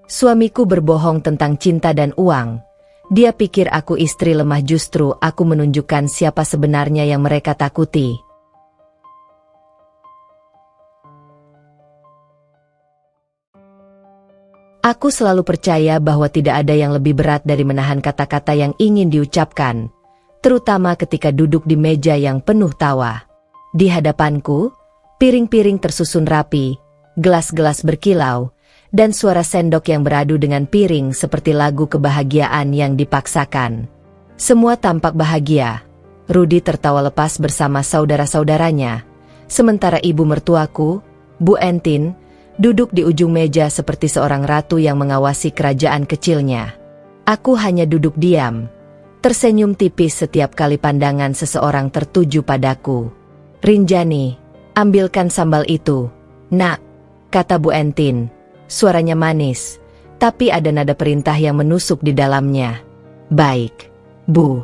Suamiku berbohong tentang cinta dan uang. Dia pikir aku istri lemah, justru aku menunjukkan siapa sebenarnya yang mereka takuti. Aku selalu percaya bahwa tidak ada yang lebih berat dari menahan kata-kata yang ingin diucapkan, terutama ketika duduk di meja yang penuh tawa. Di hadapanku, piring-piring tersusun rapi, gelas-gelas berkilau, dan suara sendok yang beradu dengan piring seperti lagu kebahagiaan yang dipaksakan. Semua tampak bahagia. Rudy tertawa lepas bersama saudara-saudaranya, sementara ibu mertuaku, Bu Entin, duduk di ujung meja seperti seorang ratu yang mengawasi kerajaan kecilnya. Aku hanya duduk diam, tersenyum tipis setiap kali pandangan seseorang tertuju padaku. "Rinjani, ambilkan sambal itu, Nak," kata Bu Entin. Suaranya manis, tapi ada nada perintah yang menusuk di dalamnya. "Baik, Bu."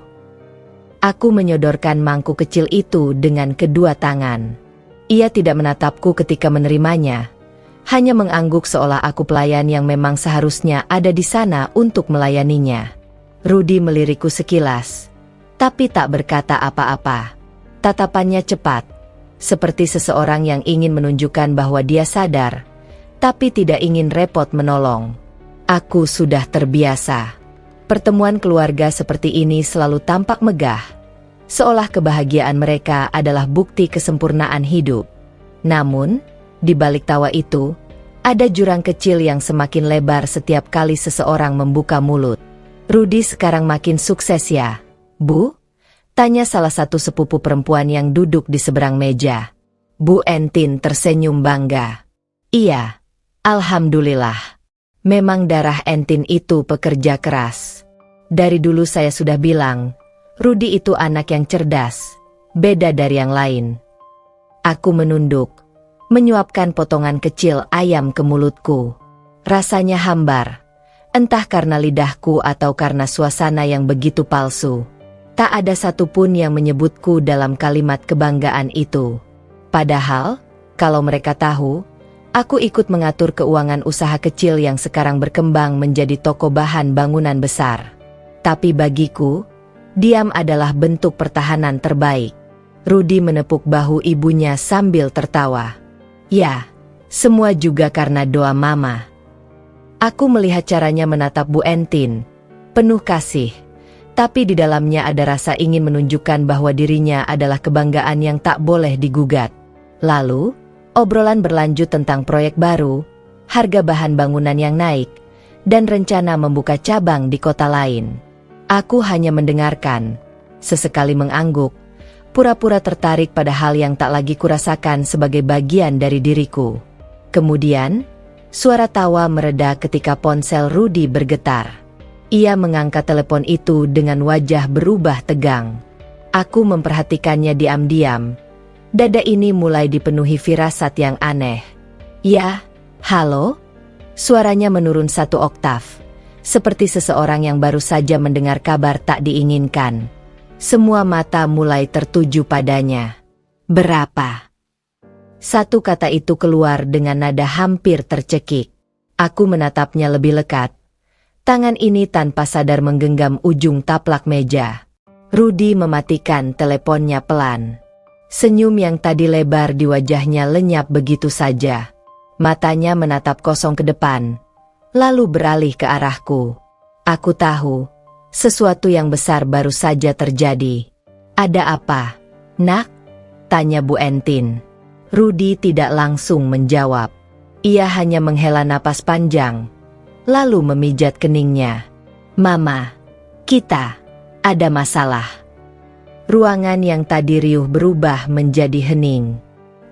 Aku menyodorkan mangkuk kecil itu dengan kedua tangan. Ia tidak menatapku ketika menerimanya, hanya mengangguk seolah aku pelayan yang memang seharusnya ada di sana untuk melayaninya. Rudy melirikku sekilas, tapi tak berkata apa-apa. Tatapannya cepat, seperti seseorang yang ingin menunjukkan bahwa dia sadar, tapi tidak ingin repot menolong. Aku sudah terbiasa. Pertemuan keluarga seperti ini selalu tampak megah, seolah kebahagiaan mereka adalah bukti kesempurnaan hidup. Namun, di balik tawa itu, ada jurang kecil yang semakin lebar setiap kali seseorang membuka mulut. "Rudy sekarang makin sukses ya, Bu?" tanya salah satu sepupu perempuan yang duduk di seberang meja. Bu Entin tersenyum bangga. "Iya, alhamdulillah. Memang darah Entin itu pekerja keras. Dari dulu saya sudah bilang, Rudy itu anak yang cerdas, beda dari yang lain." Aku menunduk, menyuapkan potongan kecil ayam ke mulutku. Rasanya hambar, entah karena lidahku atau karena suasana yang begitu palsu. Tak ada satupun yang menyebutku dalam kalimat kebanggaan itu. Padahal, kalau mereka tahu, aku ikut mengatur keuangan usaha kecil yang sekarang berkembang menjadi toko bahan bangunan besar. Tapi bagiku, diam adalah bentuk pertahanan terbaik. Rudy menepuk bahu ibunya sambil tertawa. "Ya, semua juga karena doa Mama." Aku melihat caranya menatap Bu Entin, penuh kasih, tapi di dalamnya ada rasa ingin menunjukkan bahwa dirinya adalah kebanggaan yang tak boleh digugat. Lalu, obrolan berlanjut tentang proyek baru, harga bahan bangunan yang naik, dan rencana membuka cabang di kota lain. Aku hanya mendengarkan, sesekali mengangguk, pura-pura tertarik pada hal yang tak lagi kurasakan sebagai bagian dari diriku. Kemudian, suara tawa mereda ketika ponsel Rudy bergetar. Ia mengangkat telepon itu dengan wajah berubah tegang. Aku memperhatikannya diam-diam. Dada ini mulai dipenuhi firasat yang aneh. "Ya, halo?" Suaranya menurun satu oktav, seperti seseorang yang baru saja mendengar kabar tak diinginkan. Semua mata mulai tertuju padanya. "Berapa?" Satu kata itu keluar dengan nada hampir tercekik. Aku menatapnya lebih lekat. Tangan ini tanpa sadar menggenggam ujung taplak meja. Rudy mematikan teleponnya pelan. Senyum yang tadi lebar di wajahnya lenyap begitu saja. Matanya menatap kosong ke depan, lalu beralih ke arahku. Aku tahu, sesuatu yang besar baru saja terjadi. "Ada apa, Nak?" tanya Bu Entin. Rudy tidak langsung menjawab. Ia hanya menghela napas panjang, lalu memijat keningnya. "Mama, kita ada masalah." Ruangan yang tadi riuh berubah menjadi hening.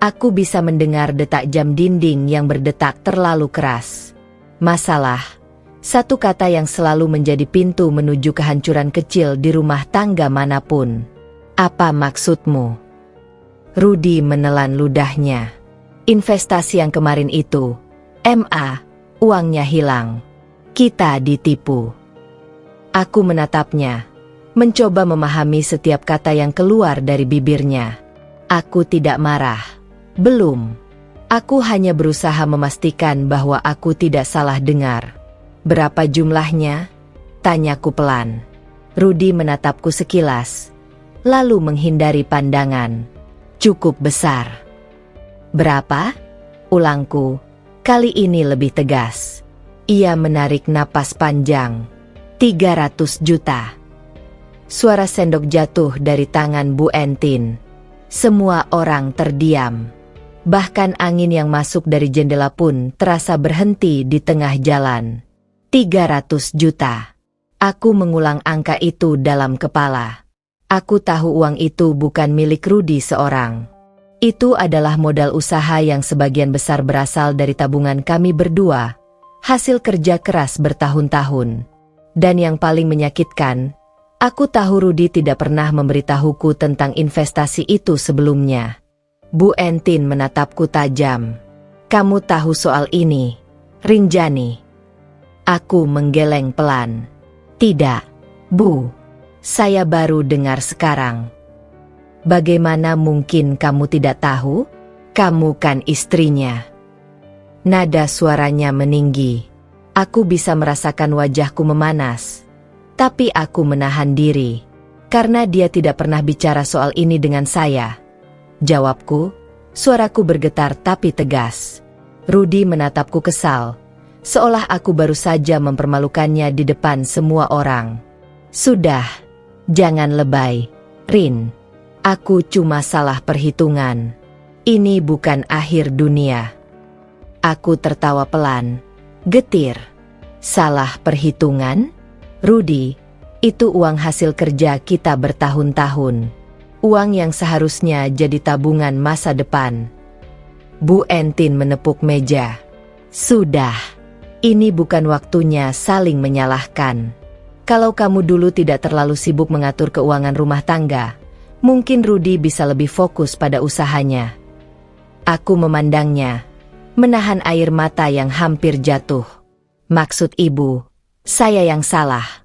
Aku bisa mendengar detak jam dinding yang berdetak terlalu keras. Masalah, satu kata yang selalu menjadi pintu menuju kehancuran kecil di rumah tangga manapun. "Apa maksudmu?" Rudy menelan ludahnya. "Investasi yang kemarin itu, uangnya hilang. Kita ditipu." Aku menatapnya, mencoba memahami setiap kata yang keluar dari bibirnya. Aku tidak marah. Belum. Aku hanya berusaha memastikan bahwa aku tidak salah dengar. Berapa jumlahnya? Tanyaku pelan. Rudi menatapku sekilas, lalu menghindari pandangan. Cukup besar. Berapa? Ulangku, kali ini lebih tegas. Ia menarik napas panjang. 300 juta. Suara sendok jatuh dari tangan Bu Entin. Semua orang terdiam. Bahkan angin yang masuk dari jendela pun terasa berhenti di tengah jalan. 300 juta. Aku mengulang angka itu dalam kepala. Aku tahu uang itu bukan milik Rudi seorang. Itu adalah modal usaha yang sebagian besar berasal dari tabungan kami berdua, hasil kerja keras bertahun-tahun. Dan yang paling menyakitkan, aku tahu Rudi tidak pernah memberitahuku tentang investasi itu sebelumnya. Bu Entin menatapku tajam. Kamu tahu soal ini, Rinjani? Aku menggeleng pelan. Tidak, Bu. Saya baru dengar sekarang. Bagaimana mungkin kamu tidak tahu? Kamu kan istrinya. Nada suaranya meninggi. Aku bisa merasakan wajahku memanas. Tapi aku menahan diri. Karena dia tidak pernah bicara soal ini dengan saya. Jawabku, suaraku bergetar tapi tegas. Rudi menatapku kesal. Seolah aku baru saja mempermalukannya di depan semua orang. Sudah, jangan lebay, Rin. Aku cuma salah perhitungan. Ini bukan akhir dunia. Aku tertawa pelan, getir. Salah perhitungan? Rudi, itu uang hasil kerja kita bertahun-tahun. Uang yang seharusnya jadi tabungan masa depan. Bu Entin menepuk meja. Sudah. Ini bukan waktunya saling menyalahkan. Kalau kamu dulu tidak terlalu sibuk mengatur keuangan rumah tangga, mungkin Rudi bisa lebih fokus pada usahanya. Aku memandangnya, menahan air mata yang hampir jatuh. Maksud ibu, saya yang salah.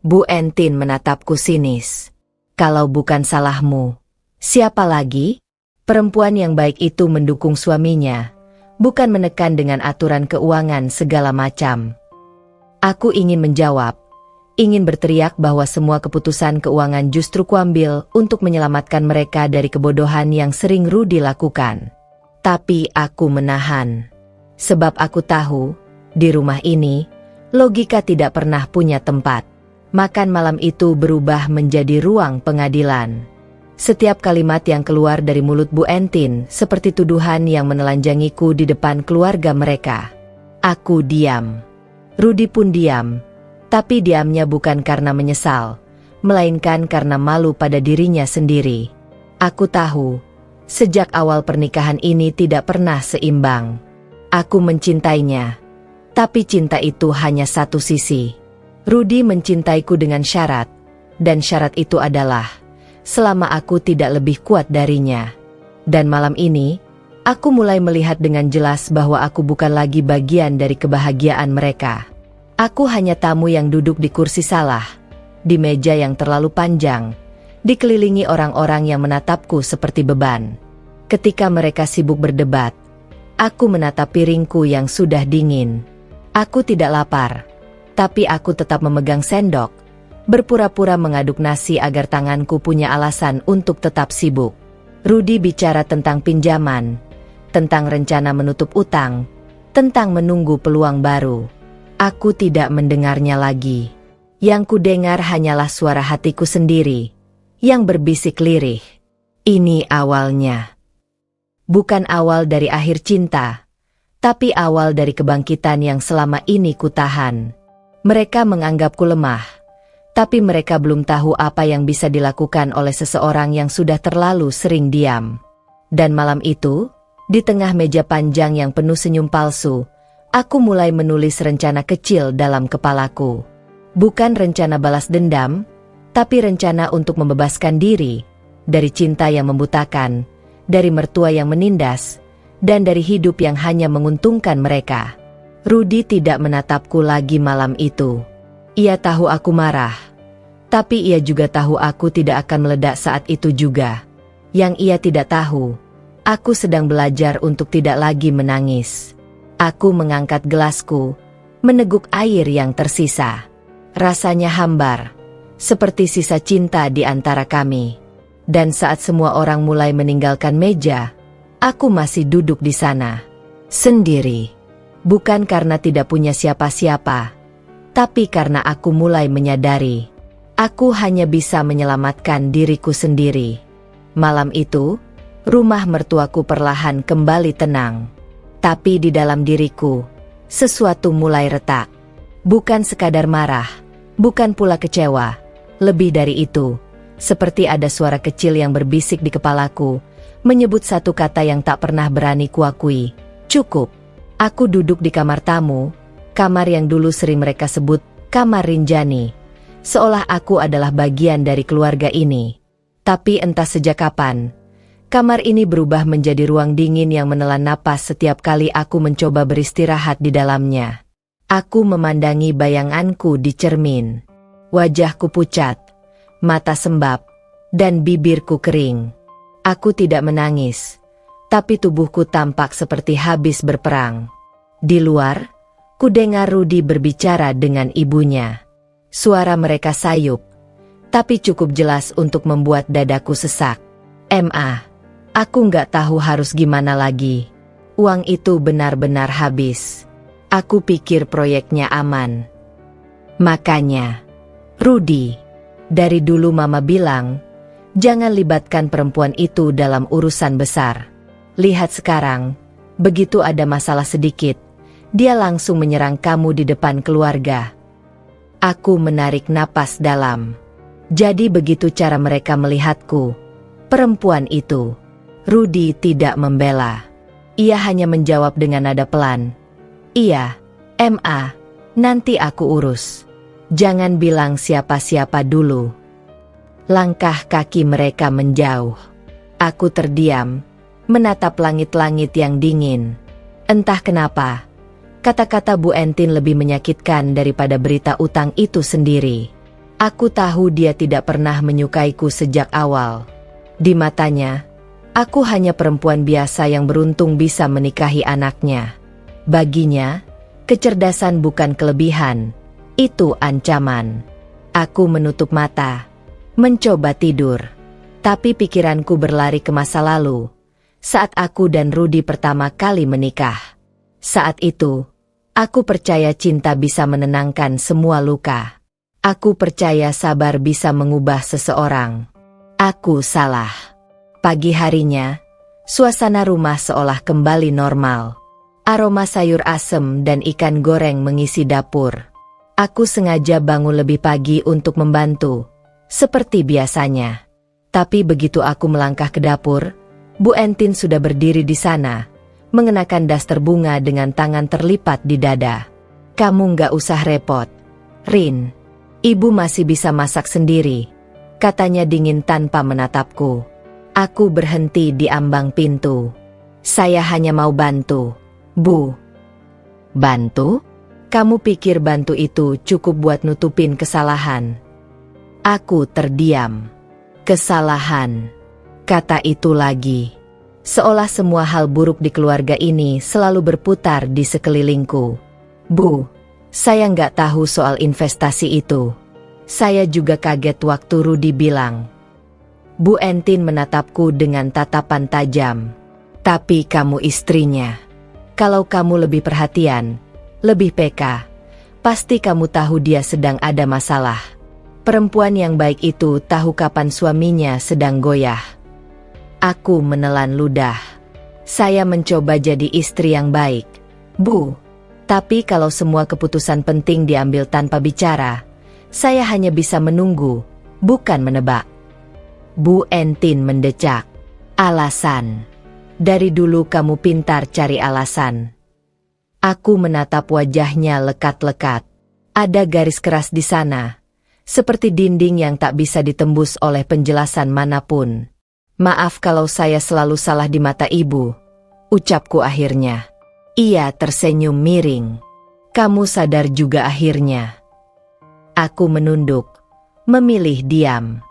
Bu Entin menatapku sinis. Kalau bukan salahmu, siapa lagi? Perempuan yang baik itu mendukung suaminya. Bukan menekan dengan aturan keuangan segala macam. Aku ingin menjawab, ingin berteriak bahwa semua keputusan keuangan justru kuambil untuk menyelamatkan mereka dari kebodohan yang sering Rudi lakukan. Tapi aku menahan. Sebab aku tahu, di rumah ini, logika tidak pernah punya tempat. Makan malam itu berubah menjadi ruang pengadilan. Setiap kalimat yang keluar dari mulut Bu Entin seperti tuduhan yang menelanjangiku di depan keluarga mereka. Aku diam. Rudi pun diam. Tapi diamnya bukan karena menyesal, melainkan karena malu pada dirinya sendiri. Aku tahu, sejak awal pernikahan ini tidak pernah seimbang. Aku mencintainya. Tapi cinta itu hanya satu sisi. Rudi mencintaiku dengan syarat. Dan syarat itu adalah selama aku tidak lebih kuat darinya. Dan malam ini, aku mulai melihat dengan jelas bahwa aku bukan lagi bagian dari kebahagiaan mereka. Aku hanya tamu yang duduk di kursi salah, di meja yang terlalu panjang, dikelilingi orang-orang yang menatapku seperti beban. Ketika mereka sibuk berdebat, aku menatap piringku yang sudah dingin. Aku tidak lapar, tapi aku tetap memegang sendok, berpura-pura mengaduk nasi agar tanganku punya alasan untuk tetap sibuk. Rudi bicara tentang pinjaman, tentang rencana menutup utang, tentang menunggu peluang baru. Aku tidak mendengarnya lagi. Yang kudengar hanyalah suara hatiku sendiri, yang berbisik lirih. Ini awalnya. Bukan awal dari akhir cinta, tapi awal dari kebangkitan yang selama ini kutahan. Mereka menganggapku lemah. Tapi mereka belum tahu apa yang bisa dilakukan oleh seseorang yang sudah terlalu sering diam. Dan malam itu, di tengah meja panjang yang penuh senyum palsu, aku mulai menulis rencana kecil dalam kepalaku. Bukan rencana balas dendam, tapi rencana untuk membebaskan diri dari cinta yang membutakan, dari mertua yang menindas, dan dari hidup yang hanya menguntungkan mereka. Rudi tidak menatapku lagi malam itu. Ia tahu aku marah, tapi ia juga tahu aku tidak akan meledak saat itu juga. Yang ia tidak tahu, aku sedang belajar untuk tidak lagi menangis. Aku mengangkat gelasku, meneguk air yang tersisa. Rasanya hambar, seperti sisa cinta di antara kami. Dan saat semua orang mulai meninggalkan meja, aku masih duduk di sana, sendiri. Bukan karena tidak punya siapa-siapa, tapi karena aku mulai menyadari, aku hanya bisa menyelamatkan diriku sendiri. Malam itu, rumah mertuaku perlahan kembali tenang. Tapi di dalam diriku, sesuatu mulai retak. Bukan sekadar marah, bukan pula kecewa. Lebih dari itu, seperti ada suara kecil yang berbisik di kepalaku, menyebut satu kata yang tak pernah berani kuakui. Cukup. Aku duduk di kamar tamu, kamar yang dulu sering mereka sebut kamar Rinjani. Seolah aku adalah bagian dari keluarga ini. Tapi entah sejak kapan, kamar ini berubah menjadi ruang dingin yang menelan napas setiap kali aku mencoba beristirahat di dalamnya. Aku memandangi bayanganku di cermin. Wajahku pucat, mata sembab, dan bibirku kering. Aku tidak menangis, tapi tubuhku tampak seperti habis berperang. Di luar, kudengar Rudy berbicara dengan ibunya. Suara mereka sayup, tapi cukup jelas untuk membuat dadaku sesak. Aku nggak tahu harus gimana lagi. Uang itu benar-benar habis. Aku pikir proyeknya aman. Makanya, Rudy, dari dulu Mama bilang, jangan libatkan perempuan itu dalam urusan besar. Lihat sekarang, begitu ada masalah sedikit, dia langsung menyerang kamu di depan keluarga. Aku menarik napas dalam. Jadi begitu cara mereka melihatku. Perempuan itu, Rudy tidak membela. Ia hanya menjawab dengan nada pelan. Iya, nanti aku urus. Jangan bilang siapa-siapa dulu. Langkah kaki mereka menjauh. Aku terdiam, menatap langit-langit yang dingin. Entah kenapa, kata-kata Bu Entin lebih menyakitkan daripada berita utang itu sendiri. Aku tahu dia tidak pernah menyukaiku sejak awal. Di matanya, aku hanya perempuan biasa yang beruntung bisa menikahi anaknya. Baginya, kecerdasan bukan kelebihan, itu ancaman. Aku menutup mata, mencoba tidur. Tapi pikiranku berlari ke masa lalu, saat aku dan Rudy pertama kali menikah. Saat itu, aku percaya cinta bisa menenangkan semua luka. Aku percaya sabar bisa mengubah seseorang. Aku salah. Pagi harinya, suasana rumah seolah kembali normal. Aroma sayur asem dan ikan goreng mengisi dapur. Aku sengaja bangun lebih pagi untuk membantu, seperti biasanya. Tapi begitu aku melangkah ke dapur, Bu Entin sudah berdiri di sana, mengenakan daster bunga dengan tangan terlipat di dada. Kamu nggak usah repot, Rin. Ibu masih bisa masak sendiri, katanya dingin tanpa menatapku. Aku berhenti di ambang pintu. Saya hanya mau bantu, Bu. Bantu? Kamu pikir bantu itu cukup buat nutupin kesalahan? Aku terdiam. Kesalahan. Kata itu lagi. Seolah semua hal buruk di keluarga ini selalu berputar di sekelilingku. Bu, saya nggak tahu soal investasi itu. Saya juga kaget waktu Rudy bilang. Bu Entin menatapku dengan tatapan tajam. Tapi kamu istrinya. Kalau kamu lebih perhatian, lebih peka, pasti kamu tahu dia sedang ada masalah. Perempuan yang baik itu tahu kapan suaminya sedang goyah. Aku menelan ludah. Saya mencoba jadi istri yang baik, Bu. Tapi kalau semua keputusan penting diambil tanpa bicara, saya hanya bisa menunggu, bukan menebak. Bu Entin mendecak. Alasan. Dari dulu kamu pintar cari alasan. Aku menatap wajahnya lekat-lekat. Ada garis keras di sana, seperti dinding yang tak bisa ditembus oleh penjelasan manapun. Maaf kalau saya selalu salah di mata ibu, ucapku akhirnya. Ia tersenyum miring. Kamu sadar juga akhirnya. Aku menunduk, memilih diam.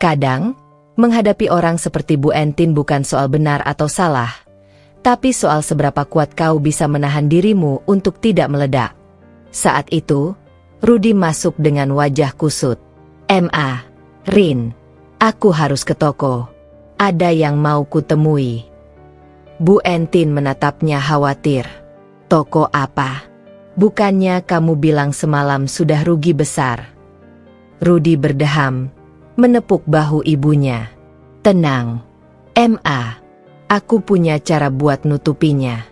Kadang, menghadapi orang seperti Bu Entin bukan soal benar atau salah, tapi soal seberapa kuat kau bisa menahan dirimu untuk tidak meledak. Saat itu, Rudi masuk dengan wajah kusut. "Ma, Rin, aku harus ke toko. Ada yang mau kutemui." Bu Entin menatapnya khawatir. "Toko apa? Bukannya kamu bilang semalam sudah rugi besar?" Rudi berdeham, menepuk bahu ibunya. "Tenang, Ma. Aku punya cara buat nutupinya."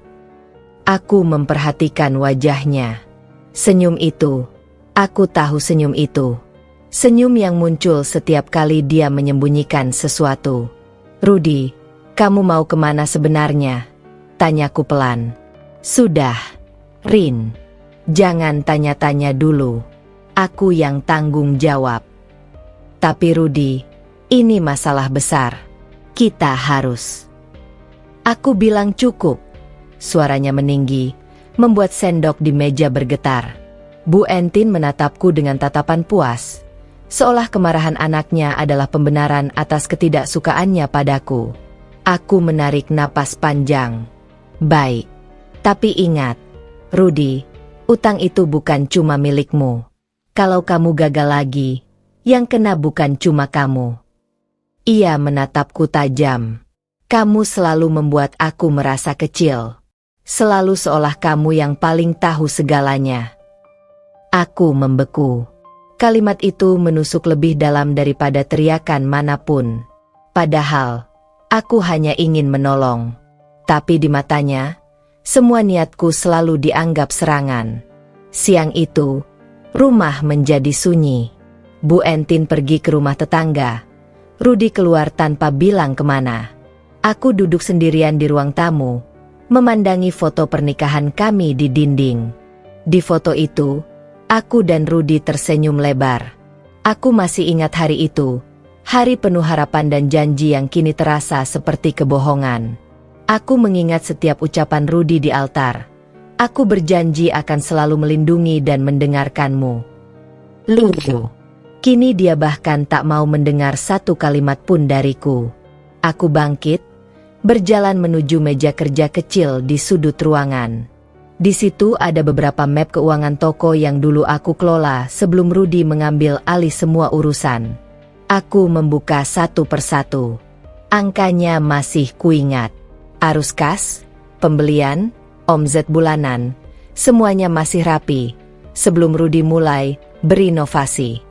Aku memperhatikan wajahnya. Senyum itu, aku tahu senyum itu. Senyum yang muncul setiap kali dia menyembunyikan sesuatu. "Rudi, kamu mau kemana sebenarnya?" tanyaku pelan. "Sudah, Rin. Jangan tanya-tanya dulu. Aku yang tanggung jawab." "Tapi Rudi, ini masalah besar. Kita harus..." Aku bilang cukup. Suaranya meninggi, membuat sendok di meja bergetar. Bu Entin menatapku dengan tatapan puas, seolah kemarahan anaknya adalah pembenaran atas ketidaksukaannya padaku. Aku menarik napas panjang. "Baik. Tapi ingat, Rudi, utang itu bukan cuma milikmu. Kalau kamu gagal lagi, yang kena bukan cuma kamu." Ia menatapku tajam. "Kamu selalu membuat aku merasa kecil. Selalu seolah kamu yang paling tahu segalanya." Aku membeku. Kalimat itu menusuk lebih dalam daripada teriakan manapun. Padahal, aku hanya ingin menolong. Tapi di matanya, semua niatku selalu dianggap serangan. Siang itu, rumah menjadi sunyi. Bu Entin pergi ke rumah tetangga. Rudi keluar tanpa bilang kemana. Aku duduk sendirian di ruang tamu, memandangi foto pernikahan kami di dinding. Di foto itu, aku dan Rudi tersenyum lebar. Aku masih ingat hari itu, hari penuh harapan dan janji yang kini terasa seperti kebohongan. Aku mengingat setiap ucapan Rudi di altar. Aku berjanji akan selalu melindungi dan mendengarkanmu. Lulu. Kini dia bahkan tak mau mendengar satu kalimat pun dariku. Aku bangkit, berjalan menuju meja kerja kecil di sudut ruangan. Di situ ada beberapa map keuangan toko yang dulu aku kelola sebelum Rudi mengambil alih semua urusan. Aku membuka satu persatu. Angkanya masih kuingat. Arus kas, pembelian, omzet bulanan, semuanya masih rapi. Sebelum Rudi mulai berinovasi.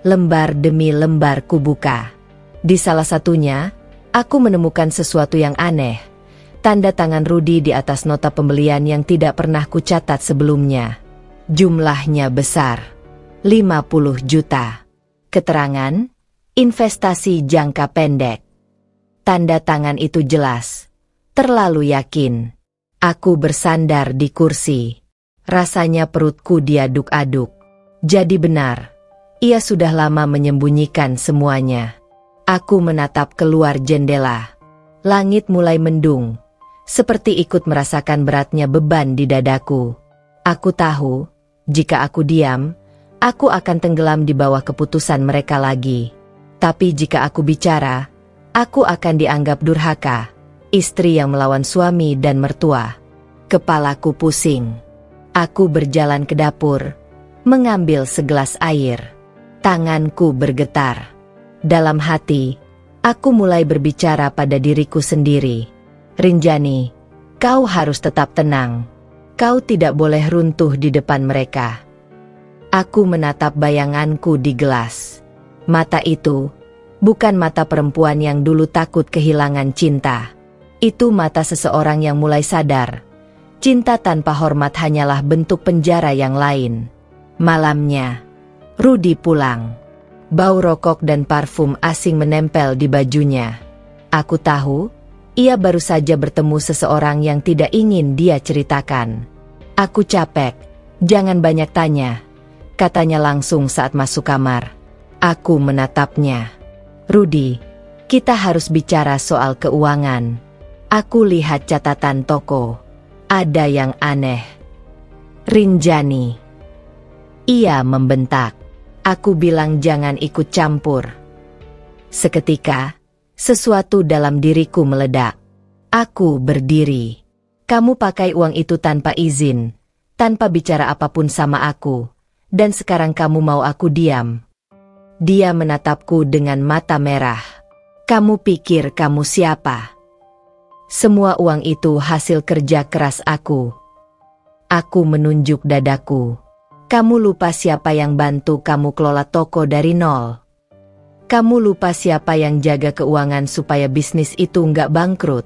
Lembar demi lembar kubuka. Di salah satunya, aku menemukan sesuatu yang aneh. Tanda tangan Rudi di atas nota pembelian yang tidak pernah kucatat sebelumnya. Jumlahnya besar. 50 juta. Keterangan, investasi jangka pendek. Tanda tangan itu jelas. Terlalu yakin. Aku bersandar di kursi. Rasanya perutku diaduk-aduk. Jadi benar. Ia sudah lama menyembunyikan semuanya. Aku menatap keluar jendela. Langit mulai mendung, seperti ikut merasakan beratnya beban di dadaku. Aku tahu, jika aku diam, aku akan tenggelam di bawah keputusan mereka lagi. Tapi jika aku bicara, aku akan dianggap durhaka, istri yang melawan suami dan mertua. Kepalaku pusing. Aku berjalan ke dapur, mengambil segelas air. Tanganku bergetar. Dalam hati, aku mulai berbicara pada diriku sendiri. Rinjani, kau harus tetap tenang. Kau tidak boleh runtuh di depan mereka. Aku menatap bayanganku di gelas. Mata itu, bukan mata perempuan yang dulu takut kehilangan cinta. Itu mata seseorang yang mulai sadar. Cinta tanpa hormat hanyalah bentuk penjara yang lain. Malamnya, Rudi pulang. Bau rokok dan parfum asing menempel di bajunya. Aku tahu, ia baru saja bertemu seseorang yang tidak ingin dia ceritakan. Aku capek, jangan banyak tanya, katanya langsung saat masuk kamar. Aku menatapnya. Rudi, kita harus bicara soal keuangan. Aku lihat catatan toko. Ada yang aneh. Rinjani. Ia membentak. Aku bilang jangan ikut campur. Seketika, sesuatu dalam diriku meledak. Aku berdiri. Kamu pakai uang itu tanpa izin. tanpa bicara apapun sama aku, dan sekarang kamu mau aku diam. Dia menatapku dengan mata merah. Kamu pikir kamu siapa? Semua uang itu hasil kerja keras aku. Aku menunjuk dadaku. Kamu lupa siapa yang bantu kamu kelola toko dari nol. Kamu lupa siapa yang jaga keuangan supaya bisnis itu nggak bangkrut.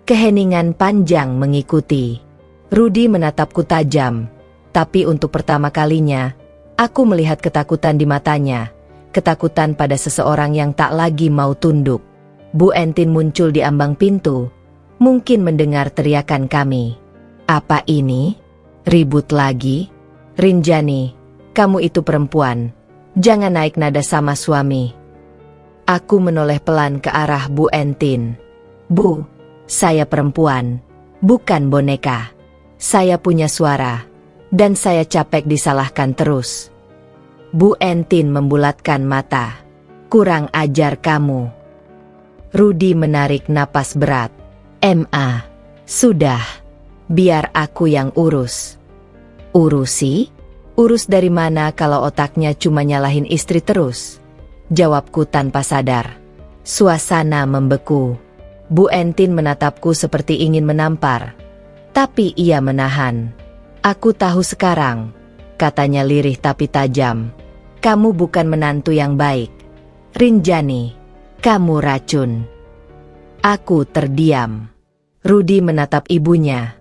Keheningan panjang mengikuti. Rudy menatapku tajam, tapi untuk pertama kalinya, aku melihat ketakutan di matanya, ketakutan pada seseorang yang tak lagi mau tunduk. Bu Entin muncul di ambang pintu, mungkin mendengar teriakan kami. Apa ini? Ribut lagi? Rinjani, kamu itu perempuan. Jangan naik nada sama suami. Aku menoleh pelan ke arah Bu Entin. Bu, saya perempuan, bukan boneka. Saya punya suara, dan saya capek disalahkan terus. Bu Entin membulatkan mata. Kurang ajar kamu. Rudy menarik napas berat. Ma, sudah. Biar aku yang urus. Urusi? Urus dari mana kalau otaknya cuma nyalahin istri terus? Jawabku tanpa sadar. Suasana membeku. Bu Entin menatapku seperti ingin menampar. Tapi ia menahan. Aku tahu sekarang, katanya lirih tapi tajam. Kamu bukan menantu yang baik. Rinjani, kamu racun. Aku terdiam. Rudy menatap ibunya,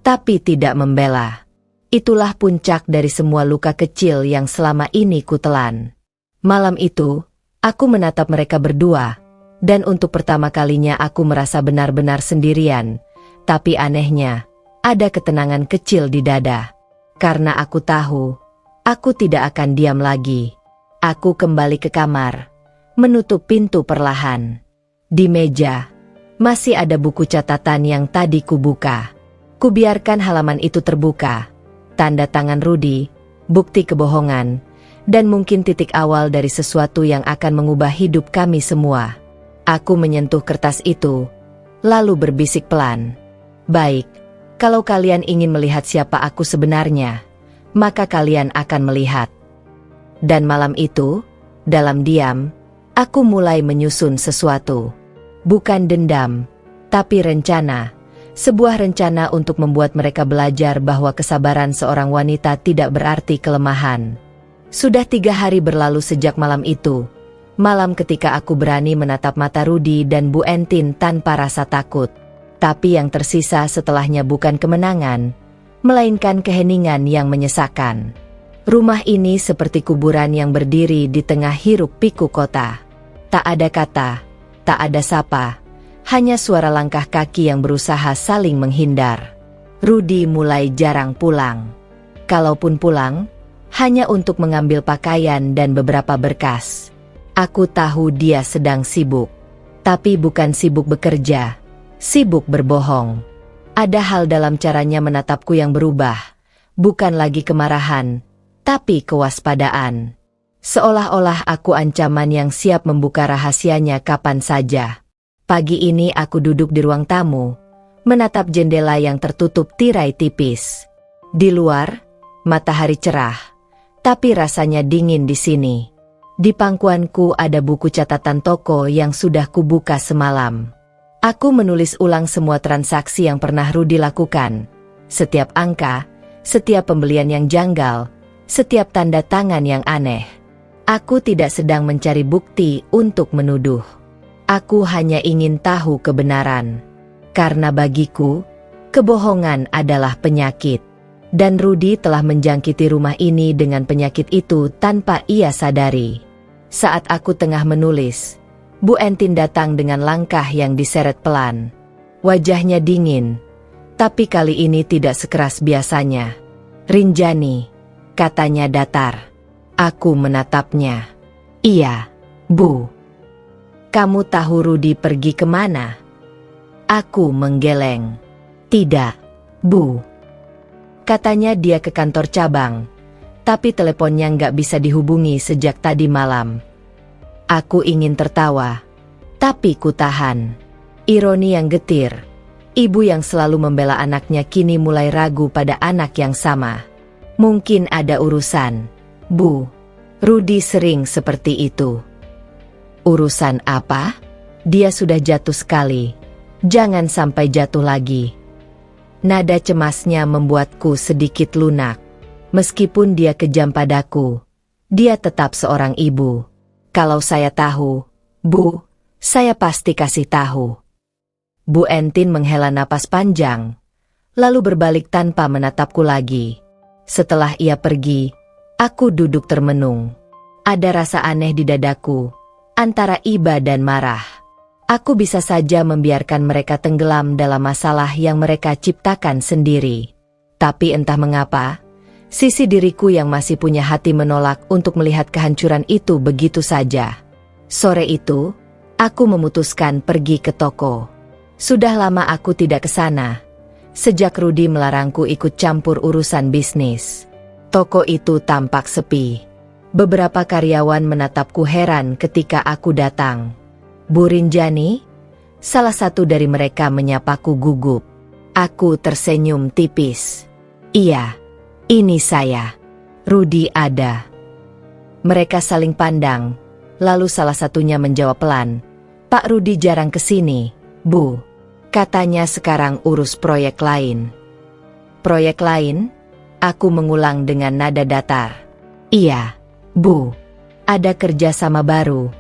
tapi tidak membela. Itulah puncak dari semua luka kecil yang selama ini kutelan. Malam itu, aku menatap mereka berdua, dan untuk pertama kalinya aku merasa benar-benar sendirian. Tapi anehnya, ada ketenangan kecil di dada. Karena aku tahu, aku tidak akan diam lagi. Aku kembali ke kamar, menutup pintu perlahan. Di meja, masih ada buku catatan yang tadi kubuka. Kubiarkan halaman itu terbuka. Tanda tangan Rudy, bukti kebohongan, dan mungkin titik awal dari sesuatu yang akan mengubah hidup kami semua. Aku menyentuh kertas itu, lalu berbisik pelan. Baik, kalau kalian ingin melihat siapa aku sebenarnya, maka kalian akan melihat. Dan malam itu, dalam diam, aku mulai menyusun sesuatu. Bukan dendam, tapi rencana. Sebuah rencana untuk membuat mereka belajar bahwa kesabaran seorang wanita tidak berarti kelemahan. Sudah 3 hari berlalu sejak malam itu. Malam ketika aku berani menatap mata Rudy dan Bu Entin tanpa rasa takut. Tapi yang tersisa setelahnya bukan kemenangan, melainkan keheningan yang menyesakan. Rumah ini seperti kuburan yang berdiri di tengah hiruk pikuk kota. Tak ada kata, tak ada sapa. Hanya suara langkah kaki yang berusaha saling menghindar. Rudy mulai jarang pulang. Kalaupun pulang, hanya untuk mengambil pakaian dan beberapa berkas. Aku tahu dia sedang sibuk. Tapi bukan sibuk bekerja, sibuk berbohong. Ada hal dalam caranya menatapku yang berubah. Bukan lagi kemarahan, tapi kewaspadaan. Seolah-olah aku ancaman yang siap membuka rahasianya kapan saja. Pagi ini aku duduk di ruang tamu, menatap jendela yang tertutup tirai tipis. Di luar, matahari cerah, tapi rasanya dingin di sini. Di pangkuanku ada buku catatan toko yang sudah kubuka semalam. Aku menulis ulang semua transaksi yang pernah Rudy lakukan. Setiap angka, setiap pembelian yang janggal, setiap tanda tangan yang aneh. Aku tidak sedang mencari bukti untuk menuduh. Aku hanya ingin tahu kebenaran. Karena bagiku, kebohongan adalah penyakit. Dan Rudy telah menjangkiti rumah ini dengan penyakit itu tanpa ia sadari. Saat aku tengah menulis, Bu Entin datang dengan langkah yang diseret pelan. Wajahnya dingin, tapi kali ini tidak sekeras biasanya. Rinjani, katanya datar. Aku menatapnya. Iya, Bu. Kamu tahu Rudy pergi kemana? Aku menggeleng. Tidak, Bu. Katanya dia ke kantor cabang, tapi teleponnya nggak bisa dihubungi sejak tadi malam. Aku ingin tertawa, tapi ku tahan. Ironi yang getir. Ibu yang selalu membela anaknya kini mulai ragu pada anak yang sama. Mungkin ada urusan, Bu. Rudy sering seperti itu. Urusan apa? Dia sudah jatuh sekali. Jangan sampai jatuh lagi. Nada cemasnya membuatku sedikit lunak. Meskipun dia kejam padaku, dia tetap seorang ibu. Kalau saya tahu, Bu, saya pasti kasih tahu. Bu Entin menghela napas panjang, lalu berbalik tanpa menatapku lagi. Setelah ia pergi, aku duduk termenung. Ada rasa aneh di dadaku, antara iba dan marah. Aku bisa saja membiarkan mereka tenggelam dalam masalah yang mereka ciptakan sendiri. Tapi entah mengapa, sisi diriku yang masih punya hati menolak untuk melihat kehancuran itu begitu saja. Sore itu, aku memutuskan pergi ke toko. Sudah lama aku tidak ke sana, sejak Rudy melarangku ikut campur urusan bisnis. Toko itu tampak sepi. Beberapa karyawan menatapku heran ketika aku datang. Bu Rinjani? Salah satu dari mereka menyapaku gugup. Aku tersenyum tipis. Iya, ini saya. Rudy ada. Mereka saling pandang, lalu salah satunya menjawab pelan. Pak Rudy jarang kesini, Bu. Katanya sekarang urus proyek lain. Proyek lain? Aku mengulang dengan nada datar. Iya, Bu. Ada kerjasama baru.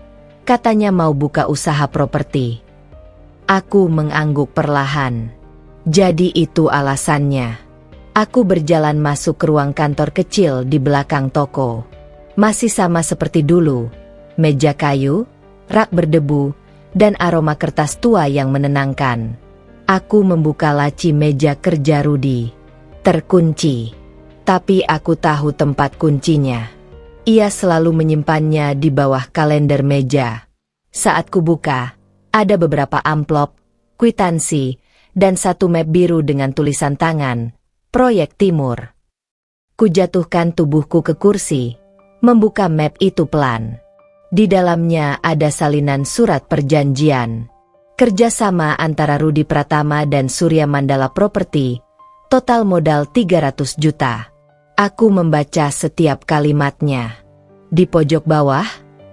Katanya mau buka usaha properti. Aku mengangguk perlahan. Jadi itu alasannya. Aku berjalan masuk ke ruang kantor kecil di belakang toko. Masih sama seperti dulu. Meja kayu, rak berdebu, dan aroma kertas tua yang menenangkan. Aku membuka laci meja kerja Rudy. Terkunci. Tapi aku tahu tempat kuncinya. Ia selalu menyimpannya di bawah kalender meja. Saat kubuka, ada beberapa amplop, kwitansi, dan satu map biru dengan tulisan tangan, Proyek Timur. Kujatuhkan tubuhku ke kursi, membuka map itu pelan. Di dalamnya ada salinan surat perjanjian. Kerjasama antara Rudy Pratama dan Surya Mandala Property, total modal 300 juta. Aku membaca setiap kalimatnya. Di pojok bawah,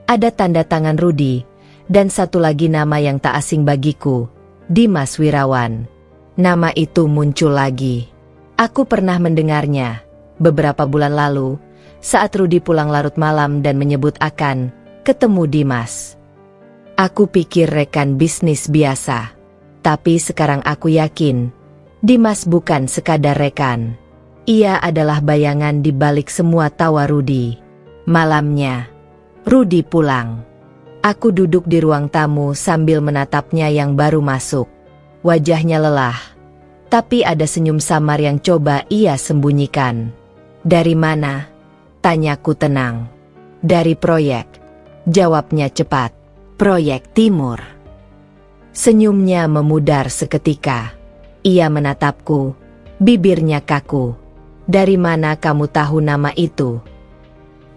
ada tanda tangan Rudy, dan satu lagi nama yang tak asing bagiku, Dimas Wirawan. Nama itu muncul lagi. Aku pernah mendengarnya, beberapa bulan lalu, saat Rudy pulang larut malam dan menyebut akan ketemu Dimas. Aku pikir rekan bisnis biasa, tapi sekarang aku yakin, Dimas bukan sekadar rekan. Ia adalah bayangan di balik semua tawa Rudy. Malamnya, Rudy pulang. Aku duduk di ruang tamu sambil menatapnya yang baru masuk. Wajahnya lelah, tapi ada senyum samar yang coba ia sembunyikan. Dari mana? Tanyaku tenang. Dari proyek. Jawabnya cepat. Proyek Timur. Senyumnya memudar seketika. Ia menatapku, bibirnya kaku. Dari mana kamu tahu nama itu?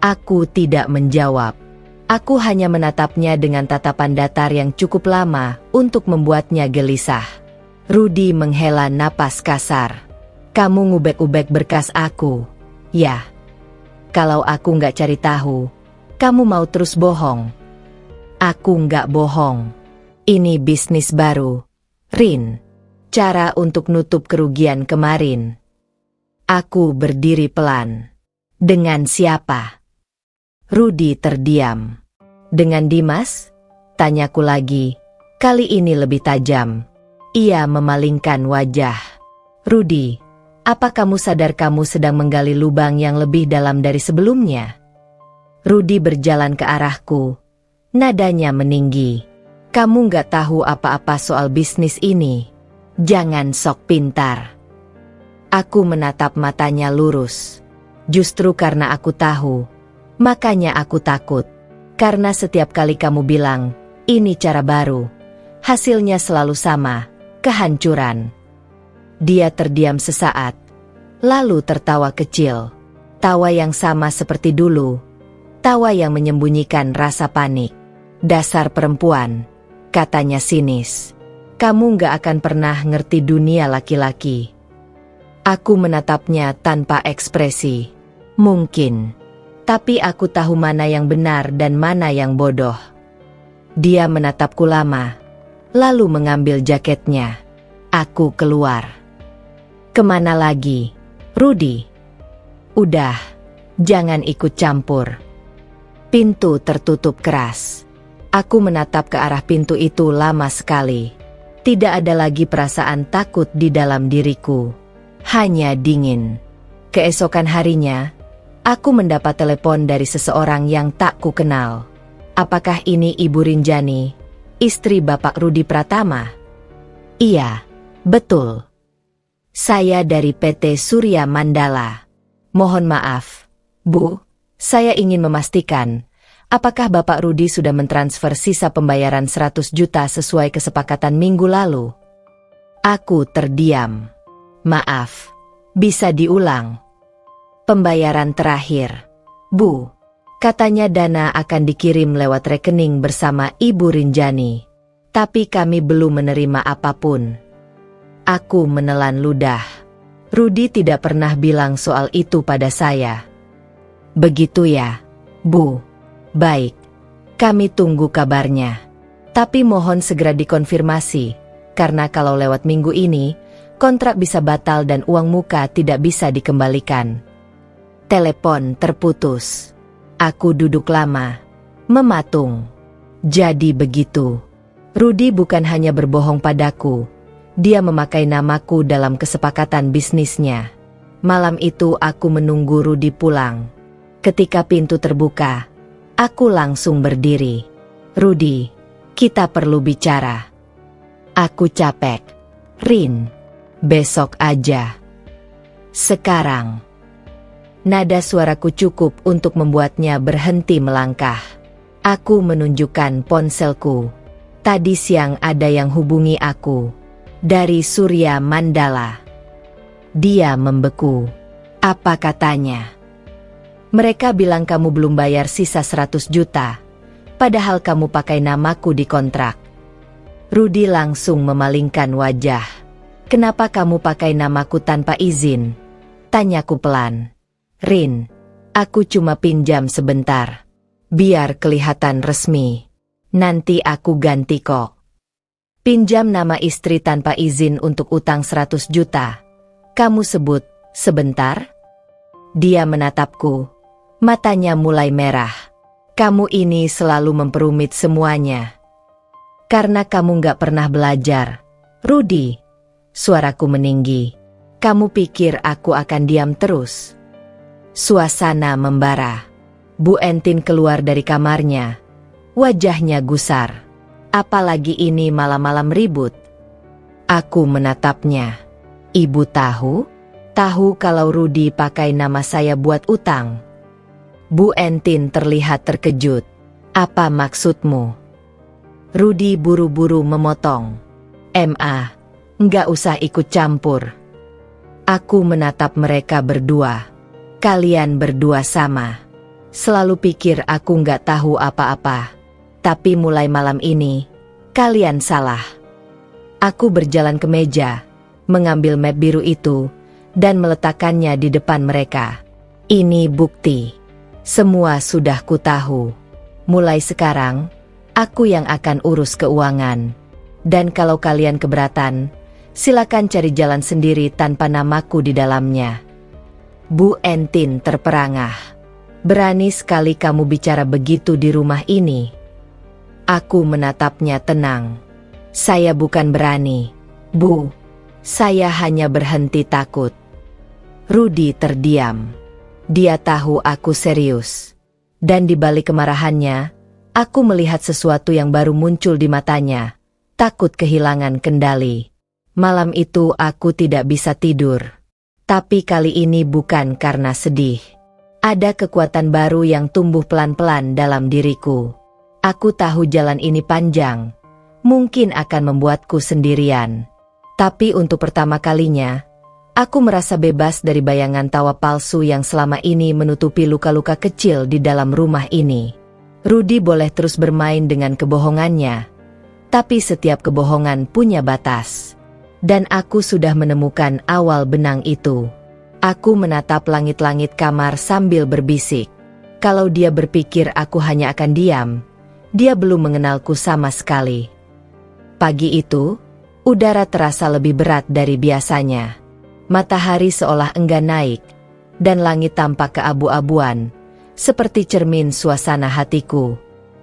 Aku tidak menjawab. Aku hanya menatapnya dengan tatapan datar yang cukup lama untuk membuatnya gelisah. Rudy menghela napas kasar. Kamu ngubek-ubek berkas aku. Ya. Kalau aku nggak cari tahu, kamu mau terus bohong. Aku nggak bohong. Ini bisnis baru, Rin. Cara untuk nutup kerugian kemarin. Aku berdiri pelan. Dengan siapa? Rudy terdiam. Dengan Dimas? Tanyaku lagi. Kali ini lebih tajam. Ia memalingkan wajah. Rudy, apa kamu sadar kamu sedang menggali lubang yang lebih dalam dari sebelumnya? Rudy berjalan ke arahku. Nadanya meninggi. Kamu nggak tahu apa-apa soal bisnis ini. Jangan sok pintar. Aku menatap matanya lurus. Justru karena aku tahu, makanya aku takut. Karena setiap kali kamu bilang, ini cara baru, hasilnya selalu sama, kehancuran. Dia terdiam sesaat, lalu tertawa kecil. Tawa yang sama seperti dulu, tawa yang menyembunyikan rasa panik. Dasar perempuan, katanya sinis. Kamu gak akan pernah ngerti dunia laki-laki. Aku menatapnya tanpa ekspresi. Mungkin. Tapi aku tahu mana yang benar dan mana yang bodoh. Dia menatapku lama, lalu mengambil jaketnya. Aku keluar. Kemana lagi, Rudy? Udah, jangan ikut campur. Pintu tertutup keras. Aku menatap ke arah pintu itu lama sekali. Tidak ada lagi perasaan takut di dalam diriku. Hanya dingin. Keesokan harinya, aku mendapat telepon dari seseorang yang tak ku kenal. Apakah ini Ibu Rinjani, istri Bapak Rudy Pratama? Iya, betul. Saya dari PT Surya Mandala. Mohon maaf, Bu, saya ingin memastikan, apakah Bapak Rudy sudah mentransfer sisa pembayaran 100 juta sesuai kesepakatan minggu lalu? Aku terdiam. Maaf, bisa diulang? Pembayaran terakhir, Bu. Katanya dana akan dikirim lewat rekening bersama Ibu Rinjani. Tapi kami belum menerima apapun. Aku menelan ludah. Rudy tidak pernah bilang soal itu pada saya. Begitu ya, Bu. Baik. Kami tunggu kabarnya. Tapi mohon segera dikonfirmasi, karena kalau lewat minggu ini, kontrak bisa batal dan uang muka tidak bisa dikembalikan. Telepon terputus. Aku duduk lama, mematung. Jadi begitu. Rudy bukan hanya berbohong padaku, dia memakai namaku dalam kesepakatan bisnisnya. Malam itu aku menunggu Rudy pulang. Ketika pintu terbuka, aku langsung berdiri. Rudy, kita perlu bicara. Aku capek. Rin, besok aja. Sekarang. Nada suaraku cukup untuk membuatnya berhenti melangkah. Aku menunjukkan ponselku. Tadi siang ada yang hubungi aku. Dari Surya Mandala. Dia membeku. Apa katanya? Mereka bilang kamu belum bayar sisa 100 juta. Padahal kamu pakai namaku di kontrak. Rudy langsung memalingkan wajah. Kenapa kamu pakai namaku tanpa izin? Tanyaku pelan. Rin, aku cuma pinjam sebentar. Biar kelihatan resmi. Nanti aku ganti kok. Pinjam nama istri tanpa izin untuk utang 100 juta. Kamu sebut, sebentar? Dia menatapku. Matanya mulai merah. Kamu ini selalu memperumit semuanya. Karena kamu gak pernah belajar. Rudy, suaraku meninggi. Kamu pikir aku akan diam terus? Suasana membara. Bu Entin keluar dari kamarnya. Wajahnya gusar. Apalagi ini malam-malam ribut. Aku menatapnya. Ibu tahu? Tahu kalau Rudy pakai nama saya buat utang? Bu Entin terlihat terkejut. Apa maksudmu? Rudy buru-buru memotong. Nggak usah ikut campur. Aku menatap mereka berdua. Kalian berdua sama. Selalu pikir aku nggak tahu apa-apa. Tapi mulai malam ini, kalian salah. Aku berjalan ke meja, mengambil map biru itu, dan meletakkannya di depan mereka. Ini bukti. Semua sudah ku tahu. Mulai sekarang, aku yang akan urus keuangan. Dan kalau kalian keberatan, silakan cari jalan sendiri tanpa namaku di dalamnya. Bu Entin terperangah. Berani sekali kamu bicara begitu di rumah ini. Aku menatapnya tenang. Saya bukan berani, Bu. Saya hanya berhenti takut. Rudy terdiam. Dia tahu aku serius. Dan di balik kemarahannya, aku melihat sesuatu yang baru muncul di matanya. Takut kehilangan kendali. Malam itu aku tidak bisa tidur. Tapi kali ini bukan karena sedih. Ada kekuatan baru yang tumbuh pelan-pelan dalam diriku. Aku tahu jalan ini panjang. Mungkin akan membuatku sendirian. Tapi untuk pertama kalinya, aku merasa bebas dari bayangan tawa palsu yang selama ini menutupi luka-luka kecil di dalam rumah ini. Rudy boleh terus bermain dengan kebohongannya. Tapi setiap kebohongan punya batas. Dan aku sudah menemukan awal benang itu. Aku menatap langit-langit kamar sambil berbisik. Kalau dia berpikir aku hanya akan diam, dia belum mengenalku sama sekali. Pagi itu, udara terasa lebih berat dari biasanya. Matahari seolah enggan naik, dan langit tampak keabu-abuan, seperti cermin suasana hatiku.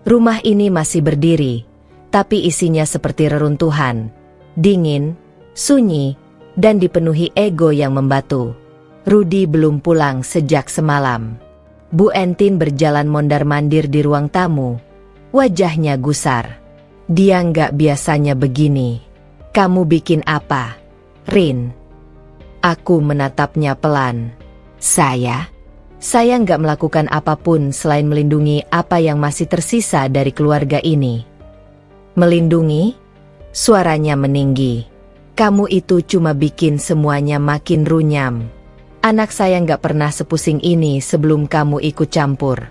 Rumah ini masih berdiri, tapi isinya seperti reruntuhan, dingin, sunyi, dan dipenuhi ego yang membatu. Rudi belum pulang sejak semalam. Bu Entin berjalan mondar-mandir di ruang tamu. Wajahnya gusar. Dia nggak biasanya begini. Kamu bikin apa, Rin? Aku menatapnya pelan. Saya nggak melakukan apapun selain melindungi apa yang masih tersisa dari keluarga ini. Melindungi? Suaranya meninggi. Kamu itu cuma bikin semuanya makin runyam. Anak saya nggak pernah sepusing ini sebelum kamu ikut campur.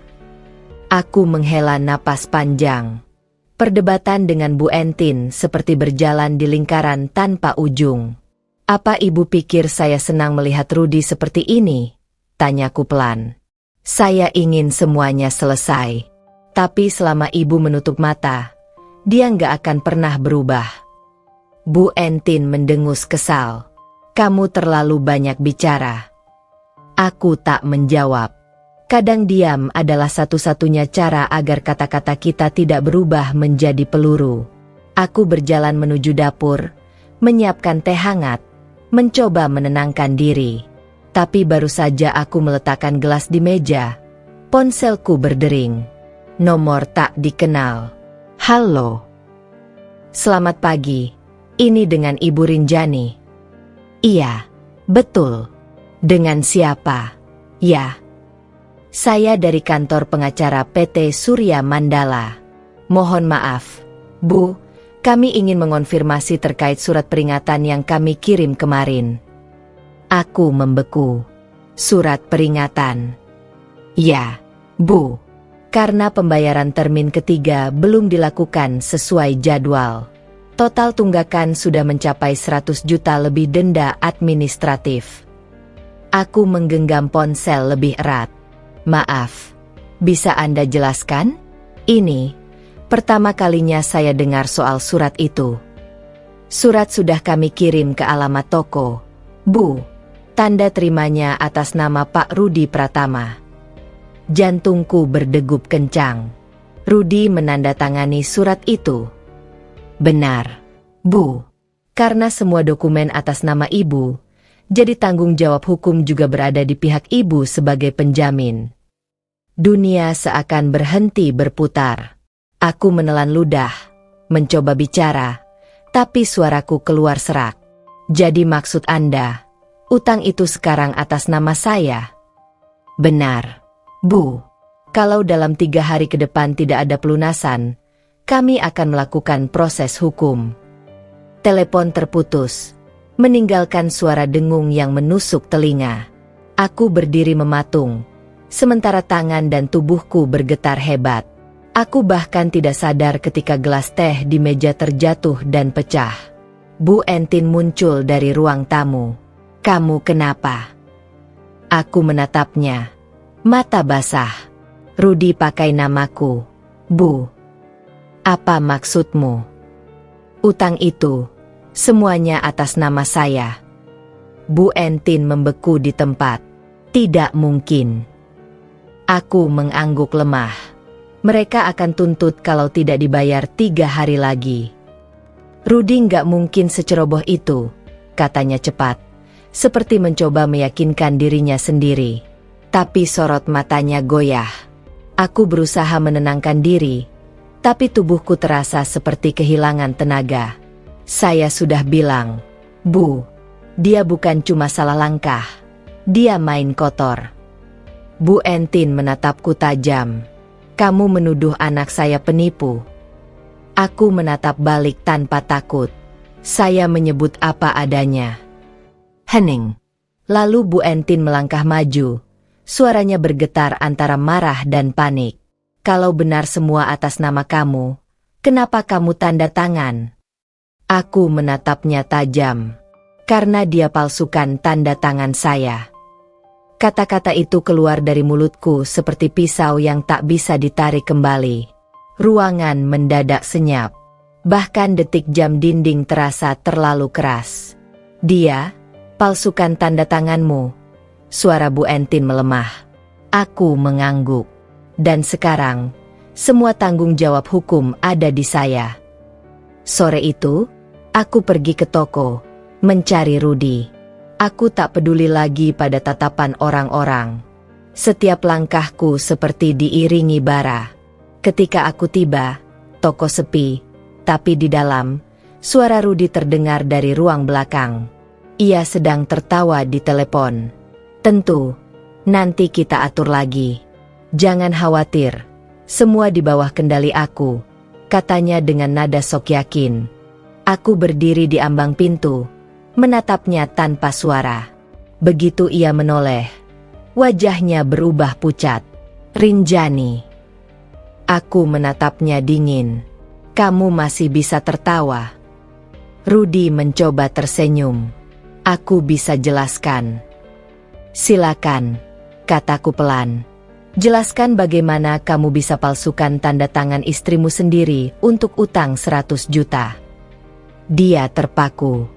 Aku menghela napas panjang. Perdebatan dengan Bu Entin seperti berjalan di lingkaran tanpa ujung. Apa ibu pikir saya senang melihat Rudi seperti ini? Tanyaku pelan. Saya ingin semuanya selesai. Tapi selama ibu menutup mata, dia nggak akan pernah berubah. Bu Entin mendengus kesal. Kamu terlalu banyak bicara. Aku tak menjawab. Kadang diam adalah satu-satunya cara agar kata-kata kita tidak berubah menjadi peluru. Aku berjalan menuju dapur, menyiapkan teh hangat, mencoba menenangkan diri. Tapi baru saja aku meletakkan gelas di meja, ponselku berdering. Nomor tak dikenal. Halo. Selamat pagi. Ini dengan Ibu Rinjani. Iya, betul. Dengan siapa? Ya. Saya dari kantor pengacara PT Surya Mandala. Mohon maaf, Bu, kami ingin mengonfirmasi terkait surat peringatan yang kami kirim kemarin. Aku membeku. Surat peringatan. Ya, Bu. Karena pembayaran termin ketiga belum dilakukan sesuai jadwal. Total tunggakan sudah mencapai 100 juta lebih denda administratif. Aku menggenggam ponsel lebih erat. Maaf, bisa Anda jelaskan? Ini pertama kalinya saya dengar soal surat itu. Surat sudah kami kirim ke alamat toko, Bu. Tanda terimanya atas nama Pak Rudi Pratama. Jantungku berdegup kencang. Rudi menandatangani surat itu. Benar, Bu. Karena semua dokumen atas nama Ibu, jadi tanggung jawab hukum juga berada di pihak Ibu sebagai penjamin. Dunia seakan berhenti berputar. Aku menelan ludah, mencoba bicara, tapi suaraku keluar serak. Jadi maksud Anda, utang itu sekarang atas nama saya? Benar, Bu. Kalau dalam 3 hari ke depan tidak ada pelunasan, kami akan melakukan proses hukum. Telepon terputus, meninggalkan suara dengung yang menusuk telinga. Aku berdiri mematung, sementara tangan dan tubuhku bergetar hebat. Aku bahkan tidak sadar ketika gelas teh di meja terjatuh dan pecah. Bu Entin muncul dari ruang tamu. Kamu kenapa? Aku menatapnya. Mata basah. Rudi pakai namaku. Bu. Apa maksudmu? Utang itu semuanya atas nama saya. Bu Entin membeku di tempat. Tidak mungkin. Aku mengangguk lemah. Mereka akan tuntut kalau tidak dibayar 3 hari lagi. Rudi nggak mungkin seceroboh itu, katanya cepat, seperti mencoba meyakinkan dirinya sendiri. Tapi sorot matanya goyah. Aku berusaha menenangkan diri, tapi tubuhku terasa seperti kehilangan tenaga. Saya sudah bilang, Bu, dia bukan cuma salah langkah, dia main kotor. Bu Entin menatapku tajam. Kamu menuduh anak saya penipu. Aku menatap balik tanpa takut. Saya menyebut apa adanya. Hening. Lalu Bu Entin melangkah maju. Suaranya bergetar antara marah dan panik. Kalau benar semua atas nama kamu, Kenapa kamu tanda tangan? Aku menatapnya tajam. Karena dia palsukan tanda tangan saya. Kata-kata itu keluar dari mulutku seperti pisau yang tak bisa ditarik kembali. Ruangan mendadak senyap. Bahkan detik jam dinding terasa terlalu keras. Dia, palsukan tanda tanganmu. Suara Bu Entin melemah. Aku mengangguk. Dan sekarang, semua tanggung jawab hukum ada di saya. Sore itu, aku pergi ke toko, mencari Rudi. Aku tak peduli lagi pada tatapan orang-orang. Setiap langkahku seperti diiringi bara. Ketika aku tiba, toko sepi, tapi di dalam, suara Rudi terdengar dari ruang belakang. Ia sedang tertawa di telepon. Tentu, nanti kita atur lagi. Jangan khawatir, semua di bawah kendali aku, katanya dengan nada sok yakin. Aku berdiri di ambang pintu, menatapnya tanpa suara. Begitu ia menoleh, wajahnya berubah pucat. Rinjani. Aku menatapnya dingin. Kamu masih bisa tertawa. Rudi mencoba tersenyum. Aku bisa jelaskan. Silakan, kataku pelan. Jelaskan bagaimana kamu bisa palsukan tanda tangan istrimu sendiri untuk utang 100 juta. Dia terpaku.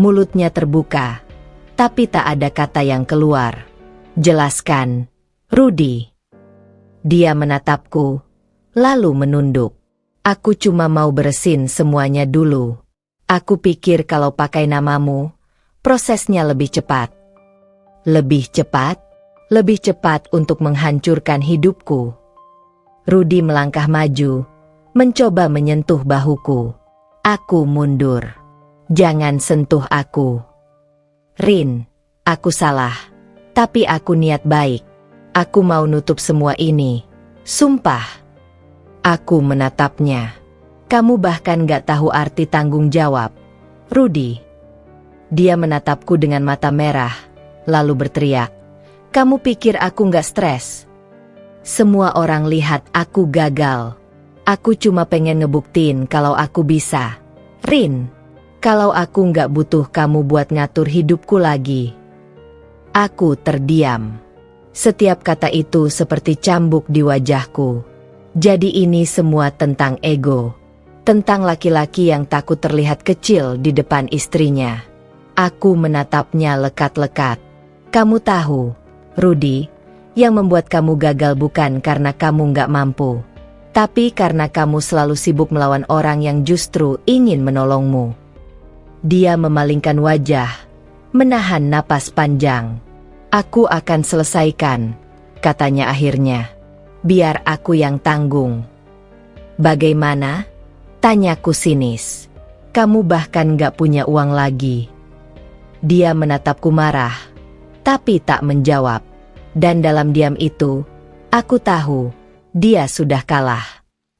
Mulutnya terbuka. Tapi tak ada kata yang keluar. Jelaskan, Rudi. Dia menatapku, lalu menunduk. Aku cuma mau beresin semuanya dulu. Aku pikir kalau pakai namamu, prosesnya lebih cepat. Lebih cepat? Lebih cepat untuk menghancurkan hidupku. Rudi melangkah maju, mencoba menyentuh bahuku. Aku mundur. Jangan sentuh aku. Rin, aku salah. Tapi aku niat baik. Aku mau nutup semua ini. Sumpah. Aku menatapnya. Kamu bahkan gak tahu arti tanggung jawab. Rudi. Dia menatapku dengan mata merah, lalu berteriak. Kamu pikir aku gak stres? Semua orang lihat aku gagal. Aku cuma pengen ngebuktiin kalau aku bisa. Rin, kalau aku gak butuh kamu buat ngatur hidupku lagi. Aku terdiam. Setiap kata itu seperti cambuk di wajahku. Jadi ini semua tentang ego. Tentang laki-laki yang takut terlihat kecil di depan istrinya. Aku menatapnya lekat-lekat. Kamu tahu, Rudi, yang membuat kamu gagal bukan karena kamu gak mampu. Tapi karena kamu selalu sibuk melawan orang yang justru ingin menolongmu. Dia memalingkan wajah, menahan napas panjang. Aku akan selesaikan, katanya akhirnya. Biar aku yang tanggung. Bagaimana? Tanyaku sinis. Kamu bahkan gak punya uang lagi. Dia menatapku marah, tapi tak menjawab. Dan dalam diam itu, aku tahu, dia sudah kalah.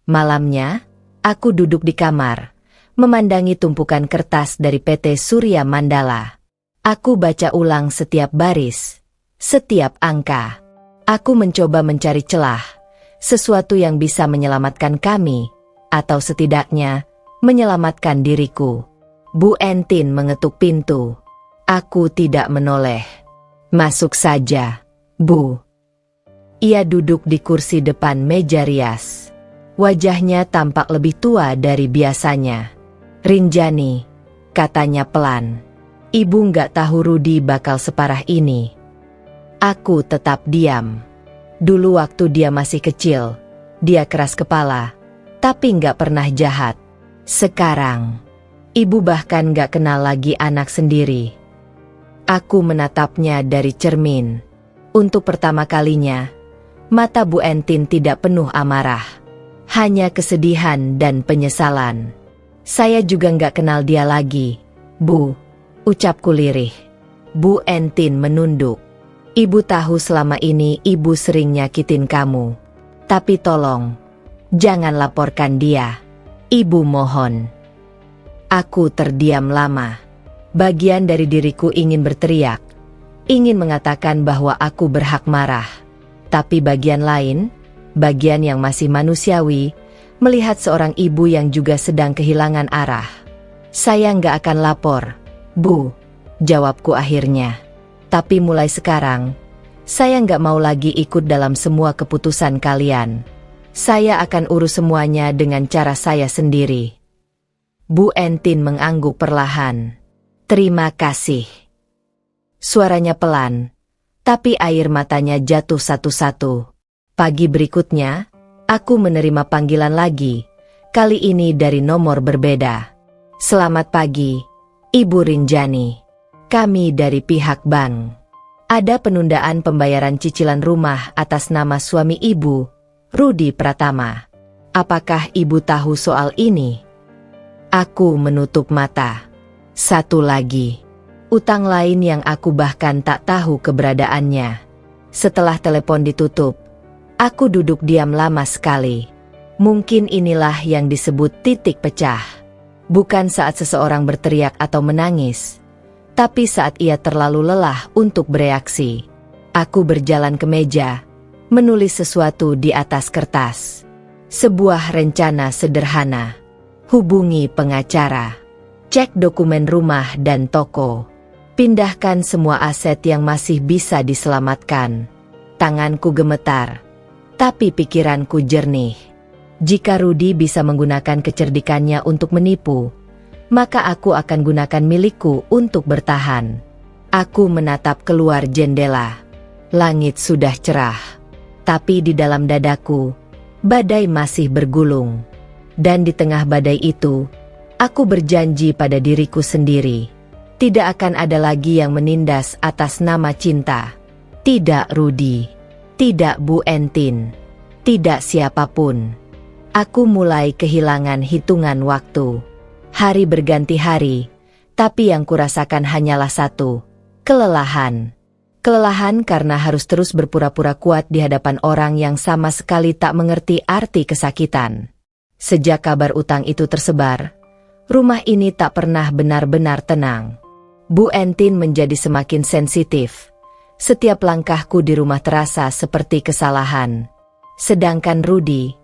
Malamnya, aku duduk di kamar, memandangi tumpukan kertas dari PT Surya Mandala. Aku baca ulang setiap baris, setiap angka. Aku mencoba mencari celah, sesuatu yang bisa menyelamatkan kami, atau setidaknya, menyelamatkan diriku. Bu Entin mengetuk pintu. Aku tidak menoleh. Masuk saja, Bu. Ia duduk di kursi depan meja rias. Wajahnya tampak lebih tua dari biasanya. Rinjani, katanya pelan. Ibu nggak tahu Rudi bakal separah ini. Aku tetap diam. Dulu waktu dia masih kecil, dia keras kepala, tapi nggak pernah jahat. Sekarang, ibu bahkan nggak kenal lagi anak sendiri. Aku menatapnya dari cermin. Untuk pertama kalinya, mata Bu Entin tidak penuh amarah. Hanya kesedihan dan penyesalan. Saya juga nggak kenal dia lagi, Bu, ucapku lirih. Bu Entin menunduk. Ibu tahu selama ini ibu sering nyakitin kamu. Tapi tolong, jangan laporkan dia. Ibu mohon. Aku terdiam lama. Bagian dari diriku ingin berteriak. Ingin mengatakan bahwa aku berhak marah. Tapi bagian lain, bagian yang masih manusiawi, melihat seorang ibu yang juga sedang kehilangan arah. Saya nggak akan lapor, Bu, jawabku akhirnya. Tapi mulai sekarang, saya nggak mau lagi ikut dalam semua keputusan kalian. Saya akan urus semuanya dengan cara saya sendiri. Bu Entin mengangguk perlahan. Terima kasih. Suaranya pelan, tapi air matanya jatuh satu-satu. Pagi berikutnya, aku menerima panggilan lagi, kali ini dari nomor berbeda. Selamat pagi, Ibu Rinjani. Kami dari pihak bank. Ada penundaan pembayaran cicilan rumah atas nama suami Ibu, Rudi Pratama. Apakah Ibu tahu soal ini? Aku menutup mata. Satu lagi, utang lain yang aku bahkan tak tahu keberadaannya. Setelah telepon ditutup, aku duduk diam lama sekali. Mungkin inilah yang disebut titik pecah. Bukan saat seseorang berteriak atau menangis, tapi saat ia terlalu lelah untuk bereaksi. Aku berjalan ke meja, menulis sesuatu di atas kertas. Sebuah rencana sederhana. Hubungi pengacara. Cek dokumen rumah dan toko. Pindahkan semua aset yang masih bisa diselamatkan. Tanganku gemetar, tapi pikiranku jernih. Jika Rudi bisa menggunakan kecerdikannya untuk menipu, maka aku akan gunakan milikku untuk bertahan. Aku menatap keluar jendela. Langit sudah cerah, tapi di dalam dadaku, badai masih bergulung. Dan di tengah badai itu, aku berjanji pada diriku sendiri, tidak akan ada lagi yang menindas atas nama cinta. Tidak Rudi, tidak Bu Entin, tidak siapapun. Aku mulai kehilangan hitungan waktu. Hari berganti hari, tapi yang kurasakan hanyalah satu, kelelahan. Kelelahan karena harus terus berpura-pura kuat di hadapan orang yang sama sekali tak mengerti arti kesakitan. Sejak kabar utang itu tersebar, rumah ini tak pernah benar-benar tenang. Bu Entin menjadi semakin sensitif. Setiap langkahku di rumah terasa seperti kesalahan. Sedangkan Rudi,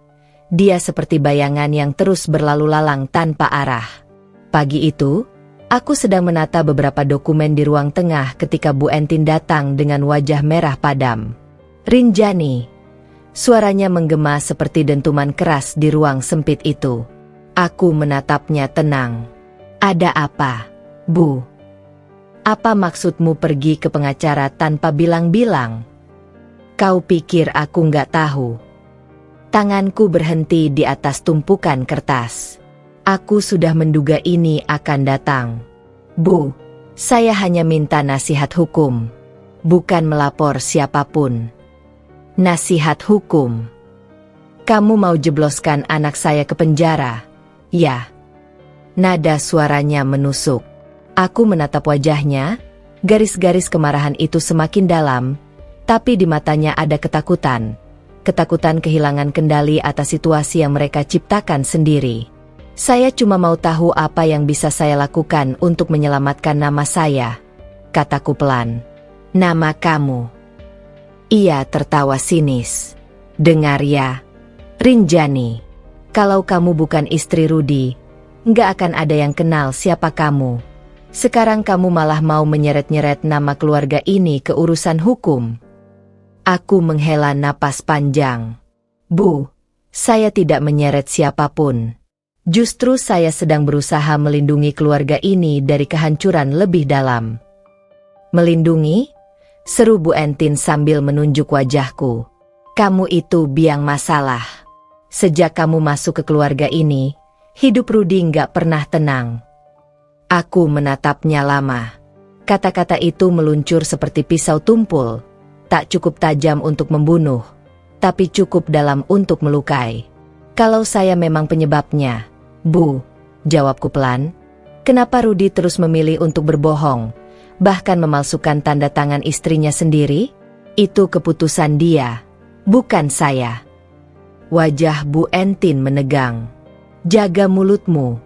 dia seperti bayangan yang terus berlalu lalang tanpa arah. Pagi itu, aku sedang menata beberapa dokumen di ruang tengah ketika Bu Entin datang dengan wajah merah padam. Rinjani. Suaranya menggema seperti dentuman keras di ruang sempit itu. Aku menatapnya tenang. Ada apa, Bu? Apa maksudmu pergi ke pengacara tanpa bilang-bilang? Kau pikir aku nggak tahu? Tanganku berhenti di atas tumpukan kertas. Aku sudah menduga ini akan datang. Bu, saya hanya minta nasihat hukum, bukan melapor siapapun. Nasihat hukum? Kamu mau jebloskan anak saya ke penjara? Ya. Nada suaranya menusuk. Aku menatap wajahnya, garis-garis kemarahan itu semakin dalam, tapi di matanya ada ketakutan. Ketakutan kehilangan kendali atas situasi yang mereka ciptakan sendiri. Saya cuma mau tahu apa yang bisa saya lakukan untuk menyelamatkan nama saya, kataku pelan. Nama kamu? Ia tertawa sinis. Dengar ya, Rinjani, kalau kamu bukan istri Rudi, nggak akan ada yang kenal siapa kamu. Sekarang kamu malah mau menyeret-nyeret nama keluarga ini ke urusan hukum. Aku menghela napas panjang. Bu, saya tidak menyeret siapapun. Justru saya sedang berusaha melindungi keluarga ini dari kehancuran lebih dalam. Melindungi? Seru Bu Entin sambil menunjuk wajahku. Kamu itu biang masalah. Sejak kamu masuk ke keluarga ini, hidup Rudi nggak pernah tenang. Aku menatapnya lama. Kata-kata itu meluncur seperti pisau tumpul. Tak cukup tajam untuk membunuh, tapi cukup dalam untuk melukai. Kalau saya memang penyebabnya, Bu, jawabku pelan, kenapa Rudi terus memilih untuk berbohong, bahkan memalsukan tanda tangan istrinya sendiri? Itu keputusan dia, bukan saya. Wajah Bu Entin menegang. Jaga mulutmu,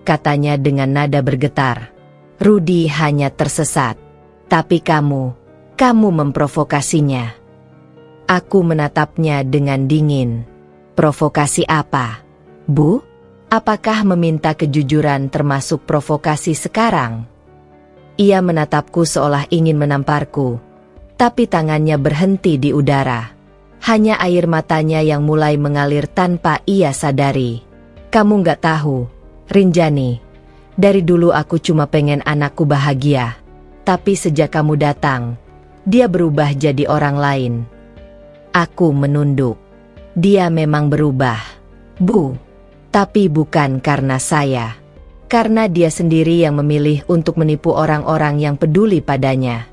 katanya dengan nada bergetar. Rudi hanya tersesat, tapi kamu memprovokasinya. Aku menatapnya dengan dingin. Provokasi apa? Bu, apakah meminta kejujuran termasuk provokasi sekarang? Ia menatapku seolah ingin menamparku, tapi tangannya berhenti di udara. Hanya air matanya yang mulai mengalir tanpa ia sadari. Kamu nggak tahu, Rinjani, dari dulu aku cuma pengen anakku bahagia. Tapi sejak kamu datang, dia berubah jadi orang lain. Aku menunduk. Dia memang berubah, Bu. Tapi bukan karena saya. Karena dia sendiri yang memilih untuk menipu orang-orang yang peduli padanya.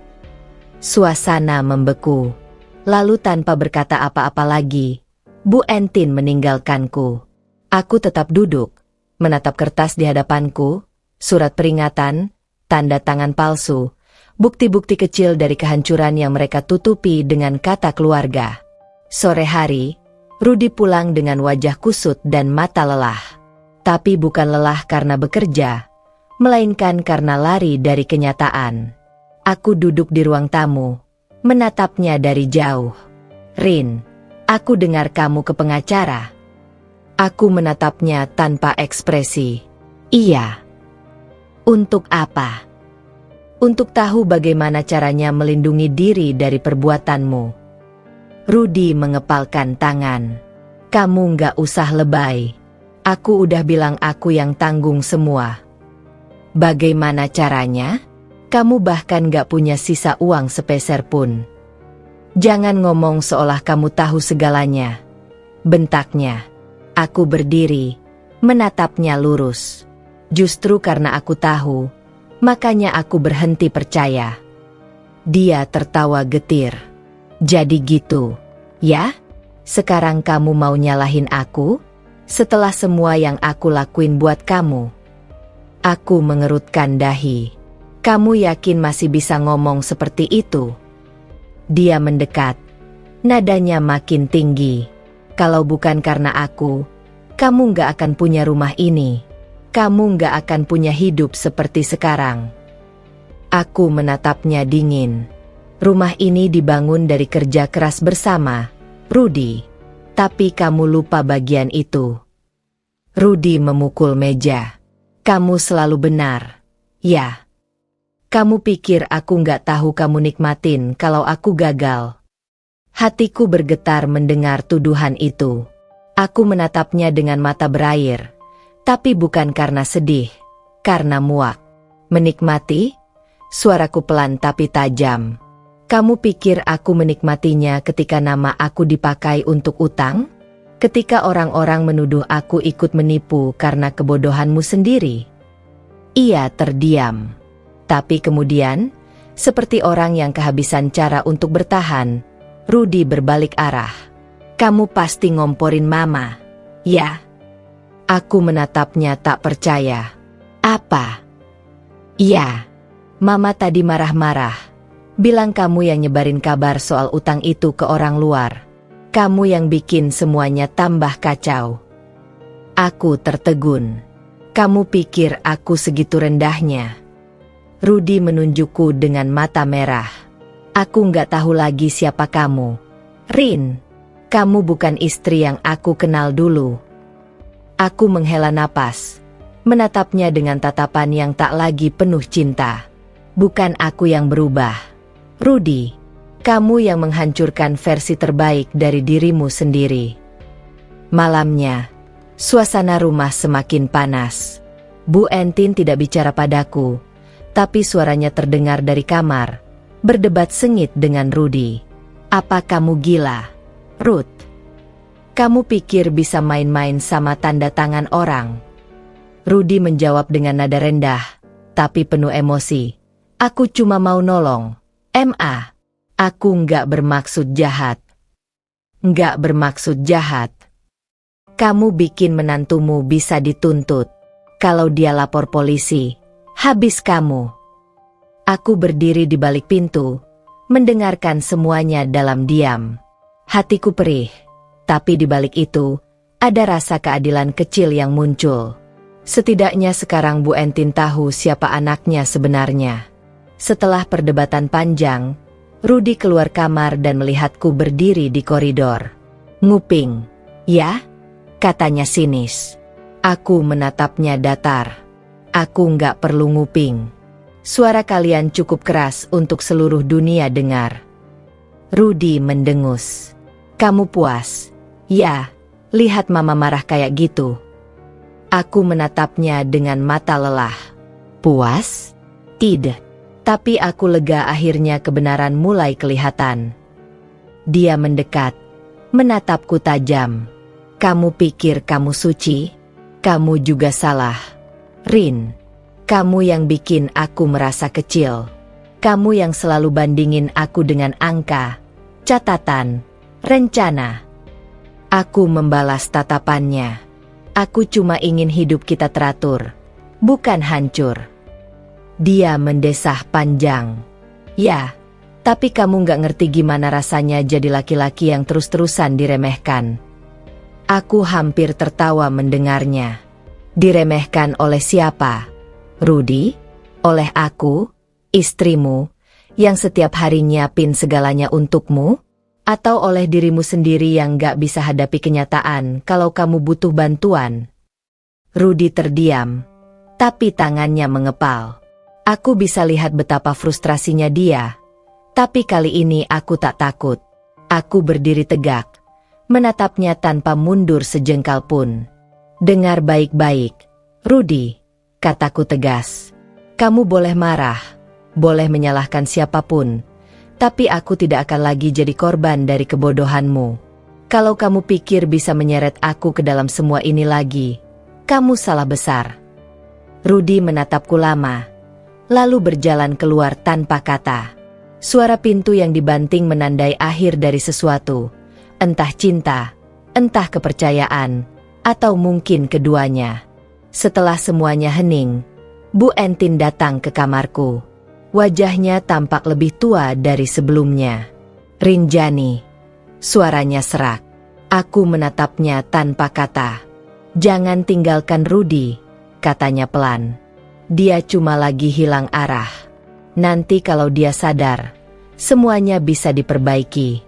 Suasana membeku. Lalu tanpa berkata apa-apa lagi, Bu Entin meninggalkanku. Aku tetap duduk, menatap kertas di hadapanku, surat peringatan, tanda tangan palsu, bukti-bukti kecil dari kehancuran yang mereka tutupi dengan kata keluarga. Sore hari, Rudi pulang dengan wajah kusut dan mata lelah. Tapi bukan lelah karena bekerja, melainkan karena lari dari kenyataan. Aku duduk di ruang tamu, menatapnya dari jauh. Rin, aku dengar kamu ke pengacara. Aku menatapnya tanpa ekspresi. Iya. Untuk apa? Untuk tahu bagaimana caranya melindungi diri dari perbuatanmu. Rudi mengepalkan tangan. Kamu nggak usah lebay. Aku udah bilang aku yang tanggung semua. Bagaimana caranya? Kamu bahkan nggak punya sisa uang sepeser pun. Jangan ngomong seolah kamu tahu segalanya. Bentaknya. Aku berdiri, menatapnya lurus. Justru karena aku tahu, makanya aku berhenti percaya. Dia tertawa getir. Jadi gitu, ya? Sekarang kamu mau nyalahin aku? Setelah semua yang aku lakuin buat kamu. Aku mengerutkan dahi. Kamu yakin masih bisa ngomong seperti itu? Dia mendekat. Nadanya makin tinggi. Kalau bukan karena aku, kamu nggak akan punya rumah ini. Kamu nggak akan punya hidup seperti sekarang. Aku menatapnya dingin. Rumah ini dibangun dari kerja keras bersama, Rudi. Tapi kamu lupa bagian itu. Rudi memukul meja. Kamu selalu benar. Ya. Kamu pikir aku nggak tahu kamu nikmatin kalau aku gagal? Hatiku bergetar mendengar tuduhan itu. Aku menatapnya dengan mata berair. Tapi bukan karena sedih, karena muak. Menikmati? Suaraku pelan tapi tajam. Kamu pikir aku menikmatinya ketika nama aku dipakai untuk utang? Ketika orang-orang menuduh aku ikut menipu karena kebodohanmu sendiri? Ia terdiam. Tapi kemudian, seperti orang yang kehabisan cara untuk bertahan, Rudi berbalik arah. Kamu pasti ngomporin Mama, ya? Aku menatapnya tak percaya. Apa? Iya. Mama tadi marah-marah. Bilang kamu yang nyebarin kabar soal utang itu ke orang luar. Kamu yang bikin semuanya tambah kacau. Aku tertegun. Kamu pikir aku segitu rendahnya? Rudi menunjukku dengan mata merah. Aku nggak tahu lagi siapa kamu. Rin, kamu bukan istri yang aku kenal dulu. Aku menghela napas, menatapnya dengan tatapan yang tak lagi penuh cinta. Bukan aku yang berubah. Rudi, kamu yang menghancurkan versi terbaik dari dirimu sendiri. Malamnya, suasana rumah semakin panas. Bu Entin tidak bicara padaku, tapi suaranya terdengar dari kamar. Berdebat sengit dengan Rudi. Apa kamu gila, Ruth? Kamu pikir bisa main-main sama tanda tangan orang? Rudi menjawab dengan nada rendah, tapi penuh emosi. Aku cuma mau nolong. Ma, aku nggak bermaksud jahat. Nggak bermaksud jahat. Kamu bikin menantumu bisa dituntut. Kalau dia lapor polisi, habis kamu. Aku berdiri di balik pintu, mendengarkan semuanya dalam diam. Hatiku perih, tapi di balik itu, ada rasa keadilan kecil yang muncul. Setidaknya sekarang Bu Entin tahu siapa anaknya sebenarnya. Setelah perdebatan panjang, Rudi keluar kamar dan melihatku berdiri di koridor. Nguping, ya? Katanya sinis. Aku menatapnya datar. Aku nggak perlu nguping. Suara kalian cukup keras untuk seluruh dunia dengar. Rudy mendengus. Kamu puas? Ya, lihat mama marah kayak gitu. Aku menatapnya dengan mata lelah. Puas? Tidak. Tapi aku lega, akhirnya kebenaran mulai kelihatan. Dia mendekat, menatapku tajam. Kamu pikir kamu suci? Kamu juga salah. Rin, kamu yang bikin aku merasa kecil. Kamu yang selalu bandingin aku dengan angka, catatan, rencana. Aku membalas tatapannya. Aku cuma ingin hidup kita teratur, bukan hancur. Dia mendesah panjang. Ya, tapi kamu gak ngerti gimana rasanya jadi laki-laki yang terus-terusan diremehkan. Aku hampir tertawa mendengarnya. Diremehkan oleh siapa? Rudy? Oleh aku, istrimu, yang setiap hari nyiapin segalanya untukmu? Atau oleh dirimu sendiri yang gak bisa hadapi kenyataan kalau kamu butuh bantuan? Rudy terdiam, tapi tangannya mengepal. Aku bisa lihat betapa frustrasinya dia. Tapi kali ini aku tak takut. Aku berdiri tegak, menatapnya tanpa mundur sejengkal pun. Dengar baik-baik, Rudy, kataku tegas. Kamu boleh marah, boleh menyalahkan siapapun, tapi aku tidak akan lagi jadi korban dari kebodohanmu. Kalau kamu pikir bisa menyeret aku ke dalam semua ini lagi, kamu salah besar. Rudy menatapku lama, lalu berjalan keluar tanpa kata. Suara pintu yang dibanting menandai akhir dari sesuatu, entah cinta, entah kepercayaan, atau mungkin keduanya. Setelah semuanya hening, Bu Entin datang ke kamarku. Wajahnya tampak lebih tua dari sebelumnya. Rinjani. Suaranya serak. Aku menatapnya tanpa kata. Jangan tinggalkan Rudy, katanya pelan. Dia cuma lagi hilang arah. Nanti kalau dia sadar, semuanya bisa diperbaiki.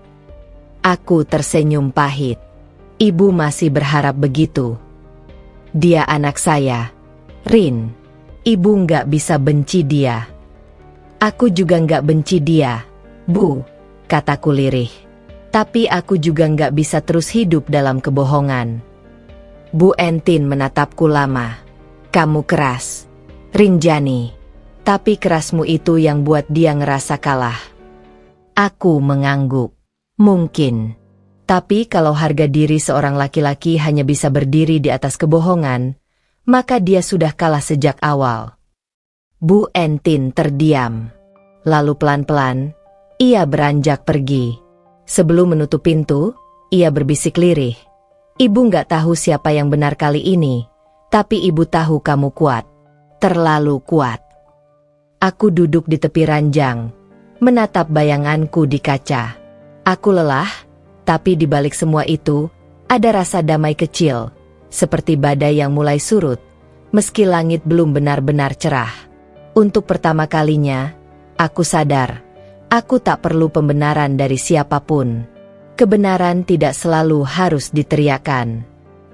Aku tersenyum pahit. Ibu masih berharap begitu. Dia anak saya, Rin. Ibu nggak bisa benci dia. Aku juga nggak benci dia, Bu, kataku lirih. Tapi aku juga nggak bisa terus hidup dalam kebohongan. Bu Entin menatapku lama. Kamu keras, Rinjani. Tapi kerasmu itu yang buat dia ngerasa kalah. Aku mengangguk. Mungkin. Tapi kalau harga diri seorang laki-laki hanya bisa berdiri di atas kebohongan, maka dia sudah kalah sejak awal. Bu Entin terdiam. Lalu pelan-pelan, ia beranjak pergi. Sebelum menutup pintu, ia berbisik lirih. Ibu nggak tahu siapa yang benar kali ini, tapi ibu tahu kamu kuat. Terlalu kuat. Aku duduk di tepi ranjang, menatap bayanganku di kaca. Aku lelah, tapi di balik semua itu, ada rasa damai kecil, seperti badai yang mulai surut, meski langit belum benar-benar cerah. Untuk pertama kalinya, aku sadar, aku tak perlu pembenaran dari siapapun. Kebenaran tidak selalu harus diteriakkan.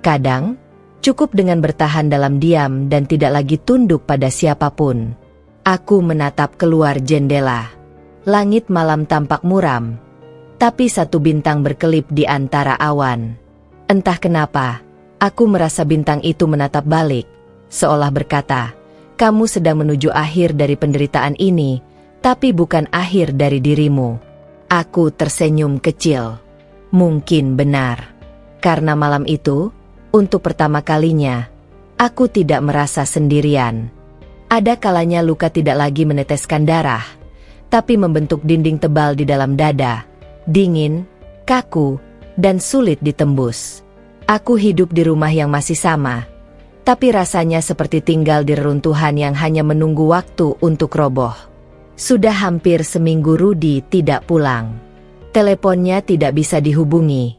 Kadang, cukup dengan bertahan dalam diam dan tidak lagi tunduk pada siapapun. Aku menatap keluar jendela. Langit malam tampak muram, tapi satu bintang berkelip di antara awan. Entah kenapa, aku merasa bintang itu menatap balik, seolah berkata, kamu sedang menuju akhir dari penderitaan ini, tapi bukan akhir dari dirimu. Aku tersenyum kecil. Mungkin benar. Karena malam itu, untuk pertama kalinya, aku tidak merasa sendirian. Ada kalanya luka tidak lagi meneteskan darah, tapi membentuk dinding tebal di dalam dada. Dingin, kaku, dan sulit ditembus. Aku hidup di rumah yang masih sama, tapi rasanya seperti tinggal di reruntuhan yang hanya menunggu waktu untuk roboh. Sudah hampir seminggu Rudy tidak pulang. Teleponnya tidak bisa dihubungi.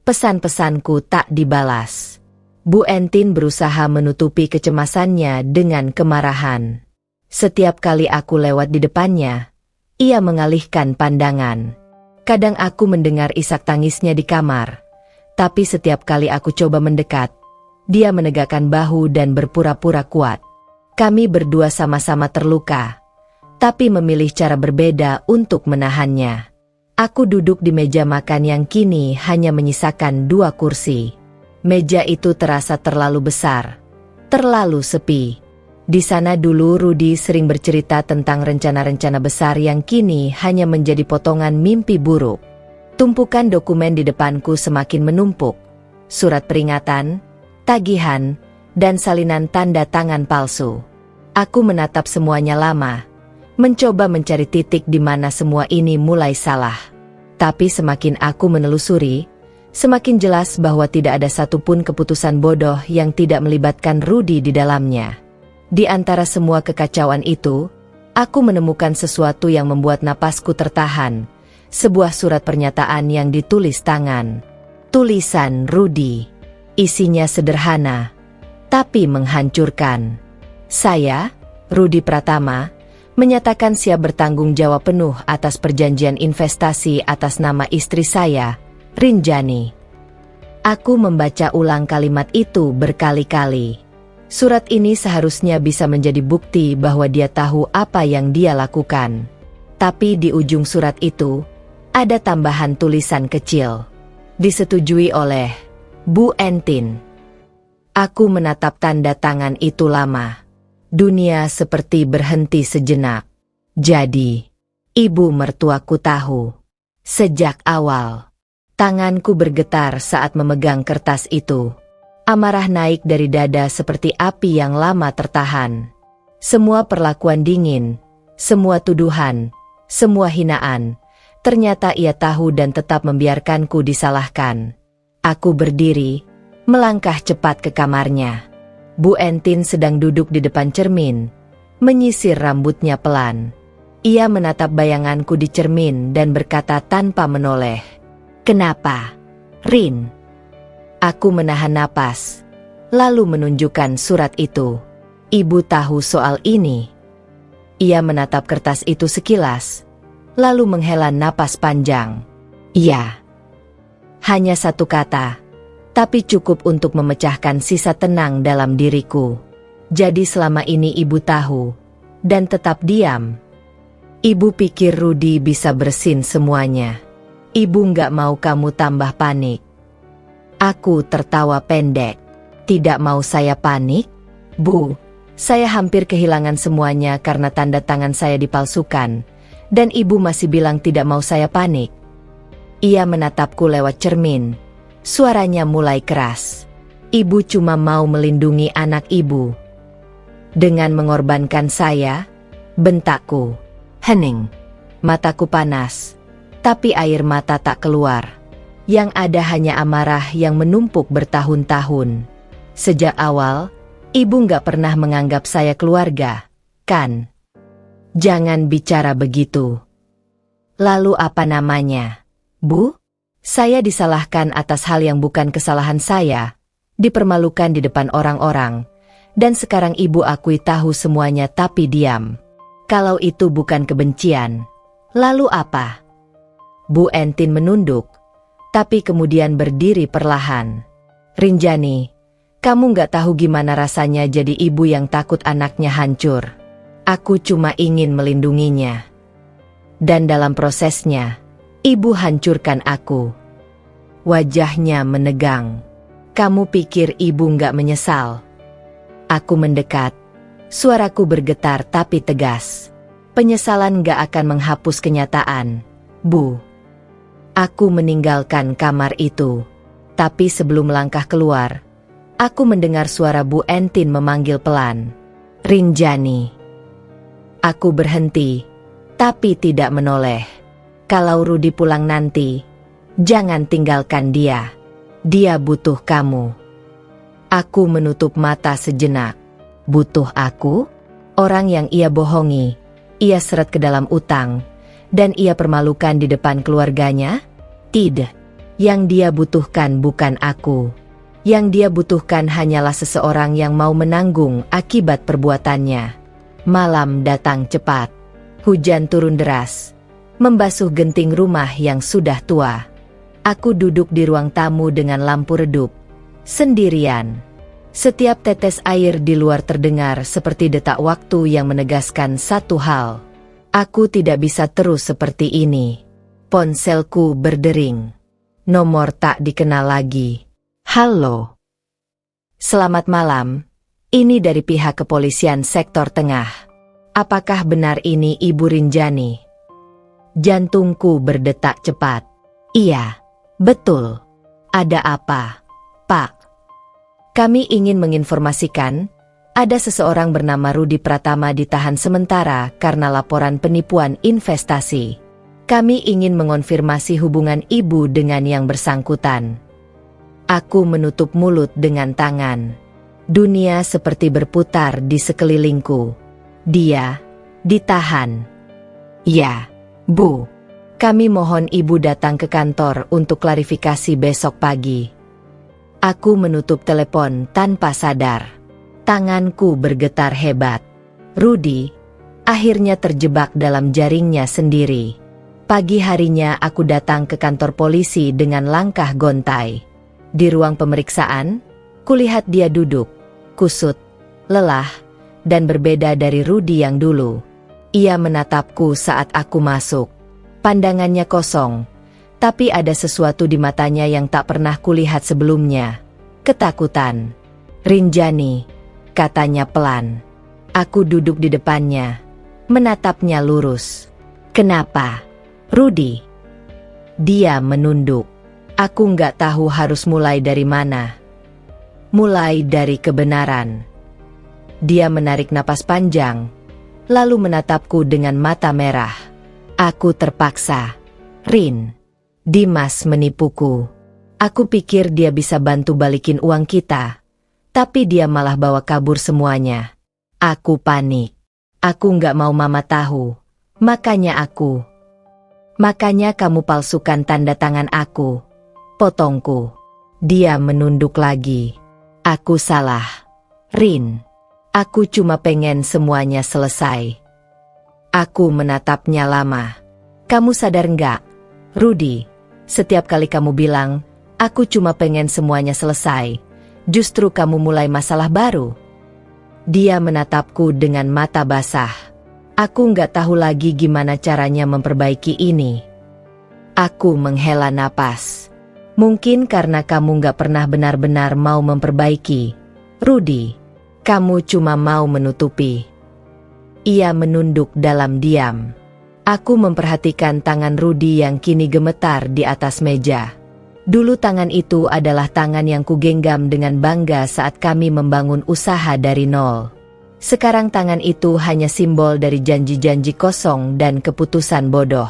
Pesan-pesanku tak dibalas. Bu Entin berusaha menutupi kecemasannya dengan kemarahan. Setiap kali aku lewat di depannya, ia mengalihkan pandangan. Kadang aku mendengar isak tangisnya di kamar, tapi setiap kali aku coba mendekat, Dia menegakkan bahu dan berpura-pura kuat. Kami berdua sama-sama terluka, tapi memilih cara berbeda untuk menahannya. Aku duduk di meja makan yang kini hanya menyisakan 2 kursi. Meja itu terasa terlalu besar, terlalu sepi. Di sana dulu Rudy sering bercerita tentang rencana-rencana besar yang kini hanya menjadi potongan mimpi buruk. Tumpukan dokumen di depanku semakin menumpuk. Surat peringatan, tagihan, dan salinan tanda tangan palsu. Aku menatap semuanya lama, mencoba mencari titik di mana semua ini mulai salah. Tapi semakin aku menelusuri, semakin jelas bahwa tidak ada satupun keputusan bodoh yang tidak melibatkan Rudy di dalamnya. Di antara semua kekacauan itu, aku menemukan sesuatu yang membuat napasku tertahan. Sebuah surat pernyataan yang ditulis tangan. Tulisan Rudy. Isinya sederhana, tapi menghancurkan. Saya, Rudy Pratama, menyatakan siap bertanggung jawab penuh atas perjanjian investasi atas nama istri saya, Rinjani. Aku membaca ulang kalimat itu berkali-kali. Surat ini seharusnya bisa menjadi bukti bahwa dia tahu apa yang dia lakukan. Tapi di ujung surat itu, ada tambahan tulisan kecil. Disetujui oleh Bu Entin. Aku menatap tanda tangan itu lama. Dunia seperti berhenti sejenak. Jadi, ibu mertuaku tahu. Sejak awal, tanganku bergetar saat memegang kertas itu. Amarah naik dari dada seperti api yang lama tertahan. Semua perlakuan dingin, semua tuduhan, semua hinaan, ternyata ia tahu dan tetap membiarkanku disalahkan. Aku berdiri, melangkah cepat ke kamarnya. Bu Entin sedang duduk di depan cermin, menyisir rambutnya pelan. Ia menatap bayanganku di cermin dan berkata tanpa menoleh, "Kenapa, Rin?" Aku menahan napas, lalu menunjukkan surat itu. Ibu tahu soal ini. Ia menatap kertas itu sekilas, lalu menghela napas panjang. "Iya." Hanya satu kata, tapi cukup untuk memecahkan sisa tenang dalam diriku. Jadi selama ini ibu tahu, dan tetap diam. Ibu pikir Rudy bisa bersin semuanya. Ibu nggak mau kamu tambah panik. Aku tertawa pendek. Tidak mau saya panik? Bu, saya hampir kehilangan semuanya karena tanda tangan saya dipalsukan. Dan ibu masih bilang tidak mau saya panik. Ia menatapku lewat cermin. Suaranya mulai keras. Ibu cuma mau melindungi anak ibu. Dengan mengorbankan saya, bentakku. Hening. Mataku panas. Tapi air mata tak keluar. Yang ada hanya amarah yang menumpuk bertahun-tahun. Sejak awal, ibu nggak pernah menganggap saya keluarga, kan? Jangan bicara begitu. Lalu apa namanya? Bu? Saya disalahkan atas hal yang bukan kesalahan saya, dipermalukan di depan orang-orang, dan sekarang ibu akui tahu semuanya tapi diam. Kalau itu bukan kebencian, lalu apa? Bu Entin menunduk, tapi kemudian berdiri perlahan. Rinjani, kamu nggak tahu gimana rasanya jadi ibu yang takut anaknya hancur. Aku cuma ingin melindunginya. Dan dalam prosesnya, ibu hancurkan aku. Wajahnya menegang. Kamu pikir ibu nggak menyesal? Aku mendekat. Suaraku bergetar tapi tegas. Penyesalan nggak akan menghapus kenyataan, Bu. Aku meninggalkan kamar itu. Tapi sebelum melangkah keluar, aku mendengar suara Bu Entin memanggil pelan. Rinjani. Aku berhenti, tapi tidak menoleh. Kalau Rudy pulang nanti, jangan tinggalkan dia. Dia butuh kamu. Aku menutup mata sejenak. Butuh aku? Orang yang ia bohongi, ia seret ke dalam utang, dan ia permalukan di depan keluarganya? Tidak. Yang dia butuhkan bukan aku. Yang dia butuhkan hanyalah seseorang yang mau menanggung akibat perbuatannya. Malam datang cepat. Hujan turun deras, membasuh genting rumah yang sudah tua. Aku duduk di ruang tamu dengan lampu redup, sendirian. Setiap tetes air di luar terdengar seperti detak waktu yang menegaskan satu hal. Aku tidak bisa terus seperti ini. Ponselku berdering. Nomor tak dikenal lagi. Halo. Selamat malam. Ini dari pihak kepolisian sektor tengah. Apakah benar ini Ibu Rinjani? Jantungku berdetak cepat. Iya, betul. Ada apa, Pak? Kami ingin menginformasikan, ada seseorang bernama Rudi Pratama ditahan sementara karena laporan penipuan investasi. Kami ingin mengonfirmasi hubungan ibu dengan yang bersangkutan. Aku menutup mulut dengan tangan. Dunia seperti berputar di sekelilingku. Dia ditahan. Ya, Bu. Kami mohon ibu datang ke kantor untuk klarifikasi besok pagi. Aku menutup telepon tanpa sadar. Tanganku bergetar hebat. Rudi akhirnya terjebak dalam jaringnya sendiri. Pagi harinya aku datang ke kantor polisi dengan langkah gontai. Di ruang pemeriksaan, kulihat dia duduk, kusut, lelah, dan berbeda dari Rudi yang dulu. Ia menatapku saat aku masuk. Pandangannya kosong, tapi ada sesuatu di matanya yang tak pernah kulihat sebelumnya. Ketakutan. Rinjani, katanya pelan. Aku duduk di depannya, menatapnya lurus. Kenapa, Rudi? Dia menunduk. Aku nggak tahu harus mulai dari mana. Mulai dari kebenaran. Dia menarik napas panjang, lalu menatapku dengan mata merah. Aku terpaksa. Rin, Dimas menipuku. Aku pikir dia bisa bantu balikin uang kita, tapi dia malah bawa kabur semuanya. Aku panik. Aku nggak mau mama tahu. Makanya kamu palsukan tanda tangan aku. Potongku. Dia menunduk lagi. Aku salah. Rin, aku cuma pengen semuanya selesai. Aku menatapnya lama. Kamu sadar nggak, Rudi? Setiap kali kamu bilang, aku cuma pengen semuanya selesai, justru kamu mulai masalah baru. Dia menatapku dengan mata basah. Aku nggak tahu lagi gimana caranya memperbaiki ini. Aku menghela napas. Mungkin karena kamu nggak pernah benar-benar mau memperbaiki. Rudi, kamu cuma mau menutupi. Ia menunduk dalam diam. Aku memperhatikan tangan Rudi yang kini gemetar di atas meja. Dulu tangan itu adalah tangan yang kugenggam dengan bangga saat kami membangun usaha dari nol. Sekarang tangan itu hanya simbol dari janji-janji kosong dan keputusan bodoh.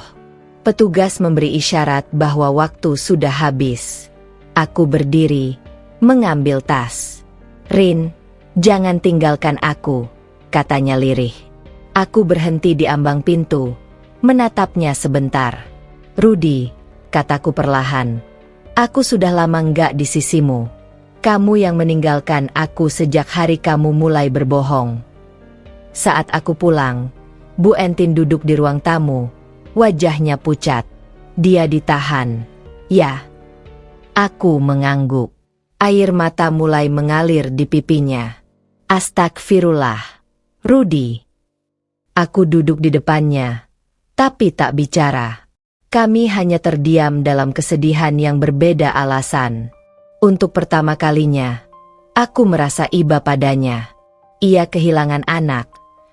Petugas memberi isyarat bahwa waktu sudah habis. Aku berdiri, mengambil tas. Rin, jangan tinggalkan aku, katanya lirih. Aku berhenti di ambang pintu, menatapnya sebentar. Rudi, kataku perlahan. Aku sudah lama nggak di sisimu. Kamu yang meninggalkan aku sejak hari kamu mulai berbohong. Saat aku pulang, Bu Entin duduk di ruang tamu. Wajahnya pucat. Dia ditahan. Ya. Aku mengangguk. Air mata mulai mengalir di pipinya. Astagfirullah. Rudi. Aku duduk di depannya, tapi tak bicara. Kami hanya terdiam dalam kesedihan yang berbeda alasan. Untuk pertama kalinya, aku merasa iba padanya. Ia kehilangan anak,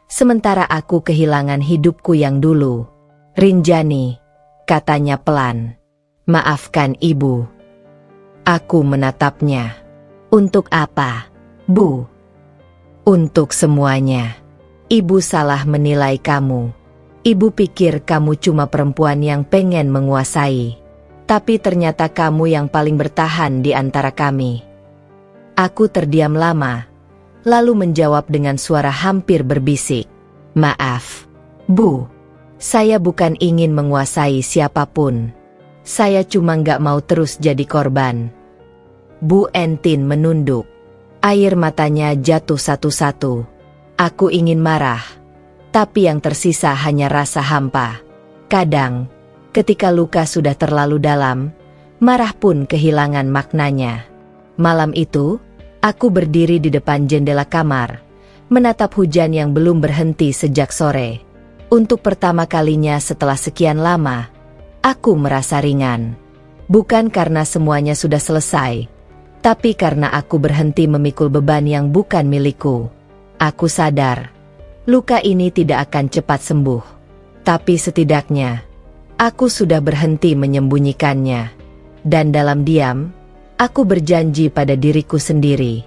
sementara aku kehilangan hidupku yang dulu. Rinjani, katanya pelan. Maafkan ibu. Aku menatapnya. Untuk apa, Bu? Untuk semuanya. Ibu salah menilai kamu. Ibu pikir kamu cuma perempuan yang pengen menguasai. Tapi ternyata kamu yang paling bertahan di antara kami. Aku terdiam lama, lalu menjawab dengan suara hampir berbisik. Maaf, Bu. Saya bukan ingin menguasai siapapun. Saya cuma nggak mau terus jadi korban. Bu Entin menunduk. Air matanya jatuh satu-satu. Aku ingin marah, tapi yang tersisa hanya rasa hampa. Kadang, ketika luka sudah terlalu dalam, marah pun kehilangan maknanya. Malam itu, Aku berdiri di depan jendela kamar, menatap hujan yang belum berhenti sejak sore. Untuk pertama kalinya setelah sekian lama, aku merasa ringan. Bukan karena semuanya sudah selesai, tapi karena aku berhenti memikul beban yang bukan milikku. Aku sadar, luka ini tidak akan cepat sembuh. Tapi setidaknya, aku sudah berhenti menyembunyikannya. Dan dalam diam, aku berjanji pada diriku sendiri.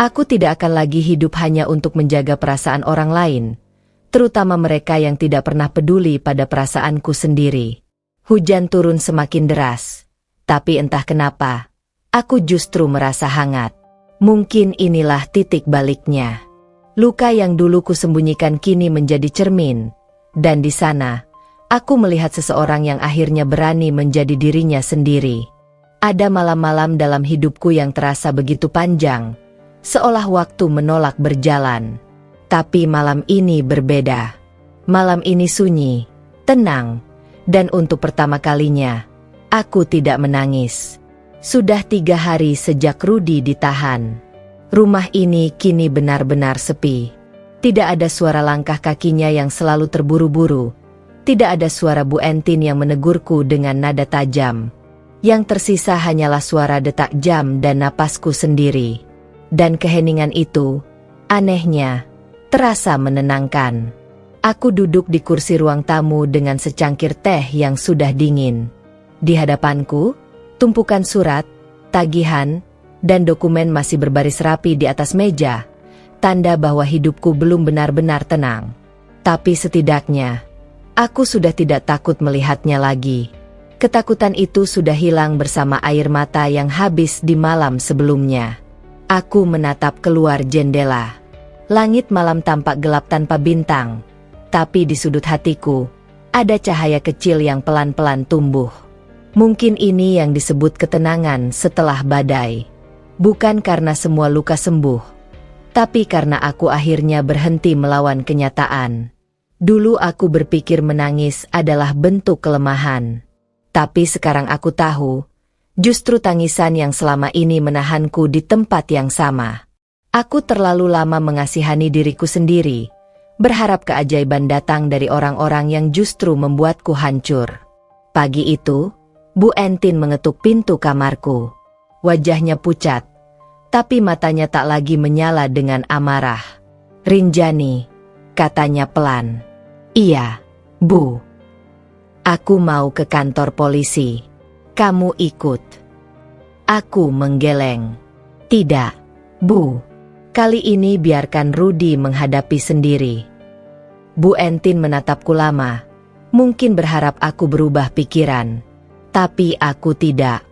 Aku tidak akan lagi hidup hanya untuk menjaga perasaan orang lain, terutama mereka yang tidak pernah peduli pada perasaanku sendiri. Hujan turun semakin deras, tapi entah kenapa, aku justru merasa hangat. Mungkin inilah titik baliknya. Luka yang dulu kusembunyikan kini menjadi cermin, dan di sana, aku melihat seseorang yang akhirnya berani menjadi dirinya sendiri. Ada malam-malam dalam hidupku yang terasa begitu panjang, seolah waktu menolak berjalan. Tapi malam ini berbeda. Malam ini sunyi, tenang, dan untuk pertama kalinya, aku tidak menangis. Sudah 3 hari sejak Rudy ditahan. Rumah ini kini benar-benar sepi. Tidak ada suara langkah kakinya yang selalu terburu-buru. Tidak ada suara Bu Entin yang menegurku dengan nada tajam. Yang tersisa hanyalah suara detak jam dan napasku sendiri. Dan keheningan itu, anehnya, terasa menenangkan. Aku duduk di kursi ruang tamu dengan secangkir teh yang sudah dingin. Di hadapanku, tumpukan surat, tagihan, dan dokumen masih berbaris rapi di atas meja, tanda bahwa hidupku belum benar-benar tenang. Tapi setidaknya, aku sudah tidak takut melihatnya lagi. Ketakutan itu sudah hilang bersama air mata yang habis di malam sebelumnya. Aku menatap keluar jendela. Langit malam tampak gelap tanpa bintang, tapi di sudut hatiku, ada cahaya kecil yang pelan-pelan tumbuh. Mungkin ini yang disebut ketenangan setelah badai. Bukan karena semua luka sembuh, tapi karena aku akhirnya berhenti melawan kenyataan. Dulu aku berpikir menangis adalah bentuk kelemahan. Tapi sekarang aku tahu, justru tangisan yang selama ini menahanku di tempat yang sama. Aku terlalu lama mengasihani diriku sendiri, berharap keajaiban datang dari orang-orang yang justru membuatku hancur. Pagi itu, Bu Entin mengetuk pintu kamarku. Wajahnya pucat, tapi matanya tak lagi menyala dengan amarah. "Rinjani," katanya pelan. "Iya, Bu. Aku mau ke kantor polisi. Kamu ikut?" Aku menggeleng. "Tidak, Bu. Kali ini biarkan Rudy menghadapi sendiri." Bu Entin menatapku lama, mungkin berharap aku berubah pikiran. Tapi aku tidak.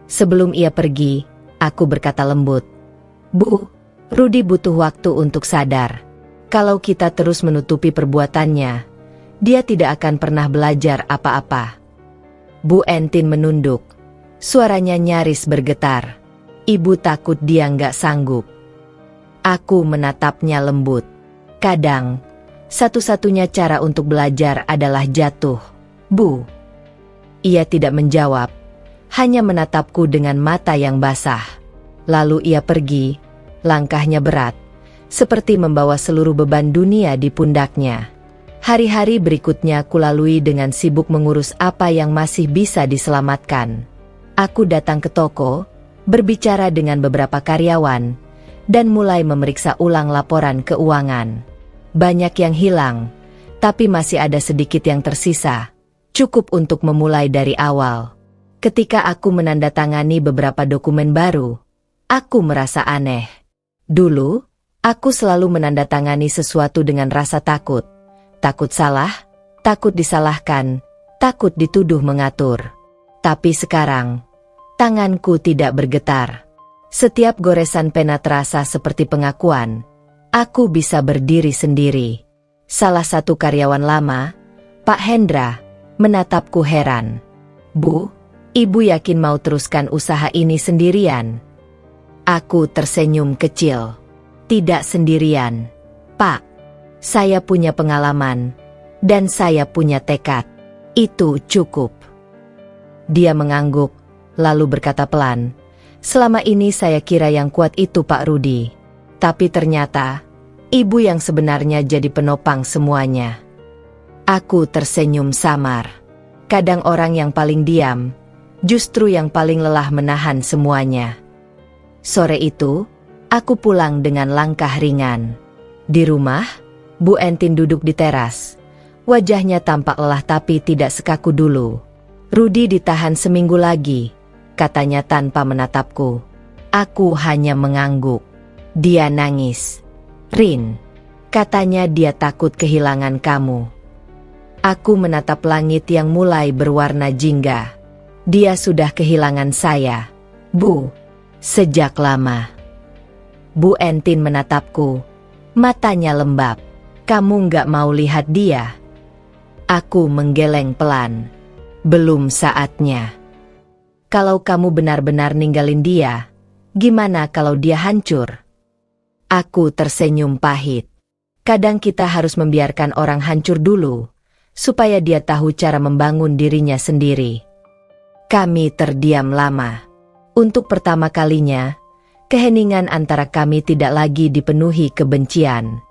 Sebelum ia pergi, aku berkata lembut, "Bu, Rudy butuh waktu untuk sadar. Kalau kita terus menutupi perbuatannya, dia tidak akan pernah belajar apa-apa." Bu Entin menunduk. Suaranya nyaris bergetar. "Ibu takut dia nggak sanggup." Aku menatapnya lembut. "Kadang, satu-satunya cara untuk belajar adalah jatuh, Bu." Ia tidak menjawab, hanya menatapku dengan mata yang basah. Lalu ia pergi, langkahnya berat, seperti membawa seluruh beban dunia di pundaknya. Hari-hari berikutnya kulalui dengan sibuk mengurus apa yang masih bisa diselamatkan. Aku datang ke toko, berbicara dengan beberapa karyawan, dan mulai memeriksa ulang laporan keuangan. Banyak yang hilang, tapi masih ada sedikit yang tersisa, cukup untuk memulai dari awal. Ketika aku menandatangani beberapa dokumen baru, aku merasa aneh. Dulu, aku selalu menandatangani sesuatu dengan rasa takut. Takut salah, takut disalahkan, takut dituduh mengatur. Tapi sekarang, tanganku tidak bergetar. Setiap goresan pena terasa seperti pengakuan. Aku bisa berdiri sendiri. Salah satu karyawan lama, Pak Hendra, menatapku heran. "Bu, Ibu yakin mau teruskan usaha ini sendirian?" Aku tersenyum kecil. "Tidak sendirian, Pak. Saya punya pengalaman, dan saya punya tekad. Itu cukup." Dia mengangguk, lalu berkata pelan, Selama ini saya kira yang kuat itu Pak Rudi. Tapi ternyata, ibu yang sebenarnya jadi penopang semuanya. Aku tersenyum samar. Kadang orang yang paling diam, justru yang paling lelah menahan semuanya. Sore itu, aku pulang dengan langkah ringan. Di rumah, Bu Entin duduk di teras. Wajahnya tampak lelah tapi tidak sekaku dulu. Rudi ditahan seminggu lagi, katanya tanpa menatapku. Aku hanya mengangguk. Dia nangis. Rin, katanya dia takut kehilangan kamu. Aku menatap langit yang mulai berwarna jingga. Dia sudah kehilangan saya, Bu, sejak lama. Bu Entin menatapku, matanya lembab. Kamu nggak mau lihat dia? Aku menggeleng pelan. Belum saatnya. Kalau kamu benar-benar ninggalin dia, gimana kalau dia hancur? Aku tersenyum pahit. Kadang kita harus membiarkan orang hancur dulu, supaya dia tahu cara membangun dirinya sendiri. Kami terdiam lama. Untuk pertama kalinya, keheningan antara kami tidak lagi dipenuhi kebencian.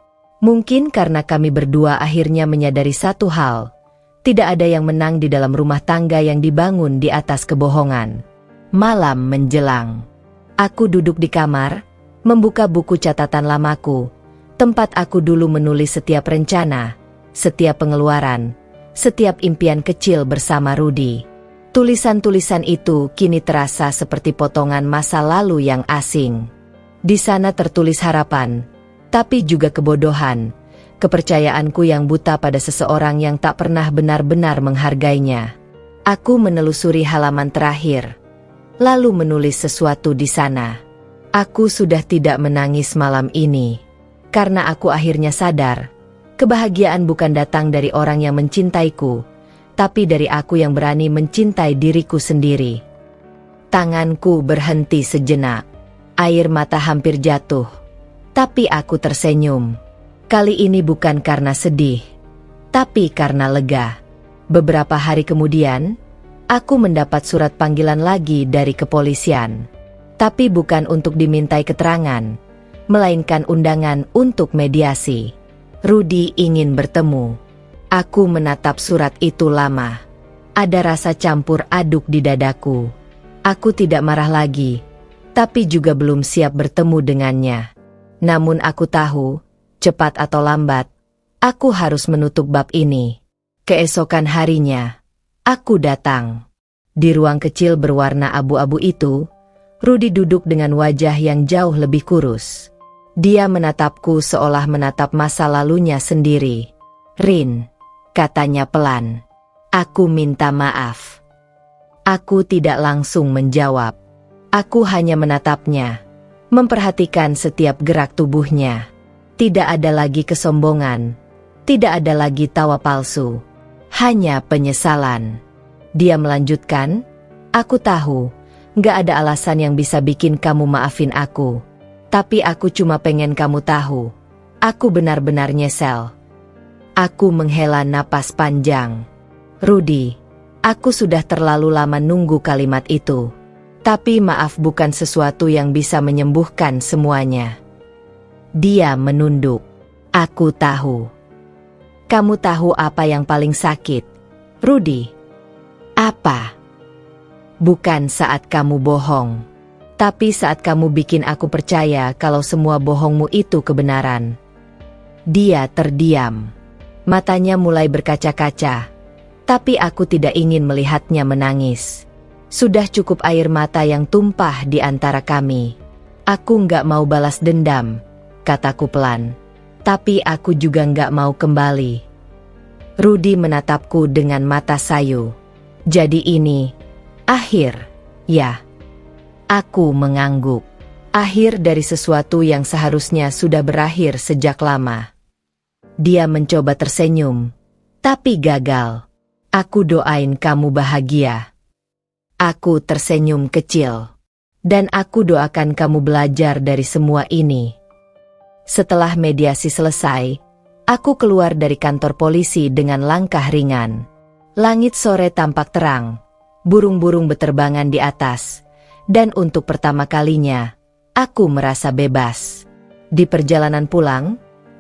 Mungkin karena kami berdua akhirnya menyadari satu hal. Tidak ada yang menang di dalam rumah tangga yang dibangun di atas kebohongan. Malam menjelang. Aku duduk di kamar, membuka buku catatan lamaku, tempat aku dulu menulis setiap rencana, setiap pengeluaran, setiap impian kecil bersama Rudi. Tulisan-tulisan itu kini terasa seperti potongan masa lalu yang asing. Di sana tertulis harapan, tapi juga kebodohan, kepercayaanku yang buta pada seseorang yang tak pernah benar-benar menghargainya. Aku menelusuri halaman terakhir, lalu menulis sesuatu di sana. Aku sudah tidak menangis malam ini, karena aku akhirnya sadar, kebahagiaan bukan datang dari orang yang mencintaiku, tapi dari aku yang berani mencintai diriku sendiri. Tanganku berhenti sejenak, air mata hampir jatuh, tapi aku tersenyum. Kali ini bukan karena sedih, tapi karena lega. Beberapa hari kemudian, aku mendapat surat panggilan lagi dari kepolisian. Tapi bukan untuk dimintai keterangan, melainkan undangan untuk mediasi. Rudi ingin bertemu. Aku menatap surat itu lama. Ada rasa campur aduk di dadaku. Aku tidak marah lagi, tapi juga belum siap bertemu dengannya. Namun aku tahu, cepat atau lambat, aku harus menutup bab ini. Keesokan harinya, aku datang. Di ruang kecil berwarna abu-abu itu, Rudi duduk dengan wajah yang jauh lebih kurus. Dia menatapku seolah menatap masa lalunya sendiri. Rin, katanya pelan. Aku minta maaf. Aku tidak langsung menjawab. Aku hanya menatapnya, memperhatikan setiap gerak tubuhnya. Tidak ada lagi kesombongan, tidak ada lagi tawa palsu, hanya penyesalan. Dia melanjutkan, aku tahu, gak ada alasan yang bisa bikin kamu maafin aku. Tapi aku cuma pengen kamu tahu, aku benar-benar nyesel. Aku menghela napas panjang. Rudi, aku sudah terlalu lama nunggu kalimat itu. Tapi maaf bukan sesuatu yang bisa menyembuhkan semuanya. Dia menunduk. Aku tahu. Kamu tahu apa yang paling sakit, Rudi? Apa? Bukan saat kamu bohong, tapi saat kamu bikin aku percaya kalau semua bohongmu itu kebenaran. Dia terdiam. Matanya mulai berkaca-kaca, tapi aku tidak ingin melihatnya menangis. Sudah cukup air mata yang tumpah di antara kami. Aku nggak mau balas dendam, kataku pelan. Tapi aku juga nggak mau kembali. Rudi menatapku dengan mata sayu. Jadi ini akhir, ya. Aku mengangguk. Akhir dari sesuatu yang seharusnya sudah berakhir sejak lama. Dia mencoba tersenyum, tapi gagal. Aku doain kamu bahagia. Aku tersenyum kecil. Dan aku doakan kamu belajar dari semua ini. Setelah mediasi selesai, aku keluar dari kantor polisi dengan langkah ringan. Langit sore tampak terang. Burung-burung beterbangan di atas, Dan untuk pertama kalinya, aku merasa bebas. Di perjalanan pulang,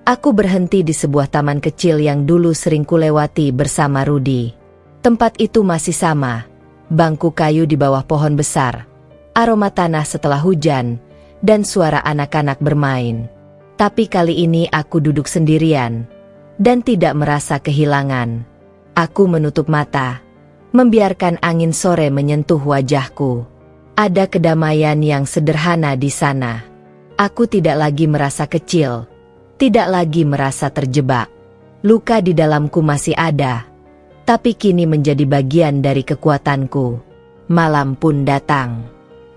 aku berhenti di sebuah taman kecil yang dulu sering kulewati bersama Rudy. Tempat itu masih sama, bangku kayu di bawah pohon besar, aroma tanah setelah hujan, dan suara anak-anak bermain. Tapi kali ini aku duduk sendirian, dan tidak merasa kehilangan. Aku menutup mata, membiarkan angin sore menyentuh wajahku. Ada kedamaian yang sederhana di sana. Aku tidak lagi merasa kecil, tidak lagi merasa terjebak. Luka di dalamku masih ada, tapi kini menjadi bagian dari kekuatanku. Malam pun datang.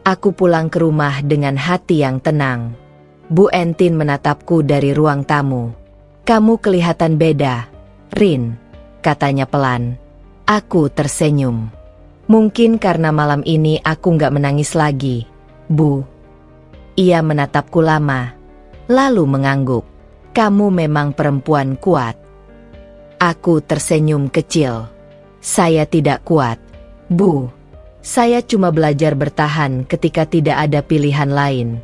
Aku pulang ke rumah dengan hati yang tenang. Bu Entin menatapku dari ruang tamu. "Kamu kelihatan beda, Rin," katanya pelan. Aku tersenyum. "Mungkin karena malam ini aku nggak menangis lagi, Bu." Ia menatapku lama, lalu mengangguk. "Kamu memang perempuan kuat." Aku tersenyum kecil. "Saya tidak kuat, Bu. Saya cuma belajar bertahan ketika tidak ada pilihan lain."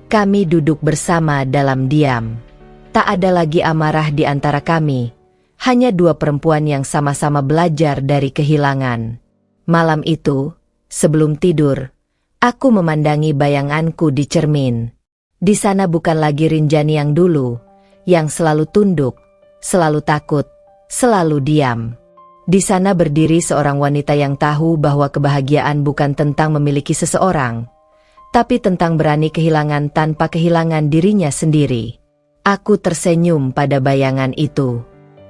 Kami duduk bersama dalam diam. Tak ada lagi amarah di antara kami. Hanya dua perempuan yang sama-sama belajar dari kehilangan. Malam itu, sebelum tidur, aku memandangi bayanganku di cermin. Di sana bukan lagi Rinjani yang dulu, yang selalu tunduk, selalu takut, selalu diam. Di sana berdiri seorang wanita yang tahu bahwa kebahagiaan bukan tentang memiliki seseorang, tapi tentang berani kehilangan tanpa kehilangan dirinya sendiri. Aku tersenyum pada bayangan itu.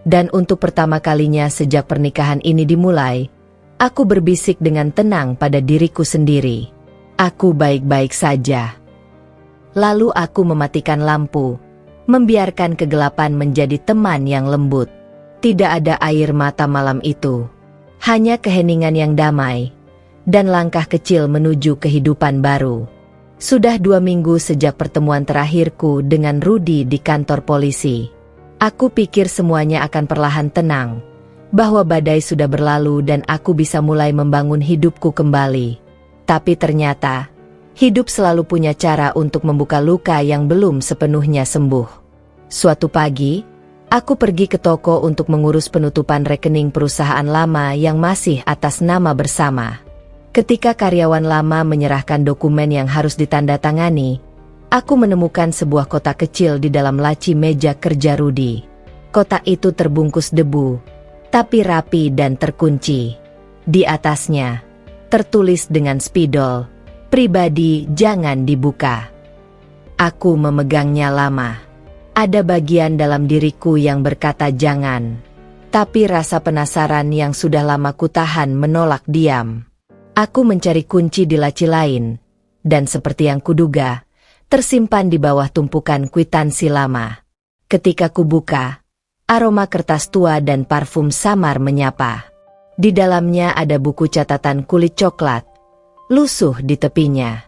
Dan untuk pertama kalinya sejak pernikahan ini dimulai, aku berbisik dengan tenang pada diriku sendiri. Aku baik-baik saja. Lalu aku mematikan lampu, membiarkan kegelapan menjadi teman yang lembut. Tidak ada air mata malam itu. Hanya keheningan yang damai, dan langkah kecil menuju kehidupan baru. Sudah 2 minggu sejak pertemuan terakhirku dengan Rudy di kantor polisi. Aku pikir semuanya akan perlahan tenang, bahwa badai sudah berlalu dan aku bisa mulai membangun hidupku kembali. Tapi ternyata, hidup selalu punya cara untuk membuka luka yang belum sepenuhnya sembuh. Suatu pagi, aku pergi ke toko untuk mengurus penutupan rekening perusahaan lama yang masih atas nama bersama. Ketika karyawan lama menyerahkan dokumen yang harus ditandatangani, aku menemukan sebuah kotak kecil di dalam laci meja kerja Rudy. Kotak itu terbungkus debu, tapi rapi dan terkunci. Di atasnya, tertulis dengan spidol, "Pribadi jangan dibuka." Aku memegangnya lama. Ada bagian dalam diriku yang berkata jangan, tapi rasa penasaran yang sudah lama kutahan menolak diam. Aku mencari kunci di laci lain, dan seperti yang kuduga, tersimpan di bawah tumpukan kwitansi lama. Ketika kubuka, aroma kertas tua dan parfum samar menyapa. Di dalamnya ada buku catatan kulit coklat, lusuh di tepinya.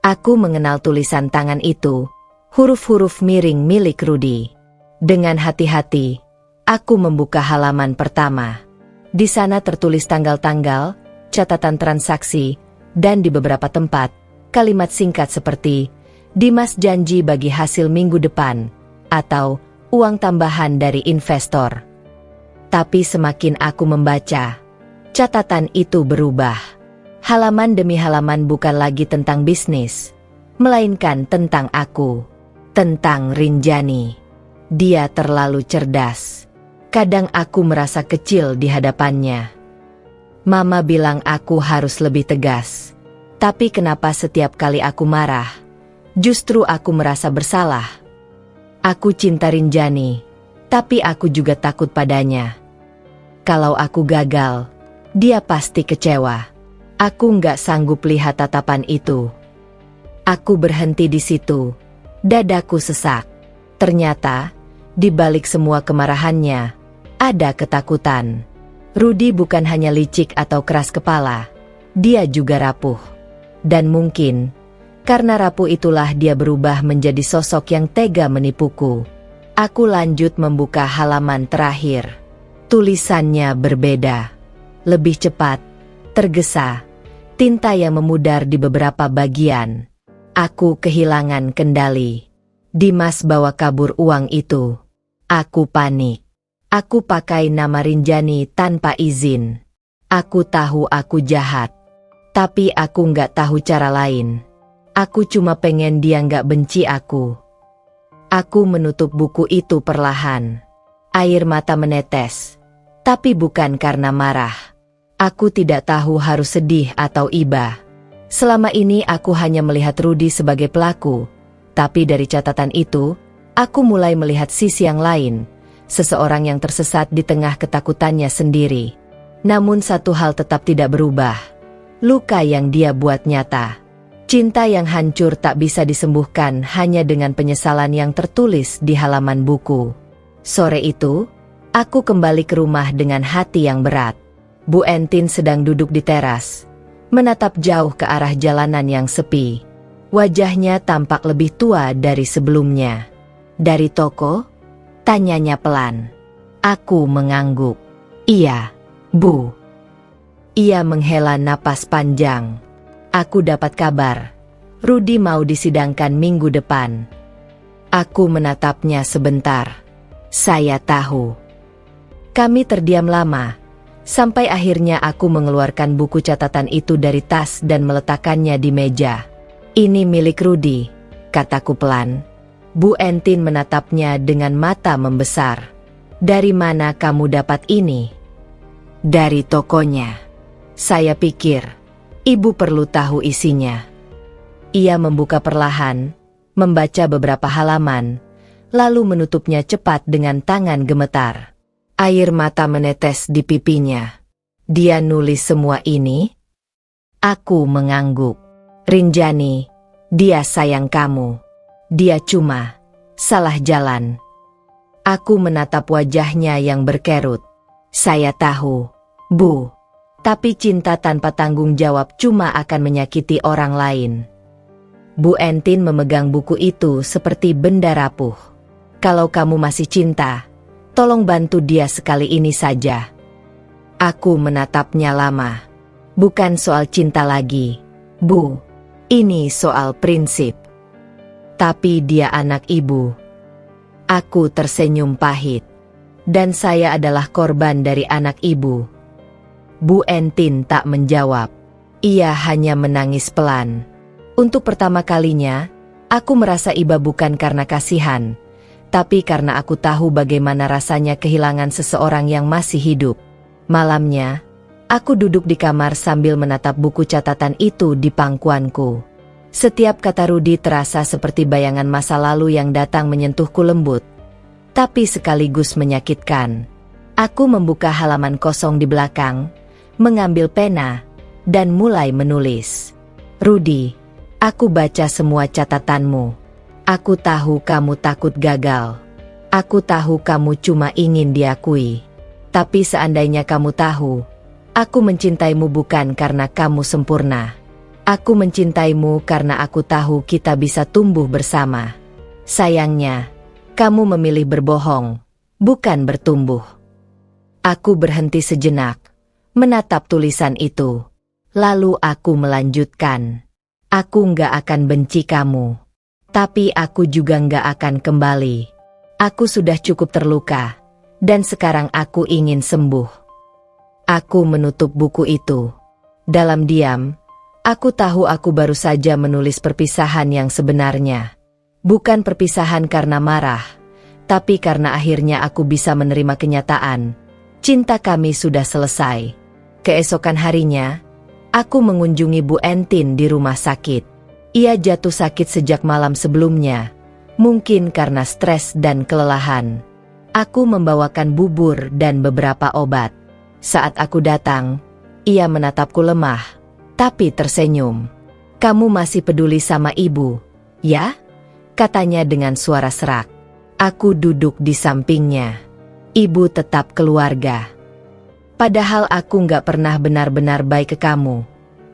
Aku mengenal tulisan tangan itu, huruf-huruf miring milik Rudy. Dengan hati-hati, aku membuka halaman pertama. Di sana tertulis tanggal-tanggal, catatan transaksi, dan di beberapa tempat, kalimat singkat seperti, "Dimas janji bagi hasil minggu depan," atau "uang tambahan dari investor." Tapi semakin aku membaca, catatan itu berubah. Halaman demi halaman bukan lagi tentang bisnis, melainkan tentang aku, tentang Rinjani. Dia terlalu cerdas. Kadang aku merasa kecil di hadapannya. Mama bilang aku harus lebih tegas. Tapi kenapa setiap kali aku marah, justru aku merasa bersalah? Aku cinta Rinjani, tapi aku juga takut padanya. Kalau aku gagal, dia pasti kecewa. Aku nggak sanggup lihat tatapan itu. Aku berhenti di situ. Dadaku sesak. Ternyata, di balik semua kemarahannya, ada ketakutan. Rudy bukan hanya licik atau keras kepala, dia juga rapuh. Dan mungkin, karena rapuh itulah dia berubah menjadi sosok yang tega menipuku. Aku lanjut membuka halaman terakhir. Tulisannya berbeda. Lebih cepat, tergesa, tinta yang memudar di beberapa bagian. Aku kehilangan kendali. Dimas bawa kabur uang itu. Aku panik. Aku pakai nama Rinjani tanpa izin. Aku tahu aku jahat. Tapi aku nggak tahu cara lain. Aku cuma pengen dia nggak benci aku. Aku menutup buku itu perlahan. Air mata menetes. Tapi bukan karena marah. Aku tidak tahu harus sedih atau iba. Selama ini aku hanya melihat Rudy sebagai pelaku. Tapi dari catatan itu, aku mulai melihat sisi yang lain. Seseorang yang tersesat di tengah ketakutannya sendiri. Namun satu hal tetap tidak berubah. Luka yang dia buat nyata. Cinta yang hancur tak bisa disembuhkan hanya dengan penyesalan yang tertulis di halaman buku. Sore itu, aku kembali ke rumah dengan hati yang berat. Bu Entin sedang duduk di teras, menatap jauh ke arah jalanan yang sepi. Wajahnya tampak lebih tua dari sebelumnya. Dari toko? Tanyanya pelan. Aku mengangguk. Iya, Bu. Ia menghela napas panjang. Aku dapat kabar. Rudy mau disidangkan minggu depan. Aku menatapnya sebentar. Saya tahu. Kami terdiam lama. Sampai akhirnya aku mengeluarkan buku catatan itu dari tas dan meletakkannya di meja. Ini milik Rudy, kataku pelan. Bu Entin menatapnya dengan mata membesar. Dari mana kamu dapat ini? Dari tokonya. Saya pikir, ibu perlu tahu isinya. Ia membuka perlahan, membaca beberapa halaman, lalu menutupnya cepat dengan tangan gemetar. Air mata menetes di pipinya. Dia nulis semua ini? Aku mengangguk. Rinjani, dia sayang kamu. Dia cuma salah jalan. Aku menatap wajahnya yang berkerut. Saya tahu, Bu. Tapi cinta tanpa tanggung jawab cuma akan menyakiti orang lain. Bu Entin memegang buku itu seperti benda rapuh. Kalau kamu masih cinta, tolong bantu dia sekali ini saja. Aku menatapnya lama. Bukan soal cinta lagi, Bu. Ini soal prinsip. Tapi dia anak ibu. Aku tersenyum pahit. Dan saya adalah korban dari anak ibu. Bu Entin tak menjawab. Ia hanya menangis pelan. Untuk pertama kalinya, aku merasa iba bukan karena kasihan, tapi karena aku tahu bagaimana rasanya kehilangan seseorang yang masih hidup. Malamnya, aku duduk di kamar sambil menatap buku catatan itu di pangkuanku. Setiap kata Rudy terasa seperti bayangan masa lalu yang datang menyentuhku lembut, tapi sekaligus menyakitkan. Aku membuka halaman kosong di belakang, mengambil pena, dan mulai menulis. Rudy, aku baca semua catatanmu. Aku tahu kamu takut gagal. Aku tahu kamu cuma ingin diakui. Tapi seandainya kamu tahu, aku mencintaimu bukan karena kamu sempurna. Aku mencintaimu karena aku tahu kita bisa tumbuh bersama. Sayangnya, kamu memilih berbohong, bukan bertumbuh. Aku berhenti sejenak, menatap tulisan itu. Lalu aku melanjutkan. Aku nggak akan benci kamu. Tapi aku juga nggak akan kembali. Aku sudah cukup terluka. Dan sekarang aku ingin sembuh. Aku menutup buku itu. Dalam diam, aku tahu aku baru saja menulis perpisahan yang sebenarnya. Bukan perpisahan karena marah, tapi karena akhirnya aku bisa menerima kenyataan. Cinta kami sudah selesai. Keesokan harinya, aku mengunjungi Bu Entin di rumah sakit. Ia jatuh sakit sejak malam sebelumnya, mungkin karena stres dan kelelahan. Aku membawakan bubur dan beberapa obat. Saat aku datang, ia menatapku lemah, tapi tersenyum. Kamu masih peduli sama ibu, ya? Katanya dengan suara serak. Aku duduk di sampingnya. Ibu tetap keluarga. Padahal aku nggak pernah benar-benar baik ke kamu,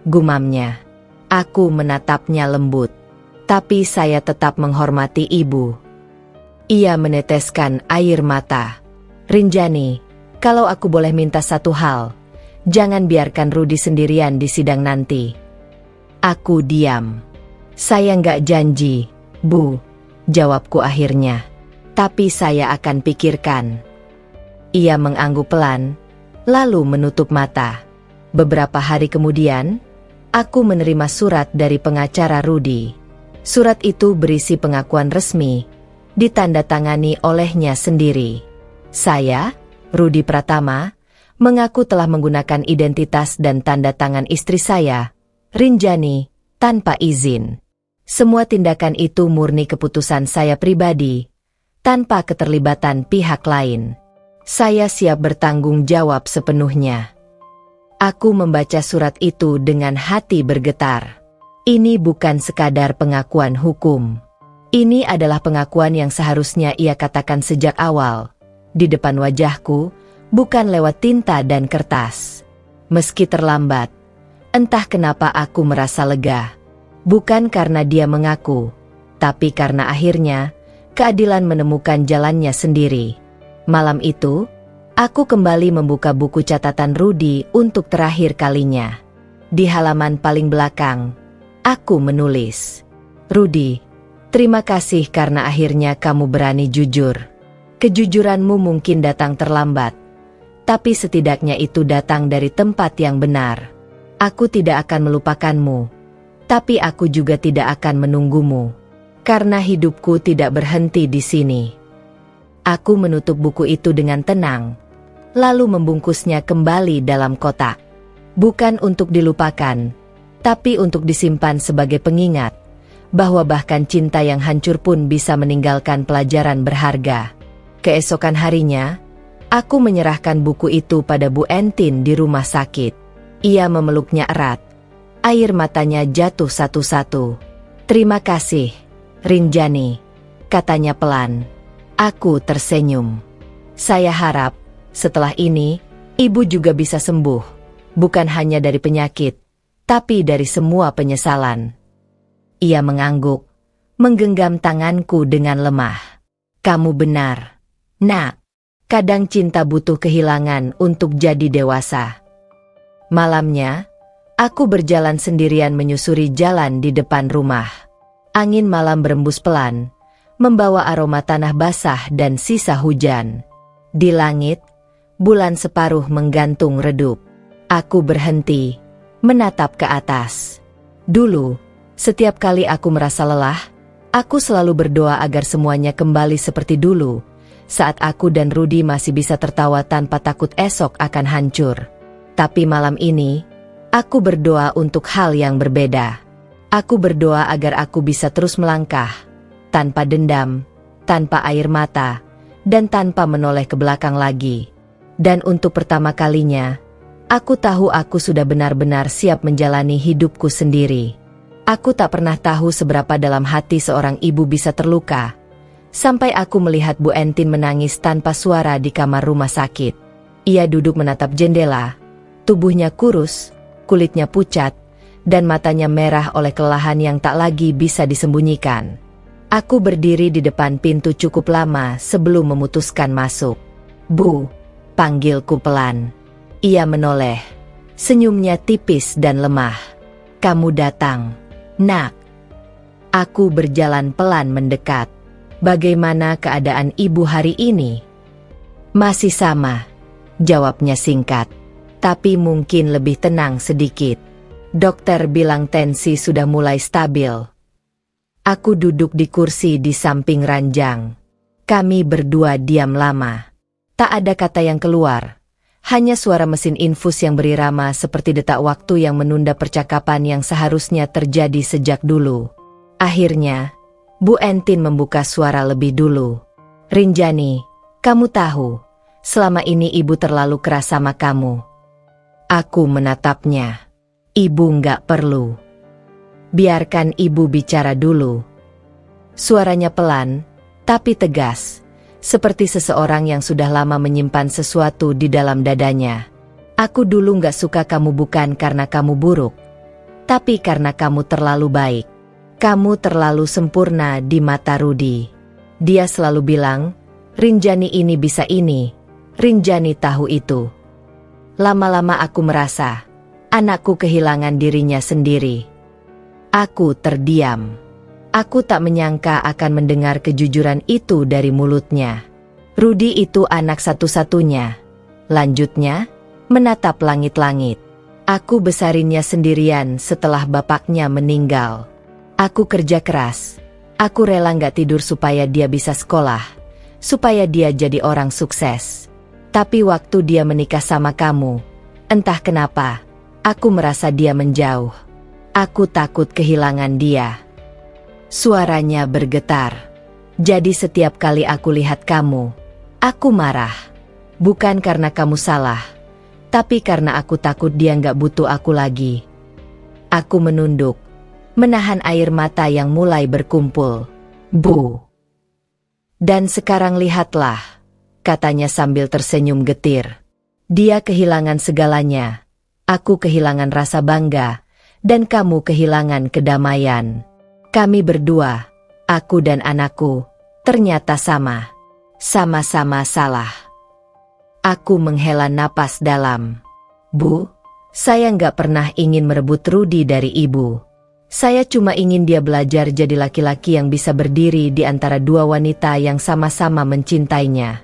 gumamnya. Aku menatapnya lembut. Tapi saya tetap menghormati ibu. Ia meneteskan air mata. Rinjani, kalau aku boleh minta satu hal, Jangan biarkan Rudi sendirian di sidang nanti. Aku diam. Saya nggak janji, Bu, jawabku akhirnya. Tapi saya akan pikirkan. Ia mengangguk pelan, lalu menutup mata. Beberapa hari kemudian, aku menerima surat dari pengacara Rudi. Surat itu berisi pengakuan resmi, ditandatangani olehnya sendiri. Saya, Rudi Pratama, mengaku telah menggunakan identitas dan tanda tangan istri saya, Rinjani, tanpa izin. Semua tindakan itu murni keputusan saya pribadi, tanpa keterlibatan pihak lain. Saya siap bertanggung jawab sepenuhnya. Aku membaca surat itu dengan hati bergetar. Ini bukan sekadar pengakuan hukum. Ini adalah pengakuan yang seharusnya ia katakan sejak awal, di depan wajahku, bukan lewat tinta dan kertas. Meski terlambat, entah kenapa aku merasa lega. Bukan karena dia mengaku, tapi karena akhirnya, keadilan menemukan jalannya sendiri. Malam itu, aku kembali membuka buku catatan Rudi untuk terakhir kalinya. Di halaman paling belakang, aku menulis, "Rudi, terima kasih karena akhirnya kamu berani jujur. Kejujuranmu mungkin datang terlambat, tapi setidaknya itu datang dari tempat yang benar. Aku tidak akan melupakanmu, tapi aku juga tidak akan menunggumu, karena hidupku tidak berhenti di sini." Aku menutup buku itu dengan tenang, lalu membungkusnya kembali dalam kotak. Bukan untuk dilupakan, tapi untuk disimpan sebagai pengingat, bahwa bahkan cinta yang hancur pun bisa meninggalkan pelajaran berharga. Keesokan harinya, aku menyerahkan buku itu pada Bu Entin di rumah sakit. Ia memeluknya erat. Air matanya jatuh satu-satu. "Terima kasih, Rinjani," katanya pelan. Aku tersenyum. Saya harap, setelah ini, ibu juga bisa sembuh. Bukan hanya dari penyakit, tapi dari semua penyesalan. Ia mengangguk, menggenggam tanganku dengan lemah. "Kamu benar, Nak. Kadang cinta butuh kehilangan untuk jadi dewasa." Malamnya, aku berjalan sendirian menyusuri jalan di depan rumah. Angin malam berembus pelan, membawa aroma tanah basah dan sisa hujan. Di langit, bulan separuh menggantung redup. Aku berhenti, menatap ke atas. Dulu, setiap kali aku merasa lelah, aku selalu berdoa agar semuanya kembali seperti dulu, saat aku dan Rudi masih bisa tertawa tanpa takut esok akan hancur. Tapi malam ini, aku berdoa untuk hal yang berbeda. Aku berdoa agar aku bisa terus melangkah, tanpa dendam, tanpa air mata, dan tanpa menoleh ke belakang lagi. Dan untuk pertama kalinya, aku tahu aku sudah benar-benar siap menjalani hidupku sendiri. Aku tak pernah tahu seberapa dalam hati seorang ibu bisa terluka, sampai aku melihat Bu Entin menangis tanpa suara di kamar rumah sakit. Ia duduk menatap jendela, tubuhnya kurus, kulitnya pucat, dan matanya merah oleh kelelahan yang tak lagi bisa disembunyikan. Aku berdiri di depan pintu cukup lama sebelum memutuskan masuk. "Bu," panggilku pelan. Ia menoleh, senyumnya tipis dan lemah. "Kamu datang, Nak." Aku berjalan pelan mendekat. "Bagaimana keadaan ibu hari ini?" "Masih sama," jawabnya singkat. "Tapi mungkin lebih tenang sedikit. Dokter bilang tensi sudah mulai stabil." Aku duduk di kursi di samping ranjang. Kami berdua diam lama. Tak ada kata yang keluar. Hanya suara mesin infus yang berirama seperti detak waktu yang menunda percakapan yang seharusnya terjadi sejak dulu. Akhirnya, Bu Entin membuka suara lebih dulu. "Rinjani, kamu tahu, selama ini ibu terlalu keras sama kamu." Aku menatapnya. "Ibu nggak perlu. Biarkan ibu bicara dulu." Suaranya pelan, tapi tegas, seperti seseorang yang sudah lama menyimpan sesuatu di dalam dadanya. "Aku dulu nggak suka kamu bukan karena kamu buruk, tapi karena kamu terlalu baik. Kamu terlalu sempurna di mata Rudi. Dia selalu bilang, Rinjani ini bisa ini, Rinjani tahu itu. Lama-lama aku merasa anakku kehilangan dirinya sendiri. Aku terdiam. Aku tak menyangka akan mendengar kejujuran itu dari mulutnya. Rudy itu anak satu-satunya. Lanjutnya, menatap langit-langit. Aku besarinnya sendirian setelah bapaknya meninggal. Aku kerja keras. Aku rela nggak tidur supaya dia bisa sekolah, supaya dia jadi orang sukses. Tapi waktu dia menikah sama kamu, entah kenapa, aku merasa dia menjauh. Aku takut kehilangan dia. Suaranya bergetar. Jadi setiap kali aku lihat kamu, aku marah. Bukan karena kamu salah, tapi karena aku takut dia nggak butuh aku lagi. Aku menunduk, menahan air mata yang mulai berkumpul. Bu. Dan sekarang lihatlah, katanya sambil tersenyum getir. Dia kehilangan segalanya. Aku kehilangan rasa bangga, dan kamu kehilangan kedamaian. Kami berdua, aku dan anakku, ternyata sama. Sama-sama salah. Aku menghela napas dalam. Bu, saya nggak pernah ingin merebut Rudy dari ibu. Saya cuma ingin dia belajar jadi laki-laki yang bisa berdiri di antara dua wanita yang sama-sama mencintainya.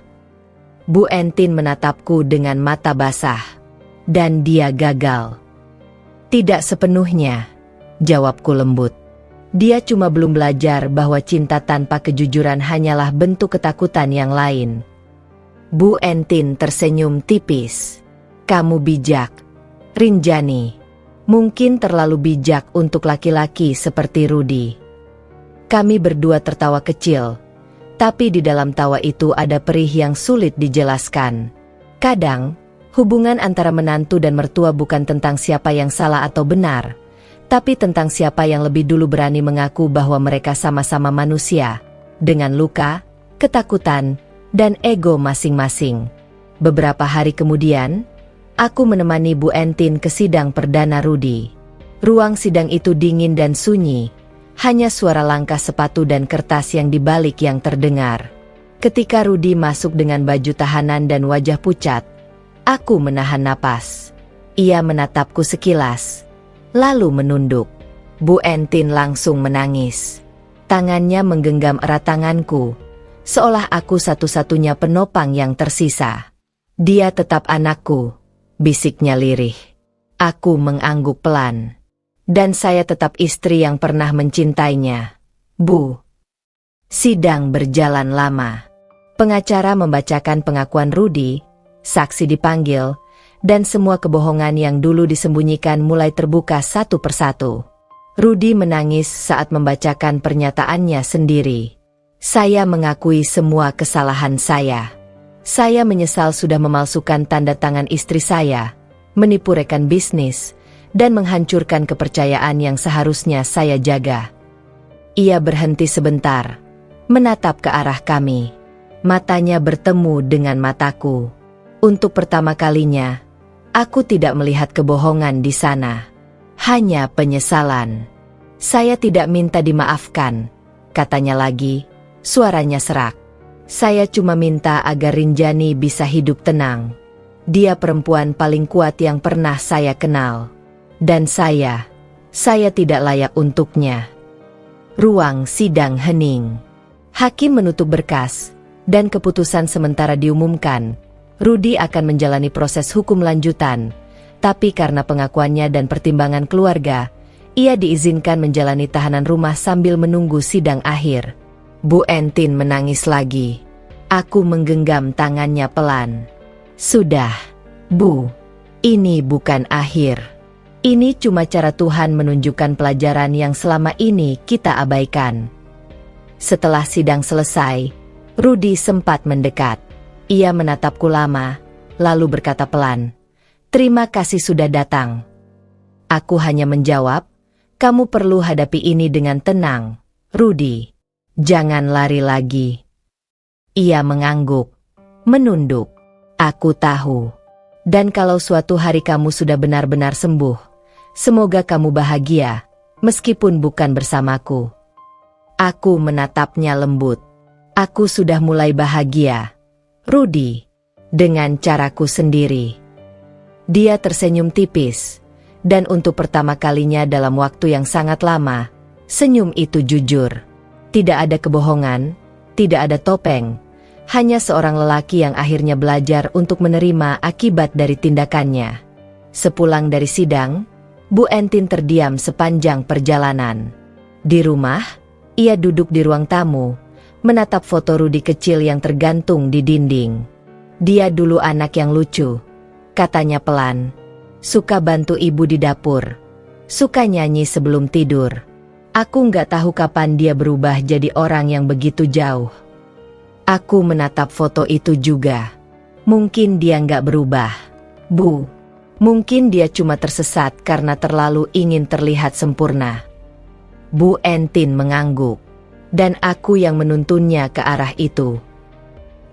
Bu Entin menatapku dengan mata basah. Dan dia gagal. Tidak sepenuhnya, jawabku lembut. Dia cuma belum belajar bahwa cinta tanpa kejujuran hanyalah bentuk ketakutan yang lain. Bu Entin tersenyum tipis. Kamu bijak, Rinjani. Mungkin terlalu bijak untuk laki-laki seperti Rudy. Kami berdua tertawa kecil, tapi di dalam tawa itu ada perih yang sulit dijelaskan. Kadang, hubungan antara menantu dan mertua bukan tentang siapa yang salah atau benar, tapi tentang siapa yang lebih dulu berani mengaku bahwa mereka sama-sama manusia, dengan luka, ketakutan, dan ego masing-masing. Beberapa hari kemudian, aku menemani Bu Entin ke sidang perdana Rudy. Ruang sidang itu dingin dan sunyi, hanya suara langkah sepatu dan kertas yang dibalik yang terdengar. Ketika Rudy masuk dengan baju tahanan dan wajah pucat, aku menahan napas. Ia menatapku sekilas, lalu menunduk. Bu Entin langsung menangis. Tangannya menggenggam erat tanganku, seolah aku satu-satunya penopang yang tersisa. Dia tetap anakku, bisiknya lirih. Aku mengangguk pelan. Dan saya tetap istri yang pernah mencintainya. Bu. Sidang berjalan lama. Pengacara membacakan pengakuan Rudy, saksi dipanggil, dan semua kebohongan yang dulu disembunyikan mulai terbuka satu persatu. Rudy menangis saat membacakan pernyataannya sendiri. Saya mengakui semua kesalahan saya. Saya menyesal sudah memalsukan tanda tangan istri saya, menipu rekan bisnis, dan menghancurkan kepercayaan yang seharusnya saya jaga. Ia berhenti sebentar, menatap ke arah kami. Matanya bertemu dengan mataku. Untuk pertama kalinya, aku tidak melihat kebohongan di sana. Hanya penyesalan. Saya tidak minta dimaafkan, katanya lagi, suaranya serak. Saya cuma minta agar Rinjani bisa hidup tenang. Dia perempuan paling kuat yang pernah saya kenal. Dan saya tidak layak untuknya. Ruang sidang hening. Hakim menutup berkas, dan keputusan sementara diumumkan. Rudy akan menjalani proses hukum lanjutan, tapi karena pengakuannya dan pertimbangan keluarga, ia diizinkan menjalani tahanan rumah sambil menunggu sidang akhir. Bu Entin menangis lagi. Aku menggenggam tangannya pelan. Sudah, Bu. Ini bukan akhir. Ini cuma cara Tuhan menunjukkan pelajaran yang selama ini kita abaikan. Setelah sidang selesai, Rudy sempat mendekat. Ia menatapku lama, lalu berkata pelan, "Terima kasih sudah datang." Aku hanya menjawab, "Kamu perlu hadapi ini dengan tenang, Rudy. Jangan lari lagi." Ia mengangguk, menunduk. Aku tahu. Dan kalau suatu hari kamu sudah benar-benar sembuh, semoga kamu bahagia, meskipun bukan bersamaku. Aku menatapnya lembut. Aku sudah mulai bahagia, Rudy, dengan caraku sendiri. Dia tersenyum tipis, dan untuk pertama kalinya dalam waktu yang sangat lama, senyum itu jujur. Tidak ada kebohongan, tidak ada topeng, hanya seorang lelaki yang akhirnya belajar untuk menerima akibat dari tindakannya. Sepulang dari sidang, Bu Entin terdiam sepanjang perjalanan. Di rumah, ia duduk di ruang tamu, menatap foto Rudi kecil yang tergantung di dinding. Dia dulu anak yang lucu, katanya pelan. Suka bantu ibu di dapur. Suka nyanyi sebelum tidur. Aku nggak tahu kapan dia berubah jadi orang yang begitu jauh. Aku menatap foto itu juga. Mungkin dia nggak berubah, Bu. Mungkin dia cuma tersesat karena terlalu ingin terlihat sempurna. Bu Entin mengangguk, dan aku yang menuntunnya ke arah itu.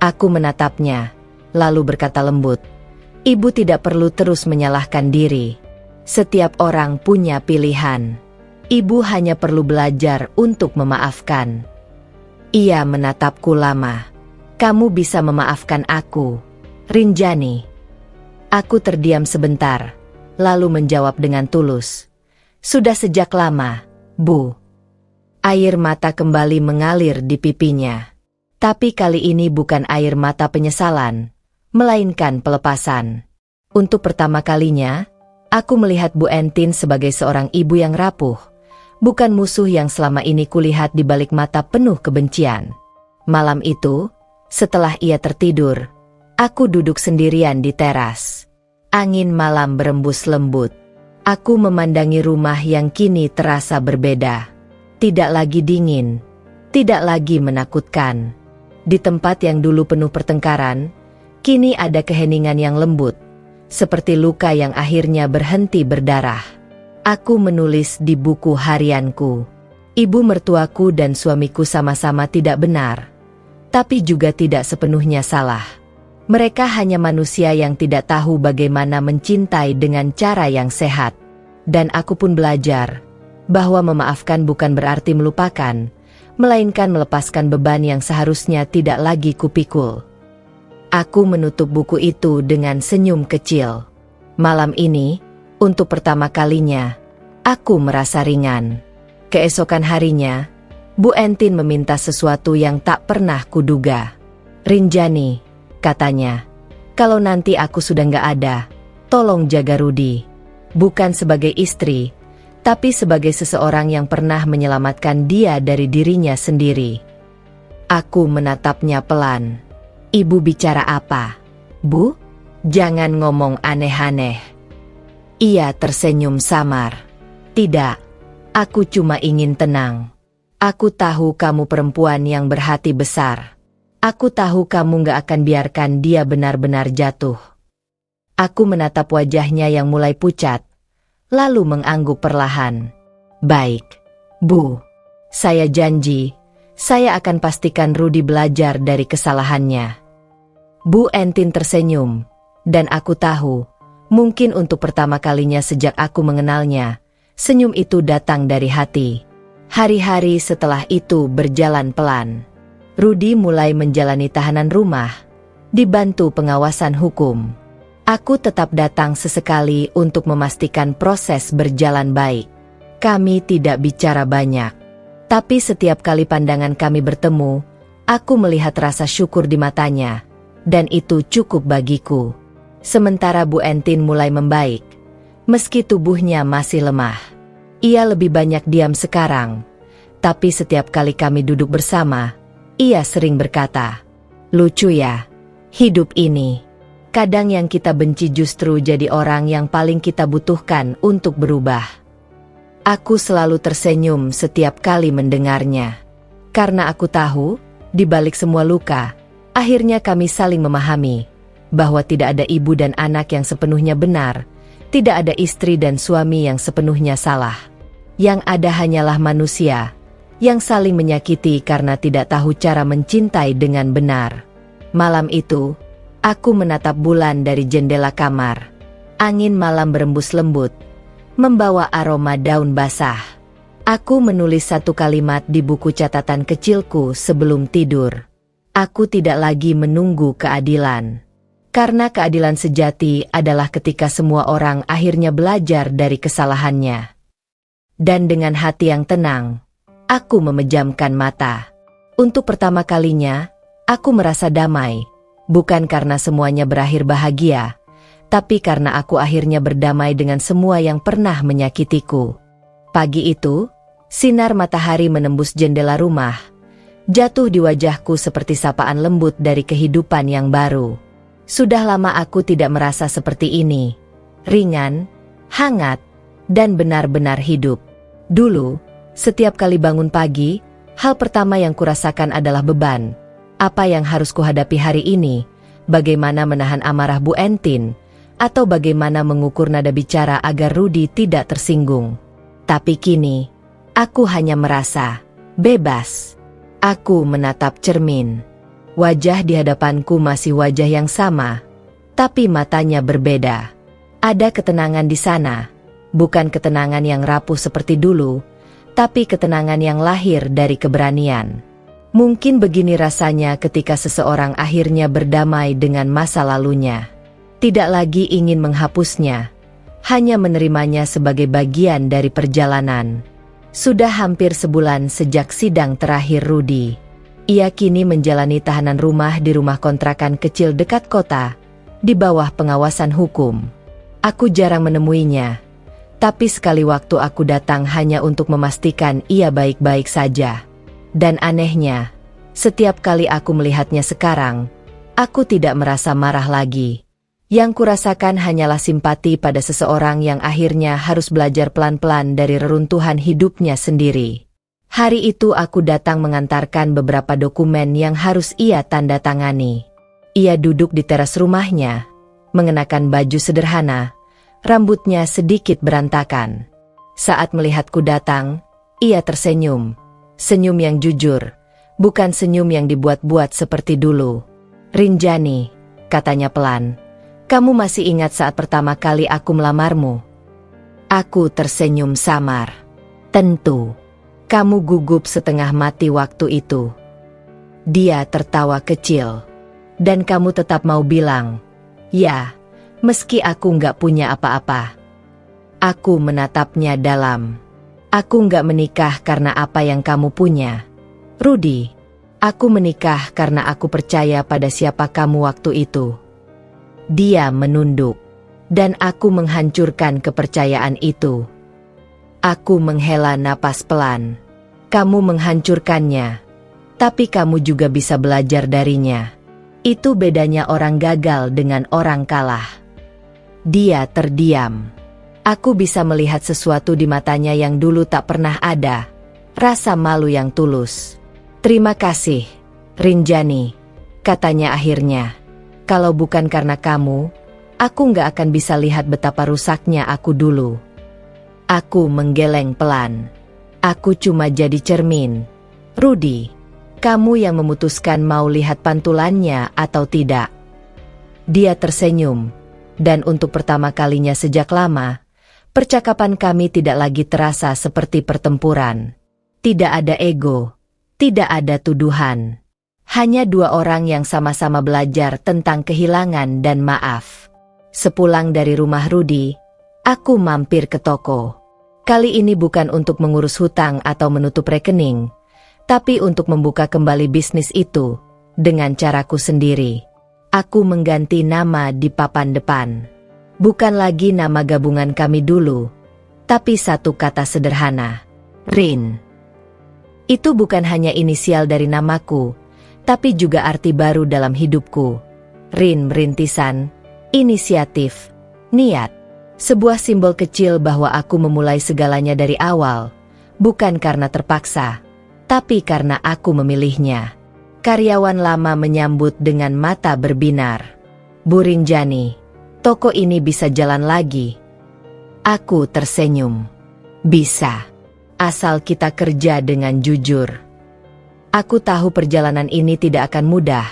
Aku menatapnya, lalu berkata lembut, Ibu tidak perlu terus menyalahkan diri. Setiap orang punya pilihan. Ibu hanya perlu belajar untuk memaafkan. Ia menatapku lama. Kamu bisa memaafkan aku, Rinjani. Aku terdiam sebentar, lalu menjawab dengan tulus. Sudah sejak lama, Bu. Air mata kembali mengalir di pipinya. Tapi kali ini bukan air mata penyesalan, melainkan pelepasan. Untuk pertama kalinya, aku melihat Bu Entin sebagai seorang ibu yang rapuh, bukan musuh yang selama ini kulihat di balik mata penuh kebencian. Malam itu, setelah ia tertidur, aku duduk sendirian di teras. Angin malam berembus lembut. Aku memandangi rumah yang kini terasa berbeda. Tidak lagi dingin, tidak lagi menakutkan. Di tempat yang dulu penuh pertengkaran, kini ada keheningan yang lembut, seperti luka yang akhirnya berhenti berdarah. Aku menulis di buku harianku. Ibu mertuaku dan suamiku sama-sama tidak benar, tapi juga tidak sepenuhnya salah. Mereka hanya manusia yang tidak tahu bagaimana mencintai dengan cara yang sehat. Dan aku pun belajar bahwa memaafkan bukan berarti melupakan, melainkan melepaskan beban yang seharusnya tidak lagi kupikul. Aku menutup buku itu dengan senyum kecil. Malam ini, untuk pertama kalinya, aku merasa ringan. Keesokan harinya, Bu Entin meminta sesuatu yang tak pernah kuduga. Rinjani, katanya, kalau nanti aku sudah nggak ada, tolong jaga Rudi. Bukan sebagai istri, tapi sebagai seseorang yang pernah menyelamatkan dia dari dirinya sendiri. Aku menatapnya pelan. Ibu bicara apa? Bu? Jangan ngomong aneh-aneh. Ia tersenyum samar. Tidak, aku cuma ingin tenang. Aku tahu kamu perempuan yang berhati besar. Aku tahu kamu gak akan biarkan dia benar-benar jatuh. Aku menatap wajahnya yang mulai pucat, lalu mengangguk perlahan. Baik, Bu. Saya janji, saya akan pastikan Rudi belajar dari kesalahannya. Bu Entin tersenyum, dan aku tahu, mungkin untuk pertama kalinya sejak aku mengenalnya, senyum itu datang dari hati. Hari-hari setelah itu berjalan pelan. Rudi mulai menjalani tahanan rumah, dibantu pengawasan hukum. Aku tetap datang sesekali untuk memastikan proses berjalan baik. Kami tidak bicara banyak, tapi setiap kali pandangan kami bertemu, aku melihat rasa syukur di matanya, dan itu cukup bagiku. Sementara Bu Entin mulai membaik, meski tubuhnya masih lemah. Ia lebih banyak diam sekarang, tapi setiap kali kami duduk bersama, ia sering berkata, "Lucu ya, hidup ini. Kadang yang kita benci justru jadi orang yang paling kita butuhkan untuk berubah." Aku selalu tersenyum setiap kali mendengarnya. Karena aku tahu, di balik semua luka, akhirnya kami saling memahami bahwa tidak ada ibu dan anak yang sepenuhnya benar, tidak ada istri dan suami yang sepenuhnya salah. Yang ada hanyalah manusia yang saling menyakiti karena tidak tahu cara mencintai dengan benar. Malam itu, aku menatap bulan dari jendela kamar. Angin malam berembus lembut, membawa aroma daun basah. Aku menulis satu kalimat di buku catatan kecilku sebelum tidur. Aku tidak lagi menunggu keadilan. Karena keadilan sejati adalah ketika semua orang akhirnya belajar dari kesalahannya. Dan dengan hati yang tenang, aku memejamkan mata. Untuk pertama kalinya, aku merasa damai. Bukan karena semuanya berakhir bahagia, tapi karena aku akhirnya berdamai dengan semua yang pernah menyakitiku. Pagi itu, sinar matahari menembus jendela rumah, jatuh di wajahku seperti sapaan lembut dari kehidupan yang baru. Sudah lama aku tidak merasa seperti ini. Ringan, hangat, dan benar-benar hidup. Dulu, setiap kali bangun pagi, hal pertama yang kurasakan adalah beban. Apa yang harus kuhadapi hari ini? Bagaimana menahan amarah Bu Entin? Atau bagaimana mengukur nada bicara agar Rudy tidak tersinggung? Tapi kini, aku hanya merasa bebas. Aku menatap cermin. Wajah di hadapanku masih wajah yang sama, tapi matanya berbeda. Ada ketenangan di sana, bukan ketenangan yang rapuh seperti dulu, tapi ketenangan yang lahir dari keberanian. Mungkin begini rasanya ketika seseorang akhirnya berdamai dengan masa lalunya. Tidak lagi ingin menghapusnya, hanya menerimanya sebagai bagian dari perjalanan. Sudah hampir sebulan sejak sidang terakhir Rudy. Ia kini menjalani tahanan rumah di rumah kontrakan kecil dekat kota, di bawah pengawasan hukum. Aku jarang menemuinya, tapi sekali waktu aku datang hanya untuk memastikan ia baik-baik saja. Dan anehnya, setiap kali aku melihatnya sekarang, aku tidak merasa marah lagi. Yang kurasakan hanyalah simpati pada seseorang yang akhirnya harus belajar pelan-pelan dari reruntuhan hidupnya sendiri. Hari itu aku datang mengantarkan beberapa dokumen yang harus ia tanda tangani. Ia duduk di teras rumahnya, mengenakan baju sederhana, rambutnya sedikit berantakan. Saat melihatku datang, ia tersenyum. Senyum yang jujur, bukan senyum yang dibuat-buat seperti dulu. "Rinjani," katanya pelan, "kamu masih ingat saat pertama kali aku melamarmu?" Aku tersenyum samar. "Tentu. Kamu gugup setengah mati waktu itu." Dia tertawa kecil. "Dan kamu tetap mau bilang, 'Ya, meski aku nggak punya apa-apa.'" Aku menatapnya dalam. "Aku nggak menikah karena apa yang kamu punya, Rudy. Aku menikah karena aku percaya pada siapa kamu waktu itu." Dia menunduk, dan aku menghancurkan kepercayaan itu. Aku menghela napas pelan. "Kamu menghancurkannya, tapi kamu juga bisa belajar darinya. Itu bedanya orang gagal dengan orang kalah." Dia terdiam. Aku bisa melihat sesuatu di matanya yang dulu tak pernah ada. Rasa malu yang tulus. "Terima kasih, Rinjani," katanya akhirnya. "Kalau bukan karena kamu, aku nggak akan bisa lihat betapa rusaknya aku dulu." Aku menggeleng pelan. "Aku cuma jadi cermin. Rudy, kamu yang memutuskan mau lihat pantulannya atau tidak." Dia tersenyum, dan untuk pertama kalinya sejak lama, percakapan kami tidak lagi terasa seperti pertempuran. Tidak ada ego, tidak ada tuduhan. Hanya dua orang yang sama-sama belajar tentang kehilangan dan maaf. Sepulang dari rumah Rudy, aku mampir ke toko. Kali ini bukan untuk mengurus hutang atau menutup rekening, tapi untuk membuka kembali bisnis itu dengan caraku sendiri. Aku mengganti nama di papan depan. Bukan lagi nama gabungan kami dulu, tapi satu kata sederhana, Rin. Itu bukan hanya inisial dari namaku, tapi juga arti baru dalam hidupku. Rin merintisan, inisiatif, niat. Sebuah simbol kecil bahwa aku memulai segalanya dari awal, bukan karena terpaksa, tapi karena aku memilihnya. Karyawan lama menyambut dengan mata berbinar. "Bu Rinjani, toko ini bisa jalan lagi?" Aku tersenyum. "Bisa, asal kita kerja dengan jujur." Aku tahu perjalanan ini tidak akan mudah,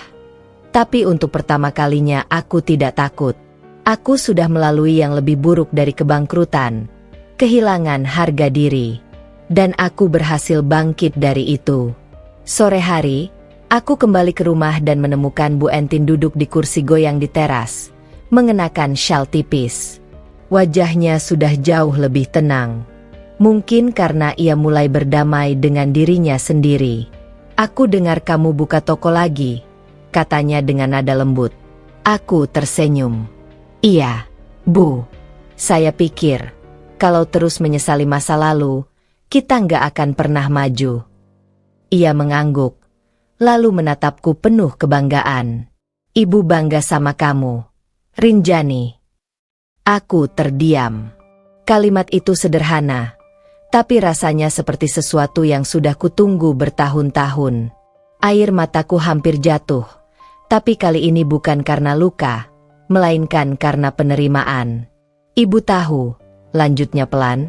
tapi untuk pertama kalinya aku tidak takut. Aku sudah melalui yang lebih buruk dari kebangkrutan, kehilangan harga diri, dan aku berhasil bangkit dari itu. Sore hari, Aku kembali ke rumah dan menemukan Bu Entin duduk di kursi goyang di teras, mengenakan syal tipis. Wajahnya sudah jauh lebih tenang. Mungkin karena ia mulai berdamai dengan dirinya sendiri. "Aku dengar kamu buka toko lagi," katanya dengan nada lembut. Aku tersenyum. "Iya, Bu. Saya pikir, kalau terus menyesali masa lalu, kita nggak akan pernah maju." Ia mengangguk, lalu menatapku penuh kebanggaan. "Ibu bangga sama kamu, Rinjani." Aku terdiam. Kalimat itu sederhana, tapi rasanya seperti sesuatu yang sudah kutunggu bertahun-tahun. Air mataku hampir jatuh, tapi kali ini bukan karena luka, melainkan karena penerimaan. "Ibu tahu," lanjutnya pelan,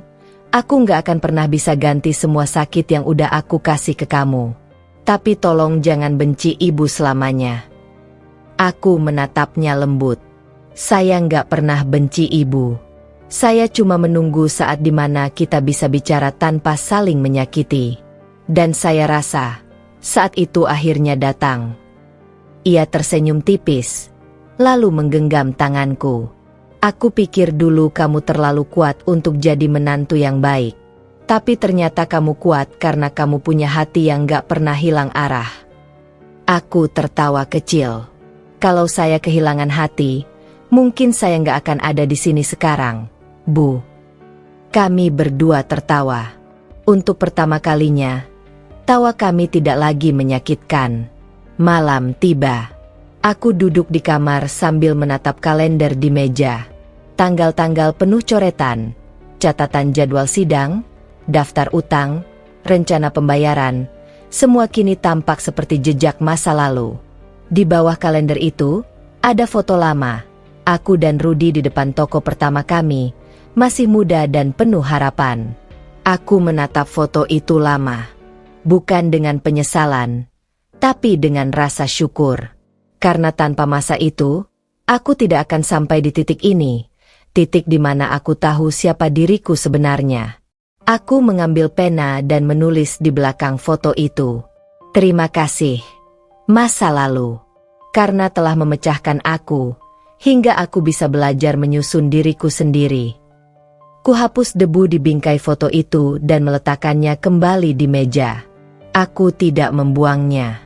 "aku nggak akan pernah bisa ganti semua sakit yang udah aku kasih ke kamu. Tapi tolong jangan benci ibu selamanya." Aku menatapnya lembut. "Saya nggak pernah benci ibu. Saya cuma menunggu saat dimana kita bisa bicara tanpa saling menyakiti. Dan saya rasa, saat itu akhirnya datang." Ia tersenyum tipis, lalu menggenggam tanganku. "Aku pikir dulu kamu terlalu kuat untuk jadi menantu yang baik. Tapi ternyata kamu kuat karena kamu punya hati yang gak pernah hilang arah." Aku tertawa kecil. "Kalau saya kehilangan hati, mungkin saya gak akan ada di sini sekarang, Bu." Kami berdua tertawa. Untuk pertama kalinya, tawa kami tidak lagi menyakitkan. Malam tiba. Aku duduk di kamar sambil menatap kalender di meja. Tanggal-tanggal penuh coretan, catatan jadwal sidang, daftar utang, rencana pembayaran, semua kini tampak seperti jejak masa lalu. Di bawah kalender itu, ada foto lama, aku dan Rudi di depan toko pertama kami, masih muda dan penuh harapan. Aku menatap foto itu lama, bukan dengan penyesalan, tapi dengan rasa syukur. Karena tanpa masa itu, aku tidak akan sampai di titik ini, titik di mana aku tahu siapa diriku sebenarnya. Aku mengambil pena dan menulis di belakang foto itu, "Terima kasih, masa lalu, karena telah memecahkan aku, hingga aku bisa belajar menyusun diriku sendiri." Kuhapus debu di bingkai foto itu dan meletakkannya kembali di meja. Aku tidak membuangnya,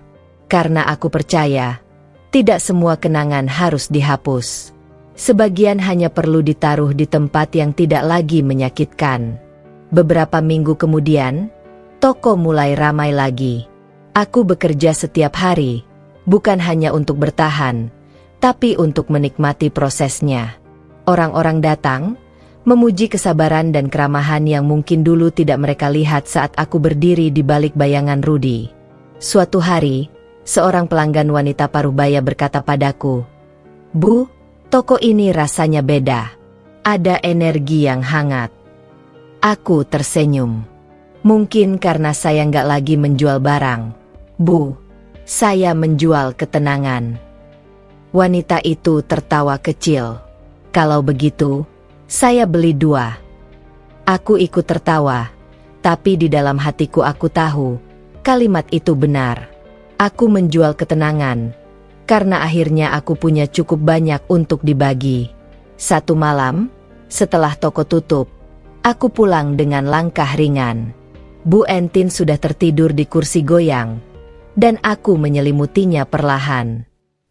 karena aku percaya, tidak semua kenangan harus dihapus. Sebagian hanya perlu ditaruh di tempat yang tidak lagi menyakitkan. Beberapa minggu kemudian, toko mulai ramai lagi. Aku bekerja setiap hari, bukan hanya untuk bertahan, tapi untuk menikmati prosesnya. Orang-orang datang, memuji kesabaran dan keramahan yang mungkin dulu tidak mereka lihat saat aku berdiri di balik bayangan Rudi. Suatu hari, seorang pelanggan wanita parubaya berkata padaku, "Bu, toko ini rasanya beda. Ada energi yang hangat." Aku tersenyum. "Mungkin karena saya nggak lagi menjual barang, Bu. Saya menjual ketenangan." Wanita itu tertawa kecil. "Kalau begitu, saya beli 2. Aku ikut tertawa, tapi di dalam hatiku aku tahu, kalimat itu benar. Aku menjual ketenangan, karena akhirnya aku punya cukup banyak untuk dibagi. Satu malam, setelah toko tutup, aku pulang dengan langkah ringan. Bu Entin sudah tertidur di kursi goyang, dan aku menyelimutinya perlahan.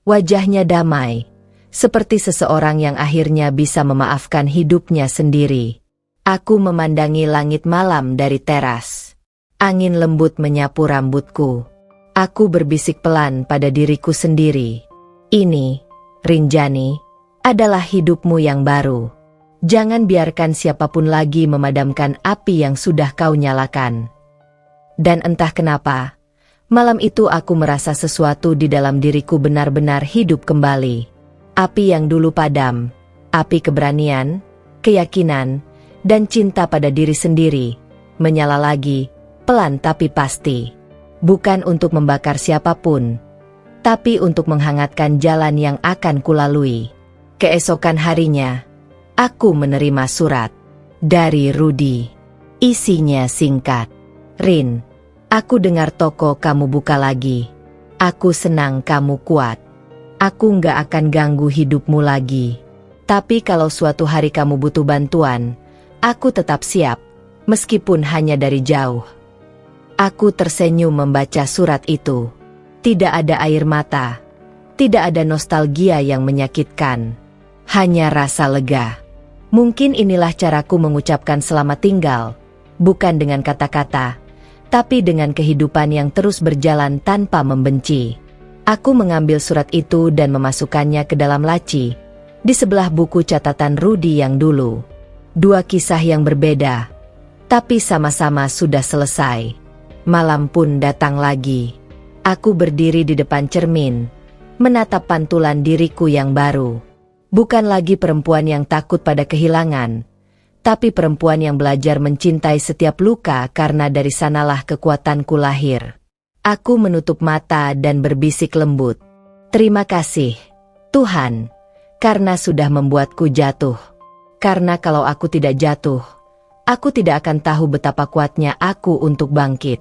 Wajahnya damai, seperti seseorang yang akhirnya bisa memaafkan hidupnya sendiri. Aku memandangi langit malam dari teras. Angin lembut menyapu rambutku. Aku berbisik pelan pada diriku sendiri. "Ini, Rinjani, adalah hidupmu yang baru. Jangan biarkan siapapun lagi memadamkan api yang sudah kau nyalakan." Dan entah kenapa, malam itu aku merasa sesuatu di dalam diriku benar-benar hidup kembali. Api yang dulu padam, api keberanian, keyakinan, dan cinta pada diri sendiri, menyala lagi, pelan tapi pasti. Bukan untuk membakar siapapun, tapi untuk menghangatkan jalan yang akan kulalui. Keesokan harinya, aku menerima surat dari Rudi. Isinya singkat. "Rin, aku dengar toko kamu buka lagi. Aku senang kamu kuat. Aku nggak akan ganggu hidupmu lagi. Tapi kalau suatu hari kamu butuh bantuan, aku tetap siap, meskipun hanya dari jauh. Aku tersenyum membaca surat itu. Tidak ada air mata. Tidak ada nostalgia yang menyakitkan. Hanya rasa lega. Mungkin inilah caraku mengucapkan selamat tinggal. Bukan dengan kata-kata, tapi dengan kehidupan yang terus berjalan tanpa membenci. Aku mengambil surat itu dan memasukkannya ke dalam laci, di sebelah buku catatan Rudy yang dulu. Dua kisah yang berbeda, tapi sama-sama sudah selesai. Malam pun datang lagi. Aku berdiri di depan cermin, menatap pantulan diriku yang baru. Bukan lagi perempuan yang takut pada kehilangan, tapi perempuan yang belajar mencintai setiap luka karena dari sanalah kekuatanku lahir. Aku menutup mata dan berbisik lembut. Terima kasih, Tuhan, karena sudah membuatku jatuh. Karena kalau aku tidak jatuh, aku tidak akan tahu betapa kuatnya aku untuk bangkit.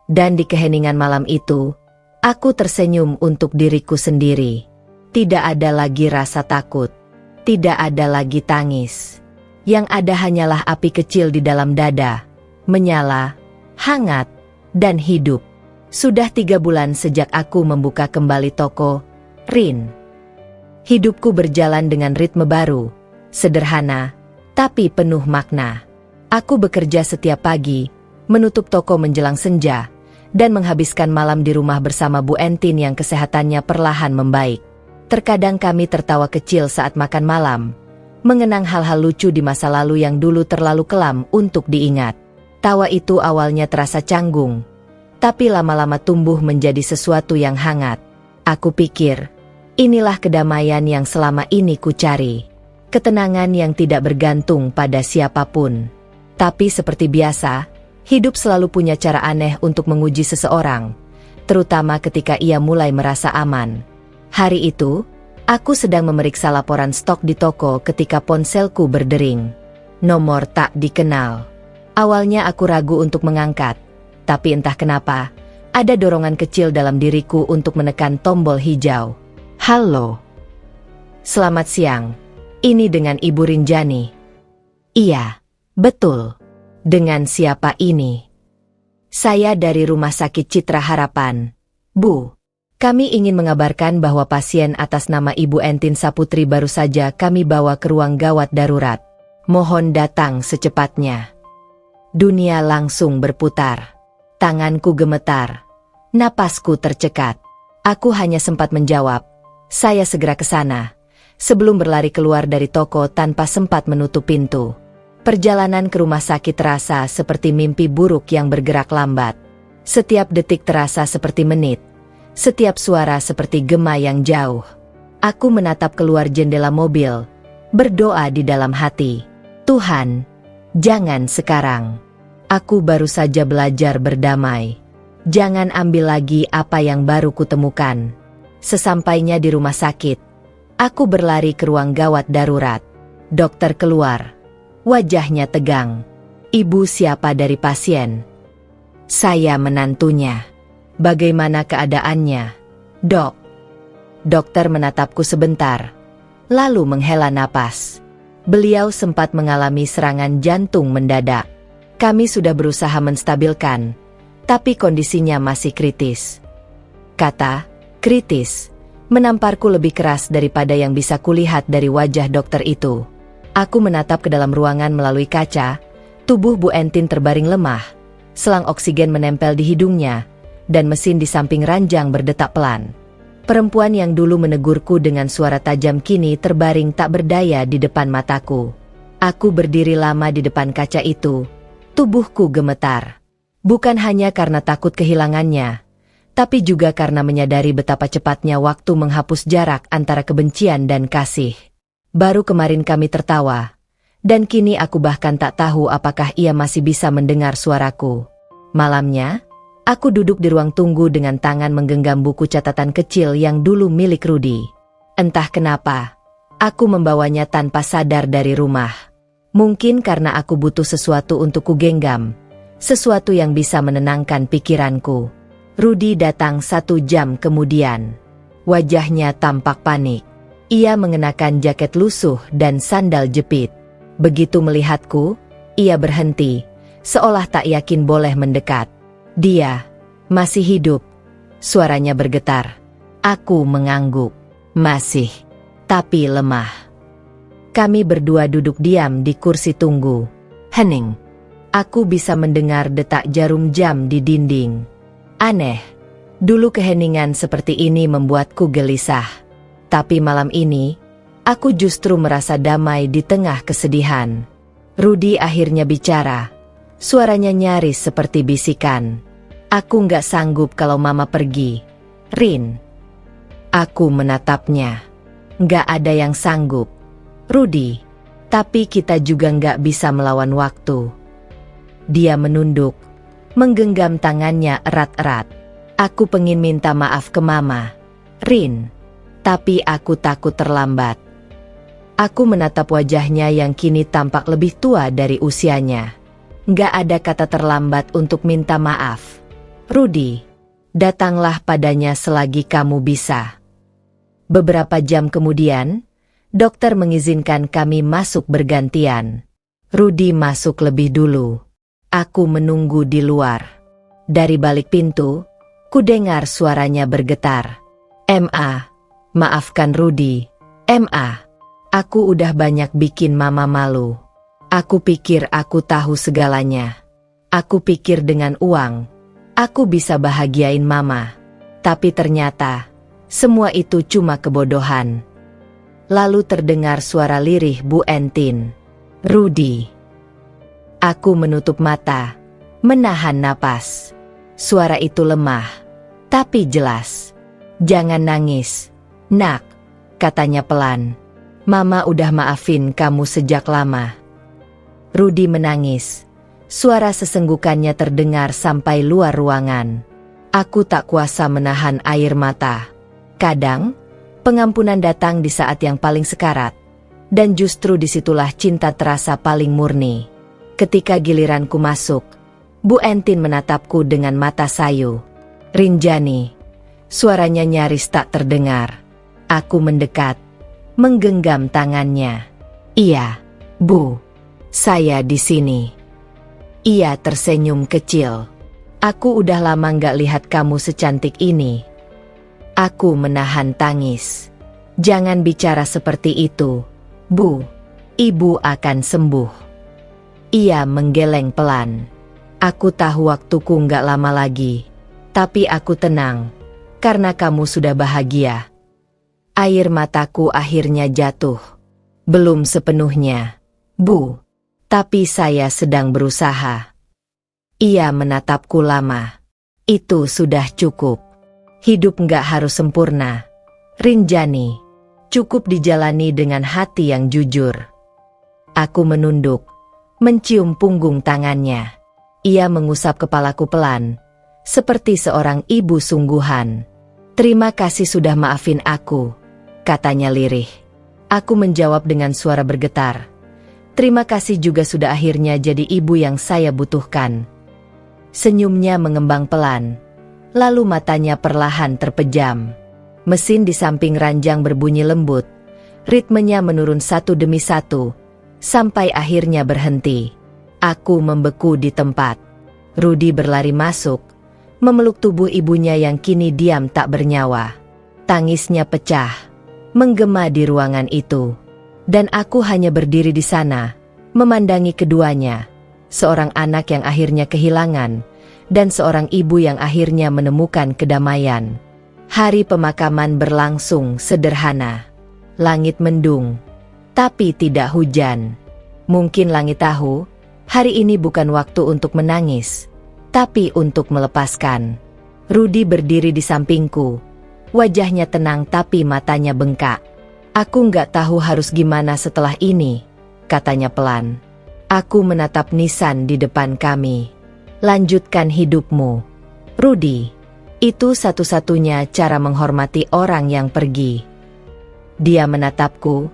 Dan di keheningan malam itu, aku tersenyum untuk diriku sendiri. Tidak ada lagi rasa takut. Tidak ada lagi tangis. Yang ada hanyalah api kecil di dalam dada, menyala, hangat, dan hidup. Sudah 3 bulan sejak aku membuka kembali toko Rin. Hidupku berjalan dengan ritme baru, sederhana, tapi penuh makna. Aku bekerja setiap pagi, menutup toko menjelang senja, dan menghabiskan malam di rumah bersama Bu Entin yang kesehatannya perlahan membaik. Terkadang kami tertawa kecil saat makan malam, mengenang hal-hal lucu di masa lalu yang dulu terlalu kelam untuk diingat. Tawa itu awalnya terasa canggung, tapi lama-lama tumbuh menjadi sesuatu yang hangat. Aku pikir, inilah kedamaian yang selama ini ku cari. Ketenangan yang tidak bergantung pada siapapun. Tapi seperti biasa, hidup selalu punya cara aneh untuk menguji seseorang, terutama ketika ia mulai merasa aman. Hari itu, aku sedang memeriksa laporan stok di toko ketika ponselku berdering. Nomor tak dikenal. Awalnya aku ragu untuk mengangkat, tapi entah kenapa, ada dorongan kecil dalam diriku untuk menekan tombol hijau. Halo. Selamat siang. Ini dengan Ibu Rinjani. Iya, betul. Dengan siapa ini? Saya dari Rumah Sakit Citra Harapan. Bu, kami ingin mengabarkan bahwa pasien atas nama Ibu Entin Saputri baru saja kami bawa ke ruang gawat darurat. Mohon datang secepatnya. Dunia langsung berputar. Tanganku gemetar. Napasku tercekat. Aku hanya sempat menjawab, saya segera ke sana, sebelum berlari keluar dari toko tanpa sempat menutup pintu. Perjalanan ke rumah sakit terasa seperti mimpi buruk yang bergerak lambat. Setiap detik terasa seperti menit. Setiap suara seperti gema yang jauh. Aku menatap keluar jendela mobil, berdoa di dalam hati. Tuhan, jangan sekarang. Aku baru saja belajar berdamai. Jangan ambil lagi apa yang baru kutemukan. Sesampainya di rumah sakit, aku berlari ke ruang gawat darurat. Dokter keluar. Wajahnya tegang. Ibu siapa dari pasien? Saya menantunya. Bagaimana keadaannya, Dok? Dokter menatapku sebentar, lalu menghela napas. Beliau sempat mengalami serangan jantung mendadak. Kami sudah berusaha menstabilkan, tapi kondisinya masih kritis. Kata kritis menamparku lebih keras daripada yang bisa kulihat dari wajah dokter itu. Aku menatap ke dalam ruangan melalui kaca. Tubuh Bu Entin terbaring lemah, selang oksigen menempel di hidungnya, dan mesin di samping ranjang berdetak pelan. Perempuan yang dulu menegurku dengan suara tajam kini terbaring tak berdaya di depan mataku. Aku berdiri lama di depan kaca itu. Tubuhku gemetar. Bukan hanya karena takut kehilangannya, tapi juga karena menyadari betapa cepatnya waktu menghapus jarak antara kebencian dan kasih. Baru kemarin kami tertawa, dan kini aku bahkan tak tahu apakah ia masih bisa mendengar suaraku. Malamnya, aku duduk di ruang tunggu dengan tangan menggenggam buku catatan kecil yang dulu milik Rudy. Entah kenapa, aku membawanya tanpa sadar dari rumah. Mungkin karena aku butuh sesuatu untuk kugenggam, sesuatu yang bisa menenangkan pikiranku. Rudy datang 1 jam kemudian. Wajahnya tampak panik. Ia mengenakan jaket lusuh dan sandal jepit. Begitu melihatku, ia berhenti, seolah tak yakin boleh mendekat. Dia masih hidup. Suaranya bergetar. Aku mengangguk. Masih, tapi lemah. Kami berdua duduk diam di kursi tunggu. Hening. Aku bisa mendengar detak jarum jam di dinding. Aneh. Dulu keheningan seperti ini membuatku gelisah. Tapi malam ini, aku justru merasa damai di tengah kesedihan. Rudy akhirnya bicara. Suaranya nyaris seperti bisikan. Aku nggak sanggup kalau mama pergi. Rin. Aku menatapnya. Nggak ada yang sanggup. Rudy. Tapi kita juga nggak bisa melawan waktu. Dia menunduk. Menggenggam tangannya erat-erat. Aku pengen minta maaf ke mama. Rin. Tapi aku takut terlambat. Aku menatap wajahnya yang kini tampak lebih tua dari usianya. Nggak ada kata terlambat untuk minta maaf. Rudy, datanglah padanya selagi kamu bisa. Beberapa jam kemudian, dokter mengizinkan kami masuk bergantian. Rudy masuk lebih dulu. Aku menunggu di luar. Dari balik pintu, ku dengar suaranya bergetar. Ma, maafkan Rudy. Ma, aku udah banyak bikin mama malu. Aku pikir aku tahu segalanya. Aku pikir dengan uang, aku bisa bahagiain mama. Tapi ternyata, semua itu cuma kebodohan. Lalu terdengar suara lirih Bu Entin. Rudy. Aku menutup mata, menahan napas. Suara itu lemah, tapi jelas. Jangan nangis, nak, katanya pelan. Mama udah maafin kamu sejak lama. Rudy menangis. Suara sesenggukannya terdengar sampai luar ruangan. Aku tak kuasa menahan air mata. Kadang, pengampunan datang di saat yang paling sekarat. Dan justru disitulah cinta terasa paling murni. Ketika giliranku masuk, Bu Entin menatapku dengan mata sayu. Rinjani. Suaranya nyaris tak terdengar. Aku mendekat, menggenggam tangannya. Iya, Bu. Saya di sini. Ia tersenyum kecil. Aku udah lama nggak lihat kamu secantik ini. Aku menahan tangis. Jangan bicara seperti itu, Bu. Ibu akan sembuh. Ia menggeleng pelan. Aku tahu waktuku nggak lama lagi. Tapi aku tenang, karena kamu sudah bahagia. Air mataku akhirnya jatuh. Belum sepenuhnya, Bu. Tapi saya sedang berusaha. Ia menatapku lama. Itu sudah cukup. Hidup nggak harus sempurna. Rinjani, cukup dijalani dengan hati yang jujur. Aku menunduk, mencium punggung tangannya. Ia mengusap kepalaku pelan, seperti seorang ibu sungguhan. Terima kasih sudah maafin aku, katanya lirih. Aku menjawab dengan suara bergetar. Terima kasih juga sudah akhirnya jadi ibu yang saya butuhkan. Senyumnya mengembang pelan, lalu matanya perlahan terpejam. Mesin di samping ranjang berbunyi lembut, ritmenya menurun satu demi satu, sampai akhirnya berhenti. Aku membeku di tempat. Rudy berlari masuk, memeluk tubuh ibunya yang kini diam tak bernyawa. Tangisnya pecah, menggema di ruangan itu. Dan aku hanya berdiri di sana, memandangi keduanya. Seorang anak yang akhirnya kehilangan, dan seorang ibu yang akhirnya menemukan kedamaian. Hari pemakaman berlangsung sederhana. Langit mendung, tapi tidak hujan. Mungkin langit tahu, hari ini bukan waktu untuk menangis, tapi untuk melepaskan. Rudy berdiri di sampingku. Wajahnya tenang tapi matanya bengkak. Aku nggak tahu harus gimana setelah ini, katanya pelan. Aku menatap nisan di depan kami. Lanjutkan hidupmu, Rudy. Itu satu-satunya cara menghormati orang yang pergi. Dia menatapku,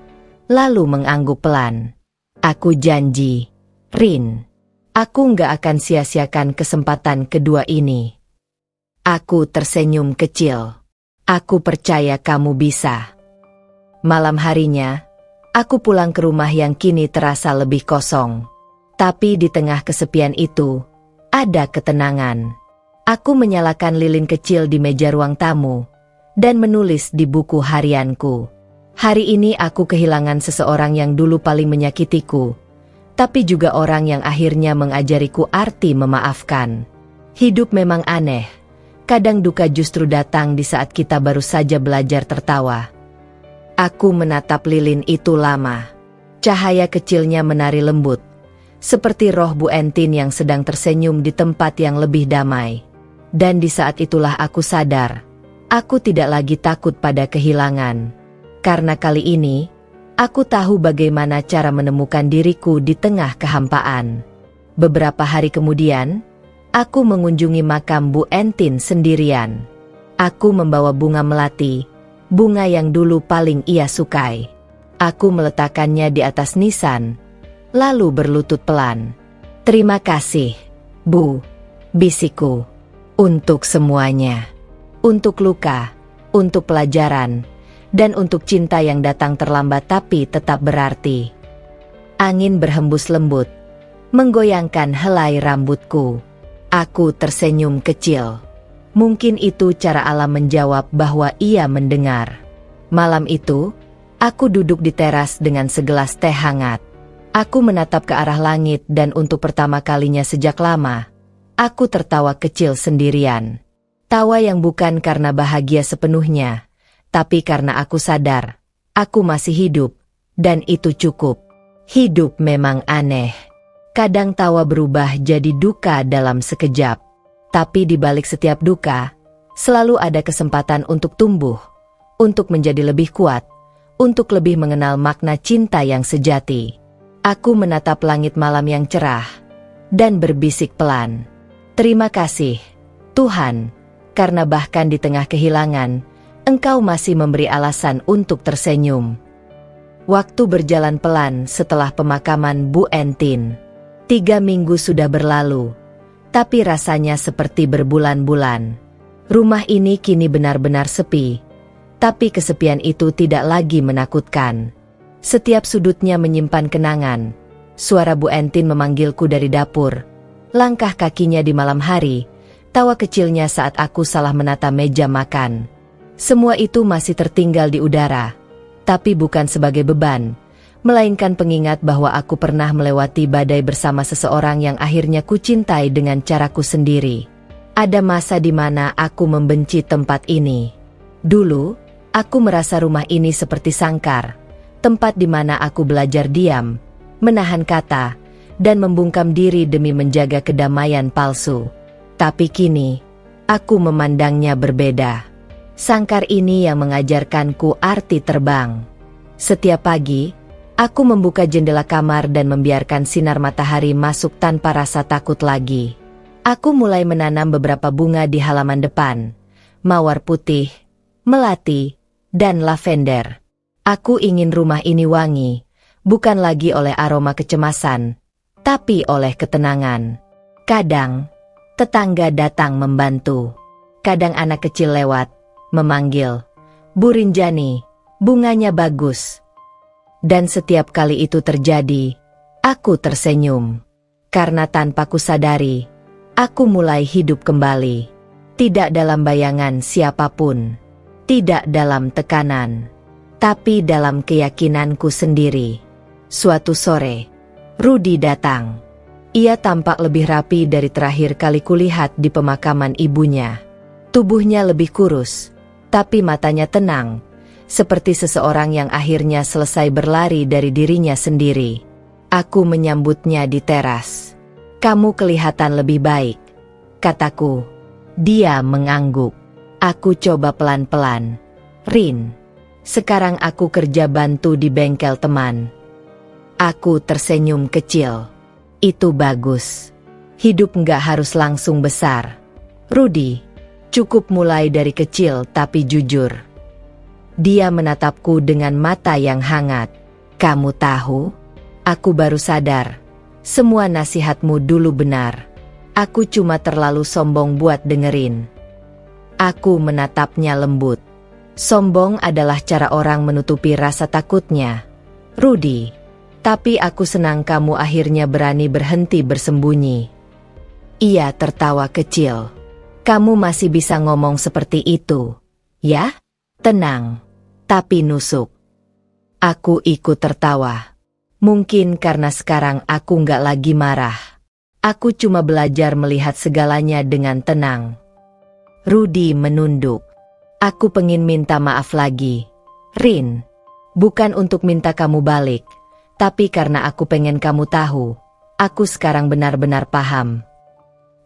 lalu mengangguk pelan. Aku janji, Rin. Aku nggak akan sia-siakan kesempatan kedua ini. Aku tersenyum kecil. Aku percaya kamu bisa. Malam harinya, aku pulang ke rumah yang kini terasa lebih kosong. Tapi di tengah kesepian itu, ada ketenangan. Aku menyalakan lilin kecil di meja ruang tamu, dan menulis di buku harianku. Hari ini aku kehilangan seseorang yang dulu paling menyakitiku, tapi juga orang yang akhirnya mengajariku arti memaafkan. Hidup memang aneh. Kadang duka justru datang di saat kita baru saja belajar tertawa. Aku menatap lilin itu lama. Cahaya kecilnya menari lembut, seperti roh Bu Entin yang sedang tersenyum di tempat yang lebih damai. Dan di saat itulah aku sadar, aku tidak lagi takut pada kehilangan. Karena kali ini, aku tahu bagaimana cara menemukan diriku di tengah kehampaan. Beberapa hari kemudian, aku mengunjungi makam Bu Entin sendirian. Aku membawa bunga melati, bunga yang dulu paling ia sukai. Aku meletakkannya di atas nisan, lalu berlutut pelan. "Terima kasih, Bu," bisikku, "untuk semuanya. Untuk luka, untuk pelajaran, dan untuk cinta yang datang terlambat tapi tetap berarti." Angin berhembus lembut, menggoyangkan helai rambutku. Aku tersenyum kecil. Mungkin itu cara alam menjawab bahwa ia mendengar. Malam itu, aku duduk di teras dengan segelas teh hangat. Aku menatap ke arah langit dan untuk pertama kalinya sejak lama, aku tertawa kecil sendirian. Tawa yang bukan karena bahagia sepenuhnya, tapi karena aku sadar, aku masih hidup, dan itu cukup. Hidup memang aneh. Kadang tawa berubah jadi duka dalam sekejap. Tapi di balik setiap duka, selalu ada kesempatan untuk tumbuh, untuk menjadi lebih kuat, untuk lebih mengenal makna cinta yang sejati. Aku menatap langit malam yang cerah, dan berbisik pelan. "Terima kasih, Tuhan, karena bahkan di tengah kehilangan, Engkau masih memberi alasan untuk tersenyum." Waktu berjalan pelan setelah pemakaman Bu Entin. 3 minggu sudah berlalu, tapi rasanya seperti berbulan-bulan. Rumah ini kini benar-benar sepi, tapi kesepian itu tidak lagi menakutkan. Setiap sudutnya menyimpan kenangan. Suara Bu Entin memanggilku dari dapur, langkah kakinya di malam hari, tawa kecilnya saat aku salah menata meja makan. Semua itu masih tertinggal di udara, tapi bukan sebagai beban, melainkan pengingat bahwa aku pernah melewati badai bersama seseorang yang akhirnya kucintai dengan caraku sendiri. Ada masa di mana aku membenci tempat ini. Dulu, aku merasa rumah ini seperti sangkar, tempat di mana aku belajar diam, menahan kata, dan membungkam diri demi menjaga kedamaian palsu. Tapi kini, aku memandangnya berbeda. Sangkar ini yang mengajarkanku arti terbang. Setiap pagi, aku membuka jendela kamar dan membiarkan sinar matahari masuk tanpa rasa takut lagi. Aku mulai menanam beberapa bunga di halaman depan, mawar putih, melati, dan lavender. Aku ingin rumah ini wangi, bukan lagi oleh aroma kecemasan, tapi oleh ketenangan. Kadang, tetangga datang membantu. Kadang anak kecil lewat, memanggil, "Bu Rinjani, bunganya bagus." Dan setiap kali itu terjadi, aku tersenyum. Karena tanpa kusadari, aku mulai hidup kembali. Tidak dalam bayangan siapapun, tidak dalam tekanan, tapi dalam keyakinanku sendiri. Suatu sore, Rudi datang. Ia tampak lebih rapi dari terakhir kali kulihat di pemakaman ibunya. Tubuhnya lebih kurus, tapi matanya tenang, seperti seseorang yang akhirnya selesai berlari dari dirinya sendiri. Aku menyambutnya di teras. "Kamu kelihatan lebih baik," kataku. Dia mengangguk. Aku coba pelan-pelan. "Rin, sekarang aku kerja bantu di bengkel teman." Aku tersenyum kecil. "Itu bagus. Hidup nggak harus langsung besar, Rudi. Cukup mulai dari kecil tapi jujur." Dia menatapku dengan mata yang hangat. "Kamu tahu, aku baru sadar, semua nasihatmu dulu benar. Aku cuma terlalu sombong buat dengerin." Aku menatapnya lembut. Sombong adalah cara orang menutupi rasa takutnya, Rudy. Tapi aku senang kamu akhirnya berani berhenti bersembunyi. Ia tertawa kecil. Kamu masih bisa ngomong seperti itu, ya? Tenang, tapi nusuk. Aku ikut tertawa. Mungkin karena sekarang aku nggak lagi marah. Aku cuma belajar melihat segalanya dengan tenang. Rudy menunduk. Aku pengen minta maaf lagi, Rin. Bukan untuk minta kamu balik, tapi karena aku pengen kamu tahu, aku sekarang benar-benar paham.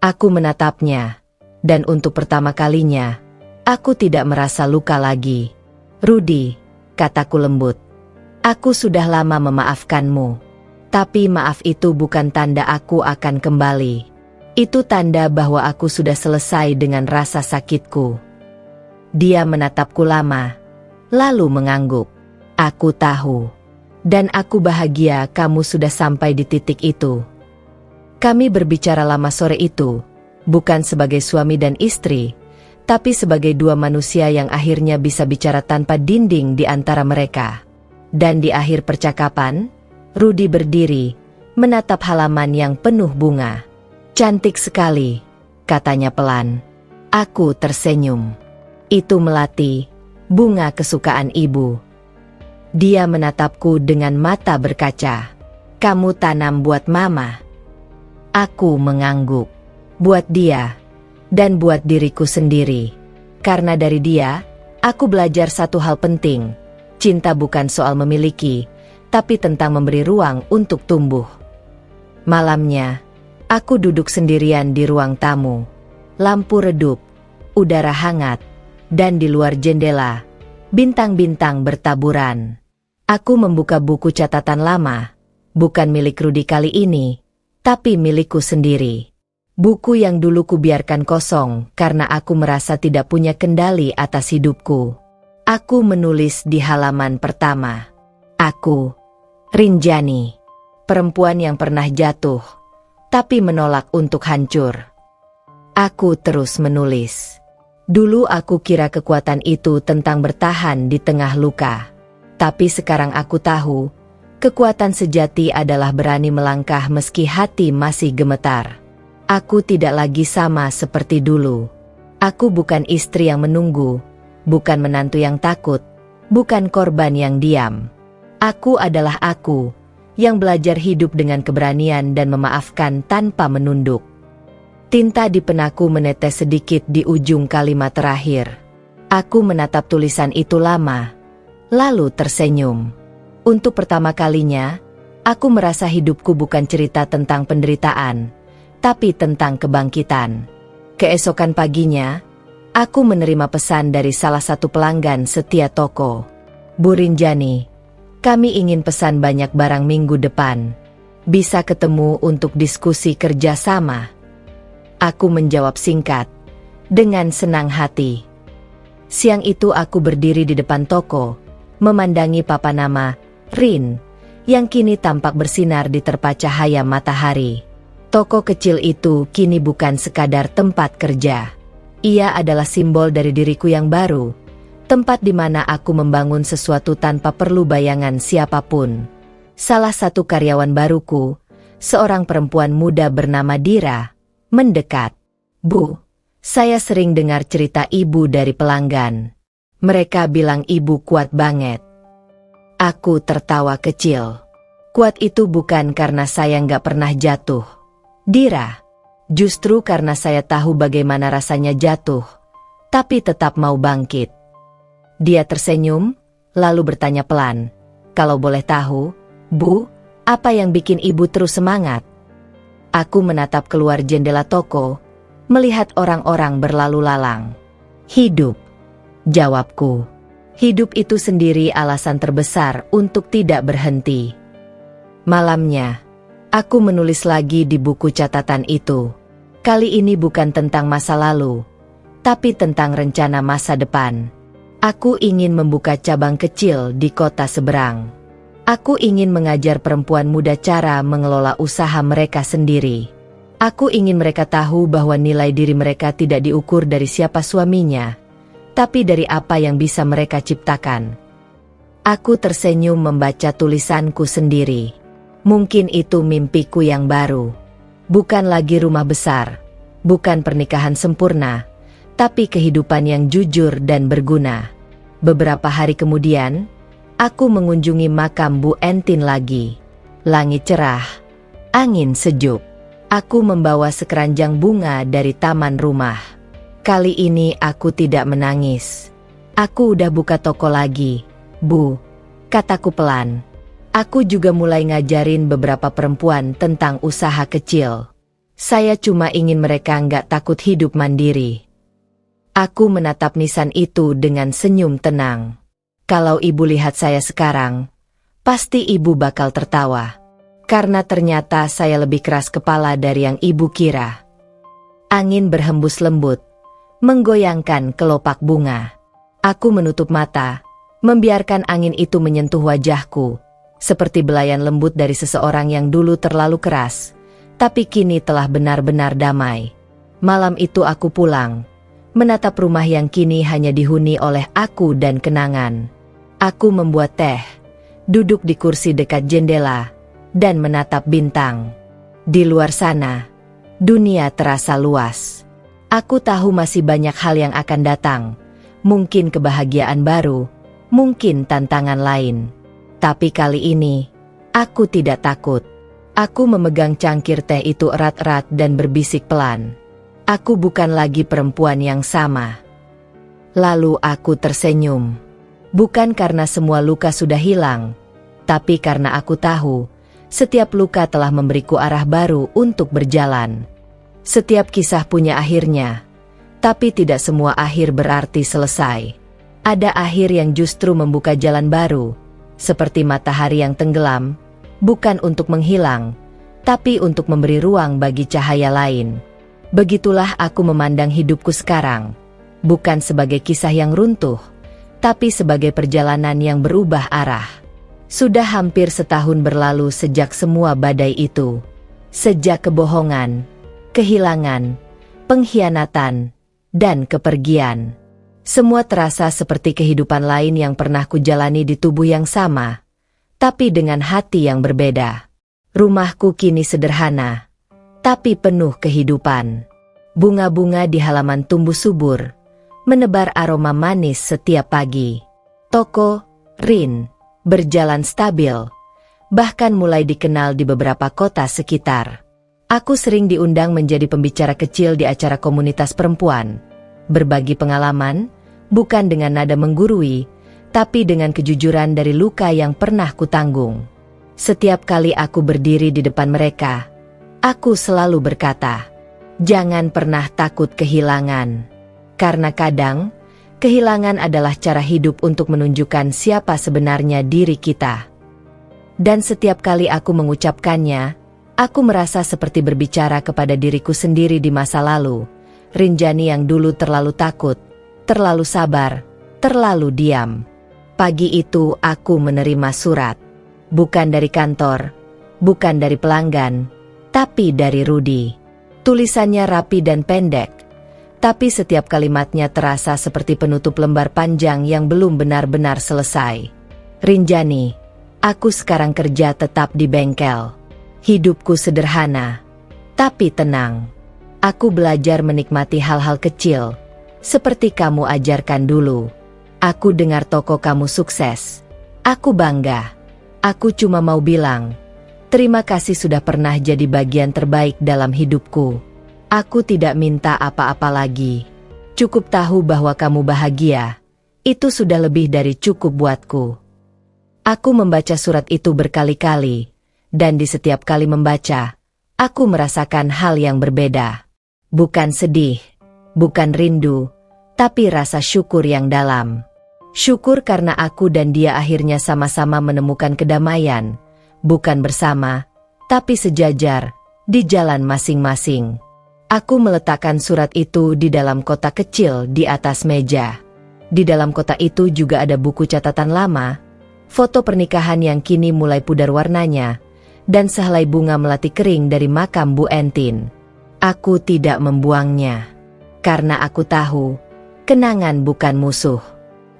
Aku menatapnya, dan untuk pertama kalinya, aku tidak merasa luka lagi. Rudy, kataku lembut. Aku sudah lama memaafkanmu. Tapi maaf itu bukan tanda aku akan kembali. Itu tanda bahwa aku sudah selesai dengan rasa sakitku. Dia menatapku lama, lalu mengangguk. Aku tahu. Dan aku bahagia kamu sudah sampai di titik itu. Kami berbicara lama sore itu, bukan sebagai suami dan istri, tapi sebagai dua manusia yang akhirnya bisa bicara tanpa dinding di antara mereka. Dan di akhir percakapan, Rudy berdiri, menatap halaman yang penuh bunga. Cantik sekali, katanya pelan. Aku tersenyum. Itu melati, bunga kesukaan ibu. Dia menatapku dengan mata berkaca. Kamu tanam buat mama. Aku mengangguk. Buat dia, dan buat diriku sendiri. Karena dari dia, aku belajar satu hal penting. Cinta bukan soal memiliki, tapi tentang memberi ruang untuk tumbuh. Malamnya, aku duduk sendirian di ruang tamu. Lampu redup, udara hangat, dan di luar jendela, bintang-bintang bertaburan. Aku membuka buku catatan lama, bukan milik Rudy kali ini, tapi milikku sendiri. Buku yang dulu kubiarkan kosong karena aku merasa tidak punya kendali atas hidupku. Aku menulis di halaman pertama. Aku, Rinjani, perempuan yang pernah jatuh, tapi menolak untuk hancur. Aku terus menulis. Dulu aku kira kekuatan itu tentang bertahan di tengah luka. Tapi sekarang aku tahu, kekuatan sejati adalah berani melangkah meski hati masih gemetar. Aku tidak lagi sama seperti dulu. Aku bukan istri yang menunggu, bukan menantu yang takut, bukan korban yang diam. Aku adalah aku, yang belajar hidup dengan keberanian dan memaafkan tanpa menunduk. Tinta di penaku menetes sedikit di ujung kalimat terakhir. Aku menatap tulisan itu lama, lalu tersenyum. Untuk pertama kalinya, aku merasa hidupku bukan cerita tentang penderitaan, tapi tentang kebangkitan. Keesokan paginya, aku menerima pesan dari salah satu pelanggan setia toko. Bu Rinjani, kami ingin pesan banyak barang minggu depan. Bisa ketemu untuk diskusi kerja sama? Aku menjawab singkat, dengan senang hati. Siang itu aku berdiri di depan toko, memandangi papan nama, Rin, yang kini tampak bersinar di terpa cahaya matahari. Toko kecil itu kini bukan sekadar tempat kerja. Ia adalah simbol dari diriku yang baru, tempat di mana aku membangun sesuatu tanpa perlu bayangan siapapun. Salah satu karyawan baruku, seorang perempuan muda bernama Dira, mendekat. Bu, saya sering dengar cerita ibu dari pelanggan. Mereka bilang ibu kuat banget. Aku tertawa kecil. Kuat itu bukan karena saya nggak pernah jatuh, Dira. Justru karena saya tahu bagaimana rasanya jatuh, tapi tetap mau bangkit. Dia tersenyum, lalu bertanya pelan, kalau boleh tahu, Bu, apa yang bikin ibu terus semangat? Aku menatap keluar jendela toko, melihat orang-orang berlalu lalang. Hidup, jawabku. Hidup itu sendiri alasan terbesar untuk tidak berhenti. Malamnya, aku menulis lagi di buku catatan itu. Kali ini bukan tentang masa lalu, tapi tentang rencana masa depan. Aku ingin membuka cabang kecil di kota seberang. Aku ingin mengajar perempuan muda cara mengelola usaha mereka sendiri. Aku ingin mereka tahu bahwa nilai diri mereka tidak diukur dari siapa suaminya, tapi dari apa yang bisa mereka ciptakan. Aku tersenyum membaca tulisanku sendiri. Mungkin itu mimpiku yang baru. Bukan lagi rumah besar, bukan pernikahan sempurna, tapi kehidupan yang jujur dan berguna. Beberapa hari kemudian, aku mengunjungi makam Bu Entin lagi. Langit cerah, angin sejuk. Aku membawa sekeranjang bunga dari taman rumah. Kali ini aku tidak menangis. Aku udah buka toko lagi, Bu, kataku pelan. Aku juga mulai ngajarin beberapa perempuan tentang usaha kecil. Saya cuma ingin mereka nggak takut hidup mandiri. Aku menatap nisan itu dengan senyum tenang. Kalau ibu lihat saya sekarang, pasti ibu bakal tertawa. Karena ternyata saya lebih keras kepala dari yang ibu kira. Angin berhembus lembut, menggoyangkan kelopak bunga. Aku menutup mata, membiarkan angin itu menyentuh wajahku, seperti belayan lembut dari seseorang yang dulu terlalu keras, tapi kini telah benar-benar damai. Malam itu aku pulang, menatap rumah yang kini hanya dihuni oleh aku dan kenangan. Aku membuat teh, duduk di kursi dekat jendela, dan menatap bintang. Di luar sana, dunia terasa luas. Aku tahu masih banyak hal yang akan datang, mungkin kebahagiaan baru, mungkin tantangan lain. Tapi kali ini, aku tidak takut. Aku memegang cangkir teh itu erat-erat dan berbisik pelan. Aku bukan lagi perempuan yang sama. Lalu aku tersenyum. Bukan karena semua luka sudah hilang, tapi karena aku tahu, setiap luka telah memberiku arah baru untuk berjalan. Setiap kisah punya akhirnya, tapi tidak semua akhir berarti selesai. Ada akhir yang justru membuka jalan baru, seperti matahari yang tenggelam, bukan untuk menghilang, tapi untuk memberi ruang bagi cahaya lain. Begitulah aku memandang hidupku sekarang, bukan sebagai kisah yang runtuh, tapi sebagai perjalanan yang berubah arah. Sudah hampir setahun berlalu sejak semua badai itu. Sejak kebohongan, kehilangan, pengkhianatan, dan kepergian. Semua terasa seperti kehidupan lain yang pernah kujalani di tubuh yang sama, tapi dengan hati yang berbeda. Rumahku kini sederhana, tapi penuh kehidupan. Bunga-bunga di halaman tumbuh subur, menebar aroma manis setiap pagi. Toko, Rin, berjalan stabil, bahkan mulai dikenal di beberapa kota sekitar. Aku sering diundang menjadi pembicara kecil di acara komunitas perempuan, berbagi pengalaman, bukan dengan nada menggurui, tapi dengan kejujuran dari luka yang pernah kutanggung. Setiap kali aku berdiri di depan mereka, aku selalu berkata, jangan pernah takut kehilangan. Karena kadang, kehilangan adalah cara hidup untuk menunjukkan siapa sebenarnya diri kita. Dan setiap kali aku mengucapkannya, aku merasa seperti berbicara kepada diriku sendiri di masa lalu, Rinjani yang dulu terlalu takut, terlalu sabar, terlalu diam. Pagi itu aku menerima surat. Bukan dari kantor, bukan dari pelanggan, tapi dari Rudy. Tulisannya rapi dan pendek, tapi setiap kalimatnya terasa seperti penutup lembar panjang yang belum benar-benar selesai. Rinjani, aku sekarang kerja tetap di bengkel. Hidupku sederhana, tapi tenang. Aku belajar menikmati hal-hal kecil, seperti kamu ajarkan dulu. Aku dengar toko kamu sukses. Aku bangga. Aku cuma mau bilang, terima kasih sudah pernah jadi bagian terbaik dalam hidupku. Aku tidak minta apa-apa lagi. Cukup tahu bahwa kamu bahagia. Itu sudah lebih dari cukup buatku. Aku membaca surat itu berkali-kali, dan di setiap kali membaca, aku merasakan hal yang berbeda. Bukan sedih, bukan rindu, tapi rasa syukur yang dalam. Syukur karena aku dan dia akhirnya sama-sama menemukan kedamaian, bukan bersama, tapi sejajar, di jalan masing-masing. Aku meletakkan surat itu di dalam kotak kecil di atas meja. Di dalam kotak itu juga ada buku catatan lama, foto pernikahan yang kini mulai pudar warnanya, dan sehelai bunga melati kering dari makam Bu Entin. Aku tidak membuangnya. Karena aku tahu, kenangan bukan musuh.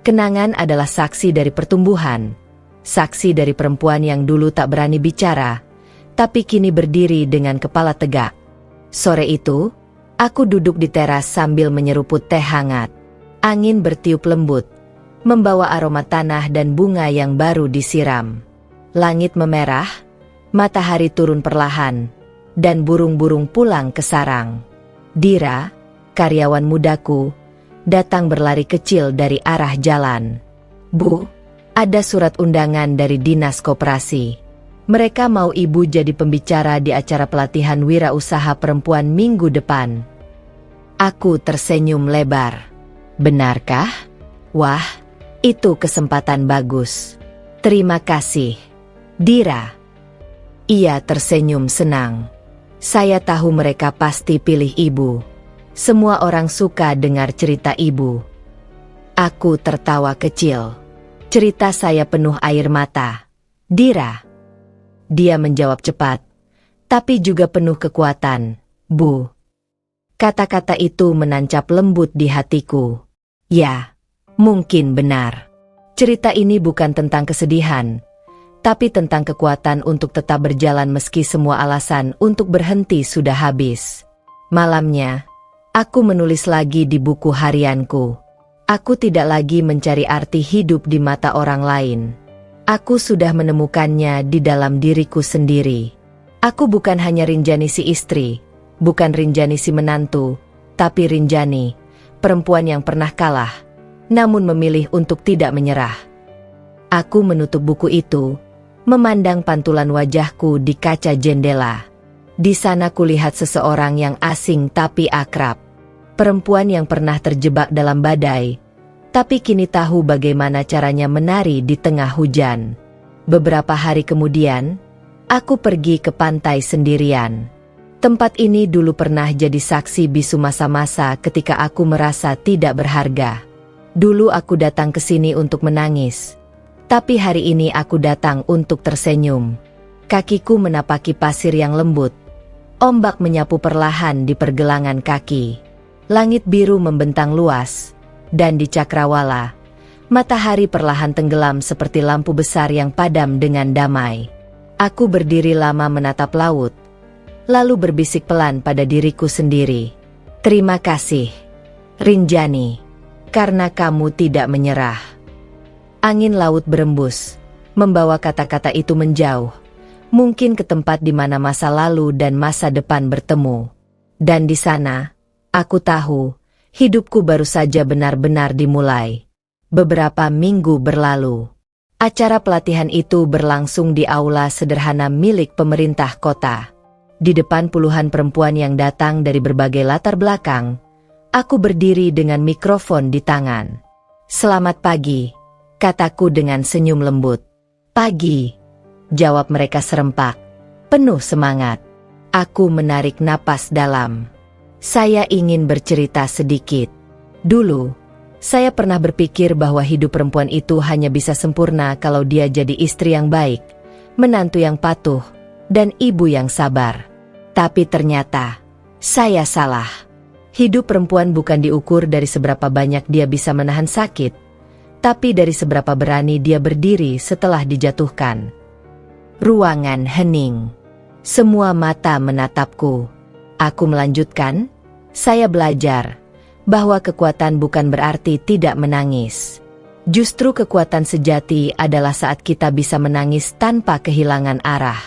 Kenangan adalah saksi dari pertumbuhan. Saksi dari perempuan yang dulu tak berani bicara, tapi kini berdiri dengan kepala tegak. Sore itu, aku duduk di teras sambil menyeruput teh hangat. Angin bertiup lembut, membawa aroma tanah dan bunga yang baru disiram. Langit memerah, matahari turun perlahan, dan burung-burung pulang ke sarang. Dira, karyawan mudaku, datang berlari kecil dari arah jalan. "Bu, ada surat undangan dari Dinas Koperasi. Mereka mau ibu jadi pembicara di acara pelatihan wirausaha perempuan minggu depan." Aku tersenyum lebar. "Benarkah? Wah, itu kesempatan bagus. Terima kasih, Dira." Ia tersenyum senang. "Saya tahu mereka pasti pilih ibu. Semua orang suka dengar cerita ibu." Aku tertawa kecil. "Cerita saya penuh air mata, Dira." Dia menjawab cepat, "Tapi juga penuh kekuatan, Bu." Kata-kata itu menancap lembut di hatiku. Ya, mungkin benar. Cerita ini bukan tentang kesedihan, tapi tentang kekuatan untuk tetap berjalan meski semua alasan untuk berhenti sudah habis. Malamnya, aku menulis lagi di buku harianku. Aku tidak lagi mencari arti hidup di mata orang lain. Aku sudah menemukannya di dalam diriku sendiri. Aku bukan hanya Rinjani si istri, bukan Rinjani si menantu, tapi Rinjani, perempuan yang pernah kalah, namun memilih untuk tidak menyerah. Aku menutup buku itu, memandang pantulan wajahku di kaca jendela. Di sana kulihat seseorang yang asing tapi akrab. Perempuan yang pernah terjebak dalam badai, tapi kini tahu bagaimana caranya menari di tengah hujan. Beberapa hari kemudian, aku pergi ke pantai sendirian. Tempat ini dulu pernah jadi saksi bisu masa-masa ketika aku merasa tidak berharga. Dulu aku datang ke sini untuk menangis, tapi hari ini aku datang untuk tersenyum. Kakiku menapaki pasir yang lembut. Ombak menyapu perlahan di pergelangan kaki. Langit biru membentang luas, dan di cakrawala, matahari perlahan tenggelam seperti lampu besar yang padam dengan damai. Aku berdiri lama menatap laut, lalu berbisik pelan pada diriku sendiri. "Terima kasih, Rinjani, karena kamu tidak menyerah." Angin laut berembus, membawa kata-kata itu menjauh, mungkin ke tempat di mana masa lalu dan masa depan bertemu. Dan di sana, aku tahu, hidupku baru saja benar-benar dimulai. Beberapa minggu berlalu. Acara pelatihan itu berlangsung di aula sederhana milik pemerintah kota. Di depan puluhan perempuan yang datang dari berbagai latar belakang, aku berdiri dengan mikrofon di tangan. "Selamat pagi," kataku dengan senyum lembut. "Pagi," jawab mereka serempak, penuh semangat. Aku menarik napas dalam. Saya ingin bercerita sedikit. Dulu, saya pernah berpikir bahwa hidup perempuan itu hanya bisa sempurna kalau dia jadi istri yang baik, menantu yang patuh, dan ibu yang sabar. Tapi ternyata, saya salah. Hidup perempuan bukan diukur dari seberapa banyak dia bisa menahan sakit, tapi dari seberapa berani dia berdiri setelah dijatuhkan. Ruangan hening. Semua mata menatapku. Aku melanjutkan, "Saya belajar bahwa kekuatan bukan berarti tidak menangis. Justru kekuatan sejati adalah saat kita bisa menangis tanpa kehilangan arah."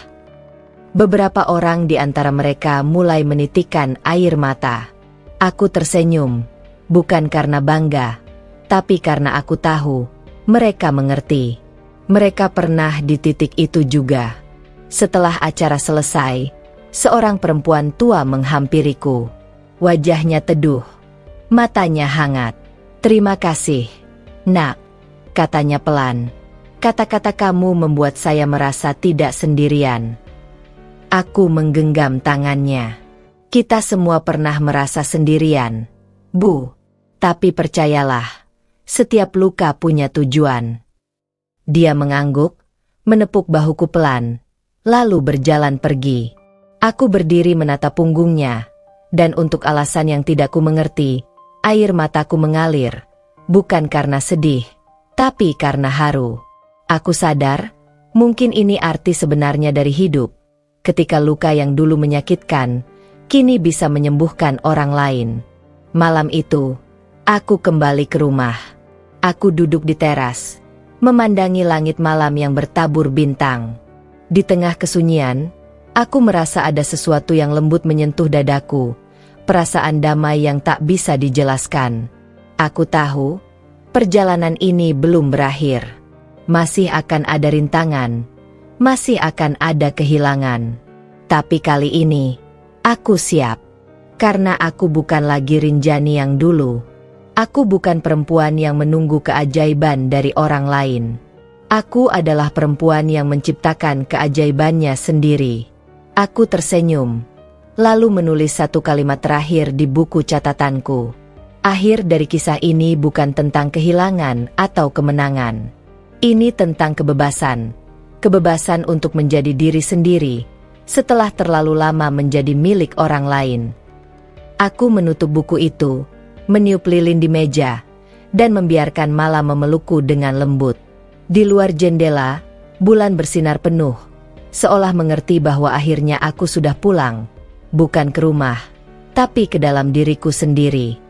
Beberapa orang di antara mereka mulai menitikkan air mata. Aku tersenyum, bukan karena bangga, tapi karena aku tahu, mereka mengerti. Mereka pernah di titik itu juga. Setelah acara selesai, seorang perempuan tua menghampiriku. Wajahnya teduh, matanya hangat. "Terima kasih, Nak," katanya pelan. "Kata-kata kamu membuat saya merasa tidak sendirian." Aku menggenggam tangannya. "Kita semua pernah merasa sendirian, Bu. Tapi percayalah, setiap luka punya tujuan." Dia mengangguk, menepuk bahuku pelan, lalu berjalan pergi. Aku berdiri menatap punggungnya, Dan untuk alasan yang tidak ku mengerti, air mataku mengalir, bukan karena sedih, tapi karena haru. Aku sadar, mungkin ini arti sebenarnya dari hidup. Ketika luka yang dulu menyakitkan, kini bisa menyembuhkan orang lain. Malam itu, aku kembali ke rumah. Aku duduk di teras, memandangi langit malam yang bertabur bintang. Di tengah kesunyian, aku merasa ada sesuatu yang lembut menyentuh dadaku, perasaan damai yang tak bisa dijelaskan. Aku tahu, perjalanan ini belum berakhir. Masih akan ada rintangan, masih akan ada kehilangan. Tapi kali ini, aku siap. Karena aku bukan lagi Rinjani yang dulu. Aku bukan perempuan yang menunggu keajaiban dari orang lain. Aku adalah perempuan yang menciptakan keajaibannya sendiri. Aku tersenyum, lalu menulis satu kalimat terakhir di buku catatanku. Akhir dari kisah ini bukan tentang kehilangan atau kemenangan. Ini tentang kebebasan. Kebebasan untuk menjadi diri sendiri, setelah terlalu lama menjadi milik orang lain. Aku menutup buku itu, meniup lilin di meja, dan membiarkan malam memelukku dengan lembut. Di luar jendela, bulan bersinar penuh, seolah mengerti bahwa akhirnya aku sudah pulang, bukan ke rumah, tapi ke dalam diriku sendiri.